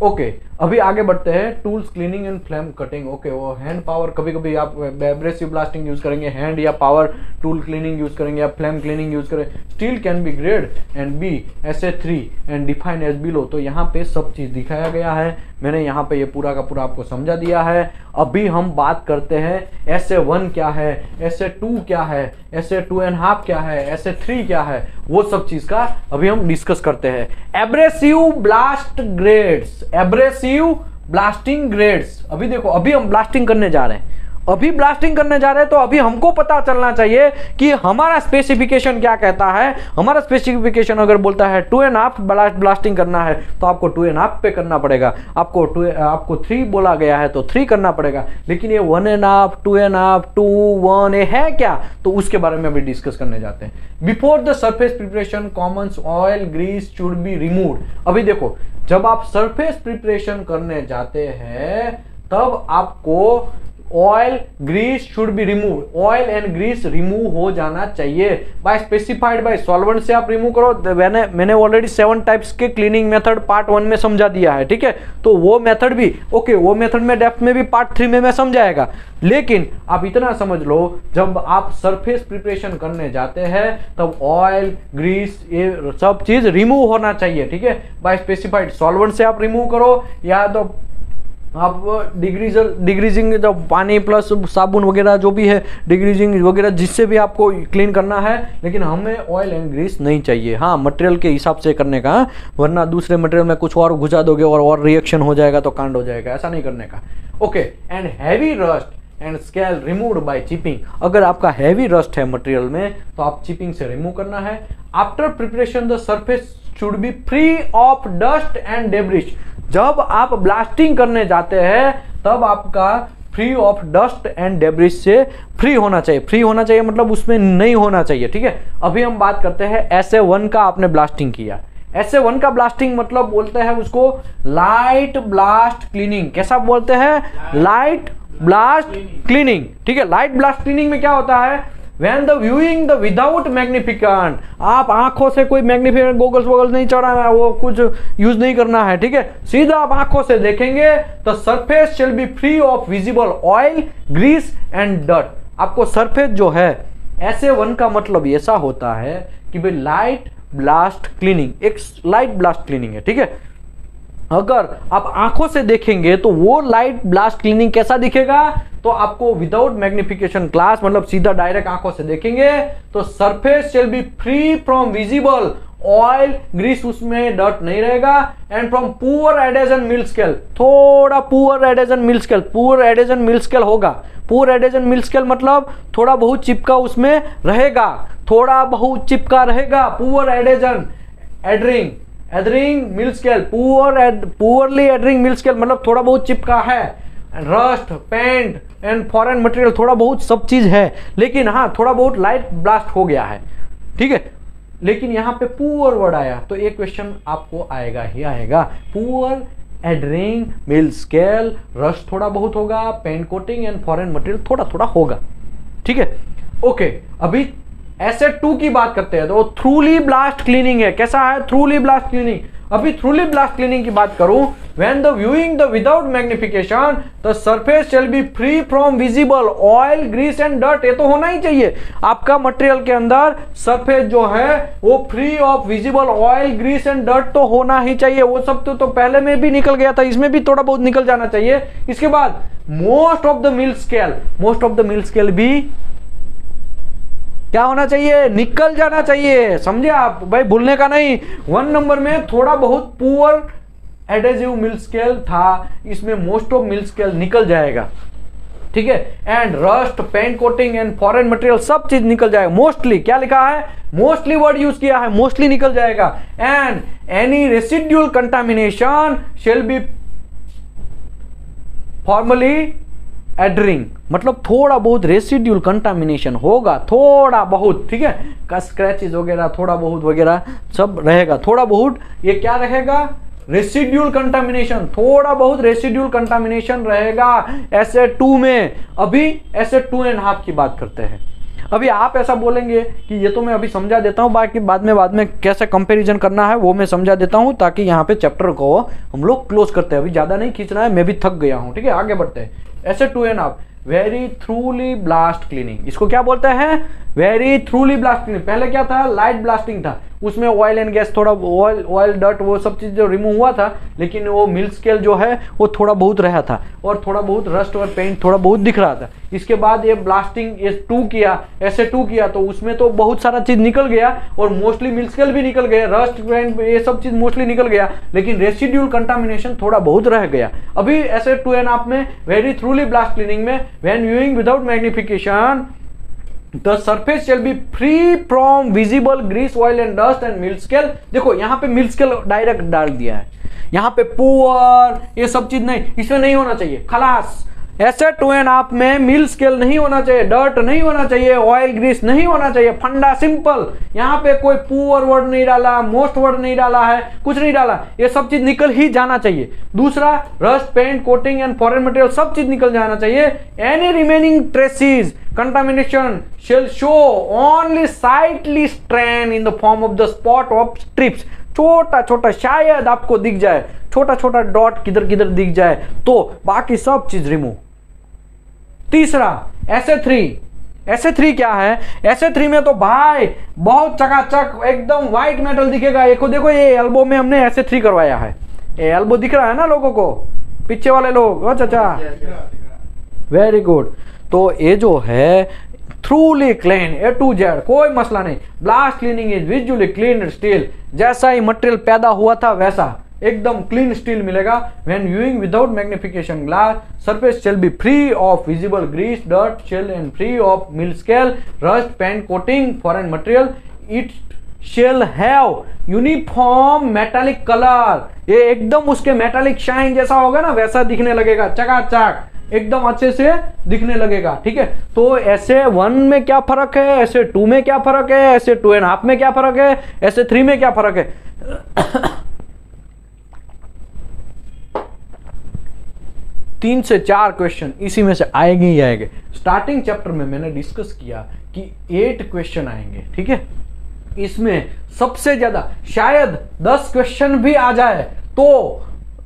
ओके, अभी आगे बढ़ते हैं। Tools cleaning and flame cutting. Okay, वो हैंड पावर, कभी कभी आप एब्रेसिव ब्लास्टिंग यूज करेंगे, हैंड या पावर टूल क्लीनिंग यूज करेंगे, या फ्लेम क्लीनिंग यूज करें। Steel can be grade and be SA3 and define as below. तो यहाँ पे सब चीज दिखाया गया है, मैंने यहाँ पे ये पूरा का पूरा आपको समझा दिया है। अभी हम बात करते हैं SA1 क्या है, SA2 क्या है, SA2.5 क्या है, SA3 क्या है, वो सब चीज का अभी हम डिस्कस करते हैं। Abrasive blast grades, abrasive blasting grades. अभी देखो, अभी हम ब्लास्टिंग करने जा रहे हैं, अभी ब्लास्टिंग करने जा रहे हैं, तो अभी हमको पता चलना चाहिए कि हमारा स्पेसिफिकेशन क्या कहता है। हमारा स्पेसिफिकेशन अगर बोलता है 2.5 ब्लास्टिंग करना है तो आपको 2.5 पे करना पड़ेगा। आपको 3 बोला गया है तो 3 करना पड़ेगा। लेकिन ये 1.5, 2.5, 2, 1 ये है क्या, तो उसके बारे में अभी डिस्कस करने जाते हैं। Before the surface preparation common oil grease should be removed. अभी देखो, जब आप सरफेस प्रिपरेशन करने जाते हैं तब आपको oil grease should be remove, oil and grease remove हो जाना चाहिए बाय स्पेसिफाइड बाय सॉल्वेंट से आप रिमूव करो। मैंने ऑलरेडी 7 टाइप्स के क्लीनिंग मेथड पार्ट 1 में समझा दिया है, ठीक है। तो वो मेथड भी ओके, वो मेथड में डेप्थ में भी पार्ट 3 में मैं समझाएगा। लेकिन आप इतना समझ लो, जब आप सरफेस प्रिपरेशन करने जाते हैं तब ऑयल ग्रीस ये सब चीज रिमूव होना चाहिए, ठीक है। बाय स्पेसिफाइड सॉल्वेंट से आप रिमूव करो, या तो आप डिग्रीजिंग जब पानी प्लस साबुन वगैरह जो भी है, डिग्रीजिंग वगैरह जिससे भी आपको क्लीन करना है। लेकिन हमें ऑयल एंड ग्रीस नहीं चाहिए, हाँ मटेरियल के हिसाब से करने का, वरना दूसरे मटेरियल में कुछ और घुसा दोगे और रिएक्शन हो जाएगा तो कांड हो जाएगा, ऐसा नहीं करने का। Okay, and heavy rust and scale removed by chipping. अगर आपका हैवी रस्ट है मटेरियल में तो आप चिपिंग से रिमूव करना है। After preparation the surface should be free of dust and debris. जब आप ब्लास्टिंग करने जाते हैं तब आपका free of dust and debris से फ्री होना चाहिए। फ्री होना चाहिए मतलब उसमें नहीं होना चाहिए, ठीक है। अभी हम बात करते हैं SA1 का, आपने ब्लास्टिंग किया। SA1 का ब्लास्टिंग मतलब बोलते हैं उसको लाइट ब्लास्ट क्लीनिंग। कैसा बोलते हैं? लाइट ब्लास्ट क्लीनिंग, ठीक है। लाइट ब्लास्ट क्लीनिंग में क्या होता है? When the viewing the without magnificant, आप आंखों से कोई मैग्निफिकेंट गोगल्स वोगल्स नहीं चढ़ाना है, वो कुछ यूज नहीं करना है, ठीक है। सीधा आप आंखों से देखेंगे तो surface shall be free of visible oil, grease and dirt. आपको सरफेस जो है, SA1 का मतलब ऐसा होता है कि भाई लाइट ब्लास्ट क्लीनिंग, एक लाइट ब्लास्ट क्लीनिंग है, ठीक है। अगर आप आंखों से देखेंगे तो वो लाइट ब्लास्ट क्लीनिंग कैसा दिखेगा? तो आपको विदाउट मैग्निफिकेशन ग्लास, मतलब सीधा डायरेक्ट आंखों से देखेंगे तो surface shall be free from visible oil, grease, उसमें डर्ट नहीं रहेगा, and from poor adhesion mill scale, थोड़ा poor adhesion mill scale, poor adhesion mill scale होगा। पुअर एडेजन मिल स्केल मतलब थोड़ा बहुत चिपका उसमें रहेगा, थोड़ा बहुत चिपका रहेगा। Poor adhesion adhering, adhering mill scale, poorly adhering mill scale मतलब थोड़ा बहुत चिपका है। Rust, paint and foreign material, थोड़ा बहुत सब चीज है, लेकिन हाँ थोड़ा बहुत लाइट ब्लास्ट हो गया है, ठीक है। लेकिन यहाँ पे पुअर वर्ड आया तो एक क्वेश्चन आपको आएगा ही आएगा। Poor adhering mill scale, rust थोड़ा बहुत होगा, paint coating and foreign material थोड़ा थोड़ा होगा, ठीक है। ओके, अभी SA2 की बात करते हैं तो थ्रूली ब्लास्ट क्लीनिंग है। कैसा है? Thoroughly blast cleaning. अभी थ्रूली ब्लास्ट क्लीनिंग की बात करूं, when the viewing the without magnification the surface shall be free from visible oil, grease and dirt. ये तो होना ही चाहिए, आपका मटेरियल के अंदर सरफेस जो है वो free of visible oil, grease and dirt तो होना ही चाहिए। वो सब तो पहले में भी निकल गया था, इसमें भी थोड़ा बहुत निकल जाना चाहिए। इसके बाद most of the mill scale, most of the mill scale भी क्या होना चाहिए? निकल जाना चाहिए, समझे आप भाई, भूलने का नहीं। 1 नंबर में थोड़ा बहुत पुअर एडेसिव मिल स्केल था, इसमें मोस्ट ऑफ मिल स्केल निकल जाएगा, ठीक है। And rust, paint coating and foreign material सब चीज निकल जाएगा। मोस्टली क्या लिखा है? मोस्टली वर्ड यूज किया है, मोस्टली निकल जाएगा। And any residual contamination shall be formally adhering, मतलब थोड़ा बहुत रेसिड्यूल कंटामिनेशन होगा, थोड़ा बहुत, ठीक है। स्क्रैचेस वगैरह थोड़ा बहुत वगैरह सब रहेगा, थोड़ा बहुत। ये क्या रहेगा? रेसिड्यूल कंटामिनेशन, थोड़ा बहुत रेसिड्यूल कंटामिनेशन रहेगा SA2 में। अभी SA2.5 की बात करते हैं। अभी आप ऐसा बोलेंगे कि ये तो मैं अभी समझा देता हूँ, बाकी बाद में कैसे कंपैरिजन करना है वो मैं समझा देता हूँ, ताकि यहाँ पे चैप्टर को हम लोग क्लोज करते हैं। अभी ज्यादा नहीं खींचना है, मैं भी थक गया हूँ, ठीक है। आगे बढ़ते हैं। SA2.5 very thoroughly blast cleaning, इसको क्या बोलते हैं? Very thoroughly blast cleaning. पहले क्या था? लाइट ब्लास्टिंग था, उसमें ऑयल एंड गैस, थोड़ा ऑयल डर्ट वो सब चीज जो रिमूव हुआ था, लेकिन वो मिल स्केल जो है वो थोड़ा बहुत रहा था, और थोड़ा बहुत रस्ट और पेंट थोड़ा बहुत दिख रहा था। इसके बाद ये ब्लास्टिंग SA2 किया तो उसमें तो बहुत सारा चीज निकल गया, और मोस्टली मिल स्केल भी निकल गए, रस्ट पेंट ये सब चीज मोस्टली निकल गया, लेकिन रेसिड्यूल कंटामिनेशन थोड़ा बहुत रह गया। अभी SA2.5 में वेरी थ्रूली ब्लास्ट क्लीनिंग में when viewing without magnification the surface shall be free from visible grease, oil and dust and mill scale. देखो यहाँ पे मिल स्केल डायरेक्ट डाल दिया है, यहाँ पे पुअर ये सब चीज नहीं, इसमें नहीं होना चाहिए, खलास। SA2.5 में मिल स्केल नहीं होना चाहिए, डर्ट नहीं होना चाहिए, ऑयल ग्रीस नहीं होना चाहिए, फंडा सिंपल। यहाँ पे कोई पुअर वर्ड नहीं डाला, मोस्ट वर्ड नहीं डाला है, कुछ नहीं डाला, ये सब चीज निकल ही जाना चाहिए। दूसरा, rust, paint, coating and foreign material सब चीज निकल जाना चाहिए। Any remaining traces contamination shall show only slightly stain in the form of the spot of strips. छोटा छोटा शायद आपको दिख जाए, छोटा छोटा डॉट किधर किधर दिख जाए, तो बाकी सब चीज रिमूव। तीसरा, SA3 क्या है? SA3 में तो भाई बहुत चकाचक एकदम व्हाइट मेटल दिखेगा। देखो ये एल्बो में हमने SA3 करवाया है, ये एल्बो दिख रहा है ना लोगों को, पीछे वाले लोग। ओ चाचा, वेरी गुड। तो ये जो है thoroughly clean, A to Z, कोई मसला नहीं। Blast cleaning is visually clean steel, जैसा ही मटेरियल पैदा हुआ था वैसा एकदम क्लीन स्टील मिलेगा। When viewing without magnification glass, surface shall be free of visible grease, dirt shall and free of mill scale, rust, paint coating, foreign material. It shall have uniform metallic colour, ये एकदम उसके metallic shine जैसा होगा ना, वैसा दिखने लगेगा, चकाचक एकदम अच्छे से दिखने लगेगा। ठीक है, तो SA1 में क्या फर्क है, SA2 में क्या फर्क है, SA2.5 में क्या फर्क है, SA3 में क्या फर्क है। 3 से 4 क्वेश्चन इसी में से आएंगे ही आएंगे। स्टार्टिंग चैप्टर में मैंने डिस्कस किया कि 8 क्वेश्चन आएंगे। ठीक है, इसमें सबसे ज्यादा शायद 10 क्वेश्चन भी आ जाए तो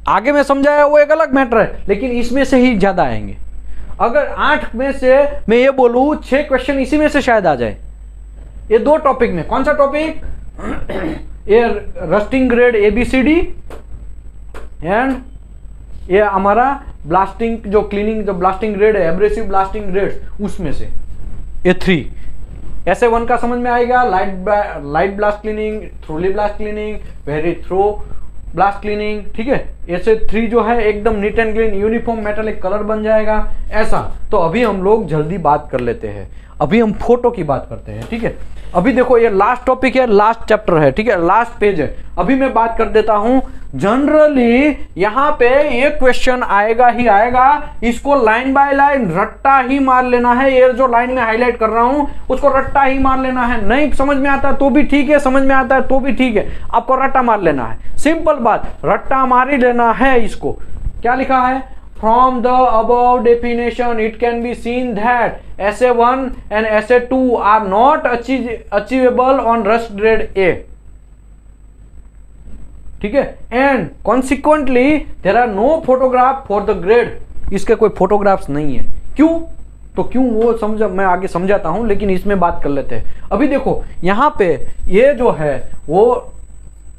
आगे में समझाया वो एक अलग मैटर है, लेकिन इसमें से ही ज्यादा आएंगे। अगर 8 में से मैं ये बोलूं 6 क्वेश्चन इसी में से शायद आ जाए, ये 2 टॉपिक में। कौन सा टॉपिक, ये रस्टिंग ग्रेड ABCD एंड ये हमारा ब्लास्टिंग जो क्लीनिंग जो ब्लास्टिंग ग्रेड है, एब्रेसिव ब्लास्टिंग ग्रेड, उसमें से ये 3। SA1 का समझ में आएगा, light blast cleaning, thoroughly blast cleaning, very thorough blast cleaning. ठीक है, SA3 जो है एकदम neat and clean uniform metallic colour बन जाएगा ऐसा। तो अभी हम लोग जल्दी बात कर लेते हैं, अभी हम फोटो की बात करते हैं। ठीक है, अभी देखो ये लास्ट टॉपिक है, लास्ट चैप्टर है। ठीक है, लास्ट पेज है। अभी मैं बात कर देता हूं, जनरली यहां पे एक क्वेश्चन आएगा ही आएगा, इसको लाइन बाय लाइन रट्टा ही मार लेना है। ये जो लाइन में हाईलाइट कर रहा हूं उसको रट्टा ही मार लेना है। नहीं समझ में आता तो भी ठीक है, समझ में आता है तो भी ठीक है, आपको रट्टा मार लेना है। सिंपल बात, रट्टा मार ही लेना है। इसको क्या लिखा है, From the above definition, it can be seen that SA1 and SA2 are not achievable on rust grade A. ठीक है, and consequently there are no photograph for the grade. इसके कोई फोटोग्राफ्स नहीं है। क्यों, तो क्यों वो समझ मैं आगे समझाता हूं, लेकिन इसमें बात कर लेते हैं। अभी देखो यहां पे ये जो है वो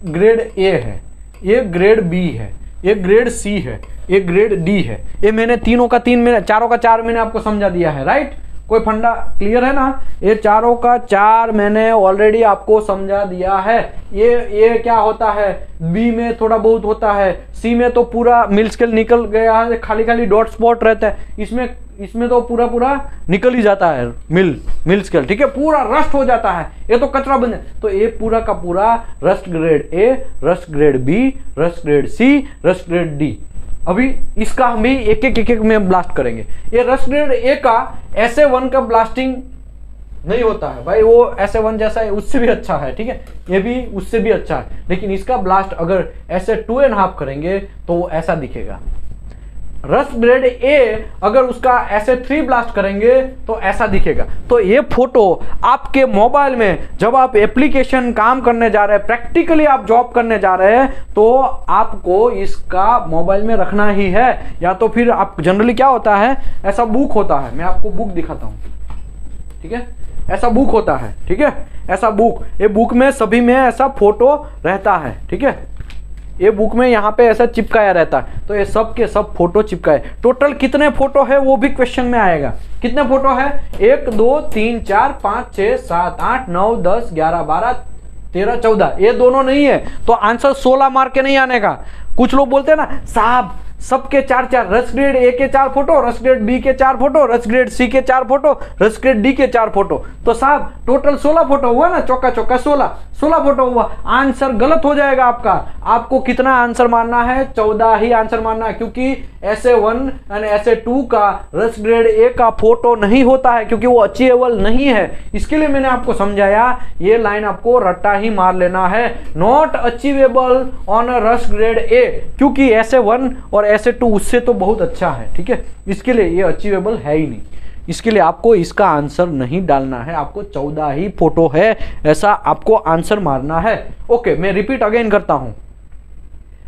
ग्रेड A है, ये ग्रेड B है, ये ग्रेड C है, ये ग्रेड D है। ये मैंने तीनों का 3 मैंने, चारों का 4 मैंने आपको समझा दिया है। राइट, कोई फंडा क्लियर है ना। ये चारों का 4 मैंने ऑलरेडी आपको समझा दिया है। ये क्या होता है, B में थोड़ा बहुत होता है, C में तो पूरा मिल स्केल निकल गया है, खाली खाली डॉट स्पॉट रहता है। इसमें तो पूरा निकल ही जाता है मिल स्केल। ठीक है, पूरा रस्ट हो जाता है, ये तो कचरा बन जाए। तो ये पूरा का पूरा rust grade A, rust grade B, rust grade C, rust grade D। अभी इसका हम भी एक एक में ब्लास्ट करेंगे। ये रस्ट ग्रेड A का SA1 का ब्लास्टिंग नहीं होता है भाई, वो SA1 जैसा है, उससे भी अच्छा है। ठीक है, ये भी उससे भी अच्छा है, लेकिन इसका ब्लास्ट अगर SA2.5 करेंगे तो वो ऐसा दिखेगा। रस्ट ग्रेड A अगर उसका SA3 ब्लास्ट करेंगे तो ऐसा दिखेगा। तो ये फोटो आपके मोबाइल में जब आप एप्लीकेशन काम करने जा रहे हैं, प्रैक्टिकली आप जॉब करने जा रहे हैं, तो आपको इसका मोबाइल में रखना ही है। या तो फिर आप जनरली क्या होता है, ऐसा बुक होता है, मैं आपको बुक दिखाता हूं। ठीक है, ऐसा बुक होता है। ठीक है, ऐसा बुक, ये बुक में सभी में ऐसा फोटो रहता है। ठीक है, ये बुक में यहाँ पे ऐसा चिपकाया रहता है, तो ये सब के सब फोटो चिपकाए। टोटल कितने फोटो है वो भी क्वेश्चन में आएगा। कितने फोटो है, 1 2 3 4 5 6 7 8 9 10 11 12 13 14। ये दोनों नहीं है तो आंसर 16 मार्क के नहीं आने का। कुछ लोग बोलते हैं ना साहब सबके 4-4, रस्ट ग्रेड A के 4 फोटो, रस्ट ग्रेड B के 4 फोटो, रस्ट ग्रेड C के 4 फोटो, रस्ट ग्रेड D के 4 फोटो, तो साहब टोटल 16 फोटो हुआ ना, चौका 16 फोटो हुआ। आंसर गलत हो जाएगा आपका। आपको कितना आंसर मारना है, 14 ही आंसर मारना है, क्योंकि SA1 और SA2 का रस्ट ग्रेड A का फोटो नहीं होता है, क्योंकि वो अचीवेबल नहीं है। इसके लिए मैंने आपको समझाया, ये लाइन आपको रट्टा ही मार लेना है, not achievable on rust grade A, क्योंकि SA1 और SA2 उससे तो बहुत अच्छा है। ठीक है, इसके लिए ये अचीवेबल है ही नहीं। इसके लिए आपको इसका आंसर नहीं डालना है, आपको 14 ही फोटो है ऐसा आपको आंसर मारना है। ओके, मैं रिपीट अगेन करता हूं।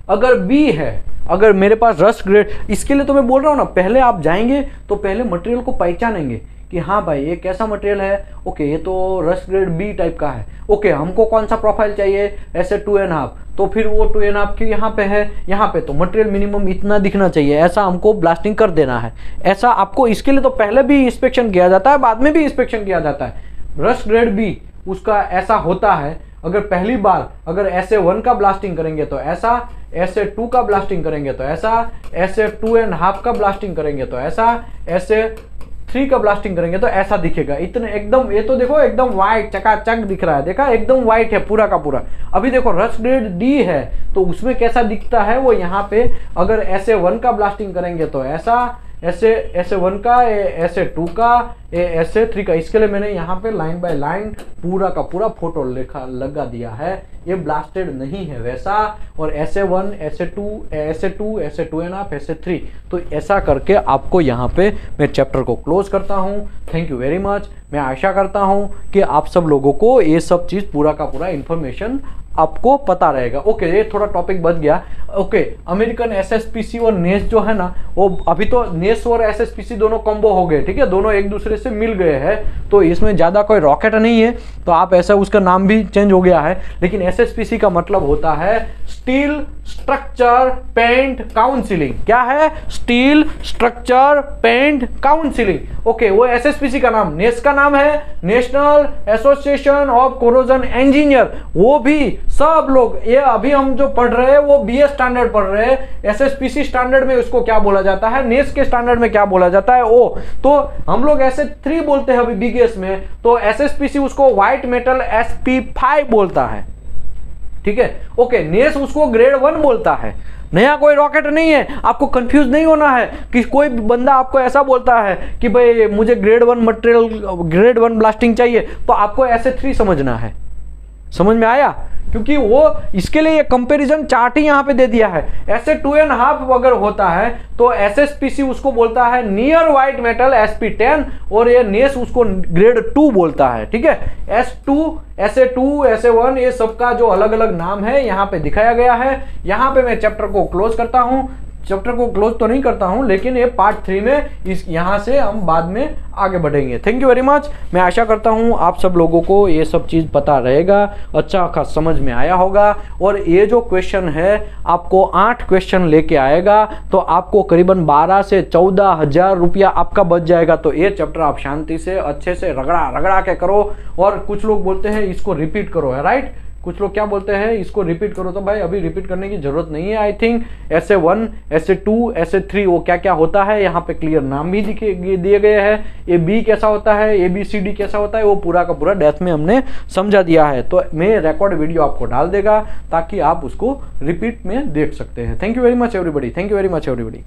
अगर B है, अगर मेरे पास रस्ट ग्रेड, इसके लिए तो मैं बोल रहा हूं ना, पहले आप जाएंगे तो पहले मटेरियल को पहचानेंगे कि हाँ भाई ये कैसा मटेरियल है। ओके, ये तो रस्ट ग्रेड B टाइप का है। ओके, हमको कौन सा प्रोफाइल चाहिए, ऐसे 2.5, तो फिर वो 2.5 की यहाँ पे है, यहाँ पे तो मटेरियल मिनिमम इतना दिखना चाहिए, ऐसा हमको ब्लास्टिंग कर देना है। ऐसा आपको इसके लिए तो पहले भी इंस्पेक्शन किया जाता है, बाद में भी इंस्पेक्शन किया जाता है। रस्ट ग्रेड B उसका ऐसा होता है। अगर पहली बार अगर SA1 का ब्लास्टिंग करेंगे तो ऐसा, SA2 का ब्लास्टिंग करेंगे तो ऐसा, SA2.5 का ब्लास्टिंग करेंगे तो ऐसा, SA3 का ब्लास्टिंग करेंगे तो ऐसा दिखेगा। इतने एकदम, ये तो देखो एकदम व्हाइट चकाचक दिख रहा है, देखा एकदम व्हाइट है पूरा का पूरा। अभी देखो रस्ट ग्रेड D है तो उसमें कैसा दिखता है वो, यहाँ पे अगर SA1 का ब्लास्टिंग करेंगे तो ऐसा, SA1 का, SA2 का, SA3 का। इसके लिए मैंने यहाँ पे लाइन बाय लाइन पूरा का पूरा फोटो लगा दिया है। ये ब्लास्टेड नहीं है वैसा। और SA1, SA2 SA3, तो ऐसा करके आपको यहाँ पे मैं चैप्टर को क्लोज करता हूँ। Thank you very much. मैं आशा करता हूँ कि आप सब लोगों को ये सब चीज़ पूरा का पूरा इन्फॉर्मेशन आपको पता रहेगा। ओके, ये थोड़ा टॉपिक बच गया। ओके, अमेरिकन SSPC और नेस जो है ना, वो अभी तो नेस और SSPC दोनों कॉम्बो हो गए, ठीक है, दोनों एक दूसरे से मिल गए हैं, तो इसमें ज़्यादा कोई रॉकेट नहीं है, तो आप ऐसा, उसका नाम भी चेंज हो गया है। लेकिन SSPC का मतलब होता है स्टील स्ट्रक्चर पेंट काउंसिलिंग। क्या है? Steel structure paint counselling. Okay, वो SSPC का नाम, नेस का नाम है national association of corrosion engineer. वो भी सब लोग, ये अभी हम जो पढ़ रहे हैं वो BS स्टैंडर्ड पढ़ रहे हैं। SSPC स्टैंडर्ड में उसको क्या बोला जाता है, नेस के स्टैंडर्ड में क्या बोला जाता है, ओ। तो हम लोग SA3 बोलते हैं अभी BGS में, तो SSPC उसको व्हाइट मेटल SP5 बोलता है, ठीक है। ओके, नेस उसको ग्रेड 1 बोलता है। नया कोई रॉकेट नहीं है, आपको कंफ्यूज नहीं होना है कि कोई बंदा आपको ऐसा बोलता है कि भाई मुझे ग्रेड 1 मटेरियल, ग्रेड 1 ब्लास्टिंग चाहिए, तो आपको SA3 समझना है। समझ में आया? क्योंकि वो इसके लिए ये कंपैरिजन चार्ट ही यहाँ पे दे दिया है। SA2.5 अगर होता है तो SSPC उसको बोलता है नियर व्हाइट मेटल SP10, और ये नेस उसको ग्रेड 2 बोलता है, ठीक है। SA2, SA1 ये सबका जो अलग अलग नाम है यहाँ पे दिखाया गया है। यहाँ पे मैं चैप्टर को क्लोज करता हूँ। चैप्टर को क्लोज तो नहीं करता हूं, लेकिन ये पार्ट 3 में इस यहाँ से हम बाद में आगे बढ़ेंगे। Thank you very much. मैं आशा करता हूं आप सब लोगों को ये सब चीज़ पता रहेगा, अच्छा खास समझ में आया होगा। और ये जो क्वेश्चन है आपको 8 क्वेश्चन लेके आएगा, तो आपको करीबन 12 से 14 हज़ार रुपया आपका बच जाएगा। तो ये चैप्टर आप शांति से अच्छे से रगड़ा के करो। और कुछ लोग बोलते हैं इसको रिपीट करो, है राइट। कुछ लोग क्या बोलते हैं इसको रिपीट करो, तो भाई अभी रिपीट करने की जरूरत नहीं है। I think SA1, SA2, SA3 वो क्या क्या होता है यहाँ पे क्लियर नाम भी दिए गए हैं। AB कैसा होता है, ABCD कैसा होता है, वो पूरा का पूरा डेप्थ में हमने समझा दिया है। तो मैं रिकॉर्ड वीडियो आपको डाल देगा ताकि आप उसको रिपीट में देख सकते हैं। Thank you very much everybody. Thank you very much everybody.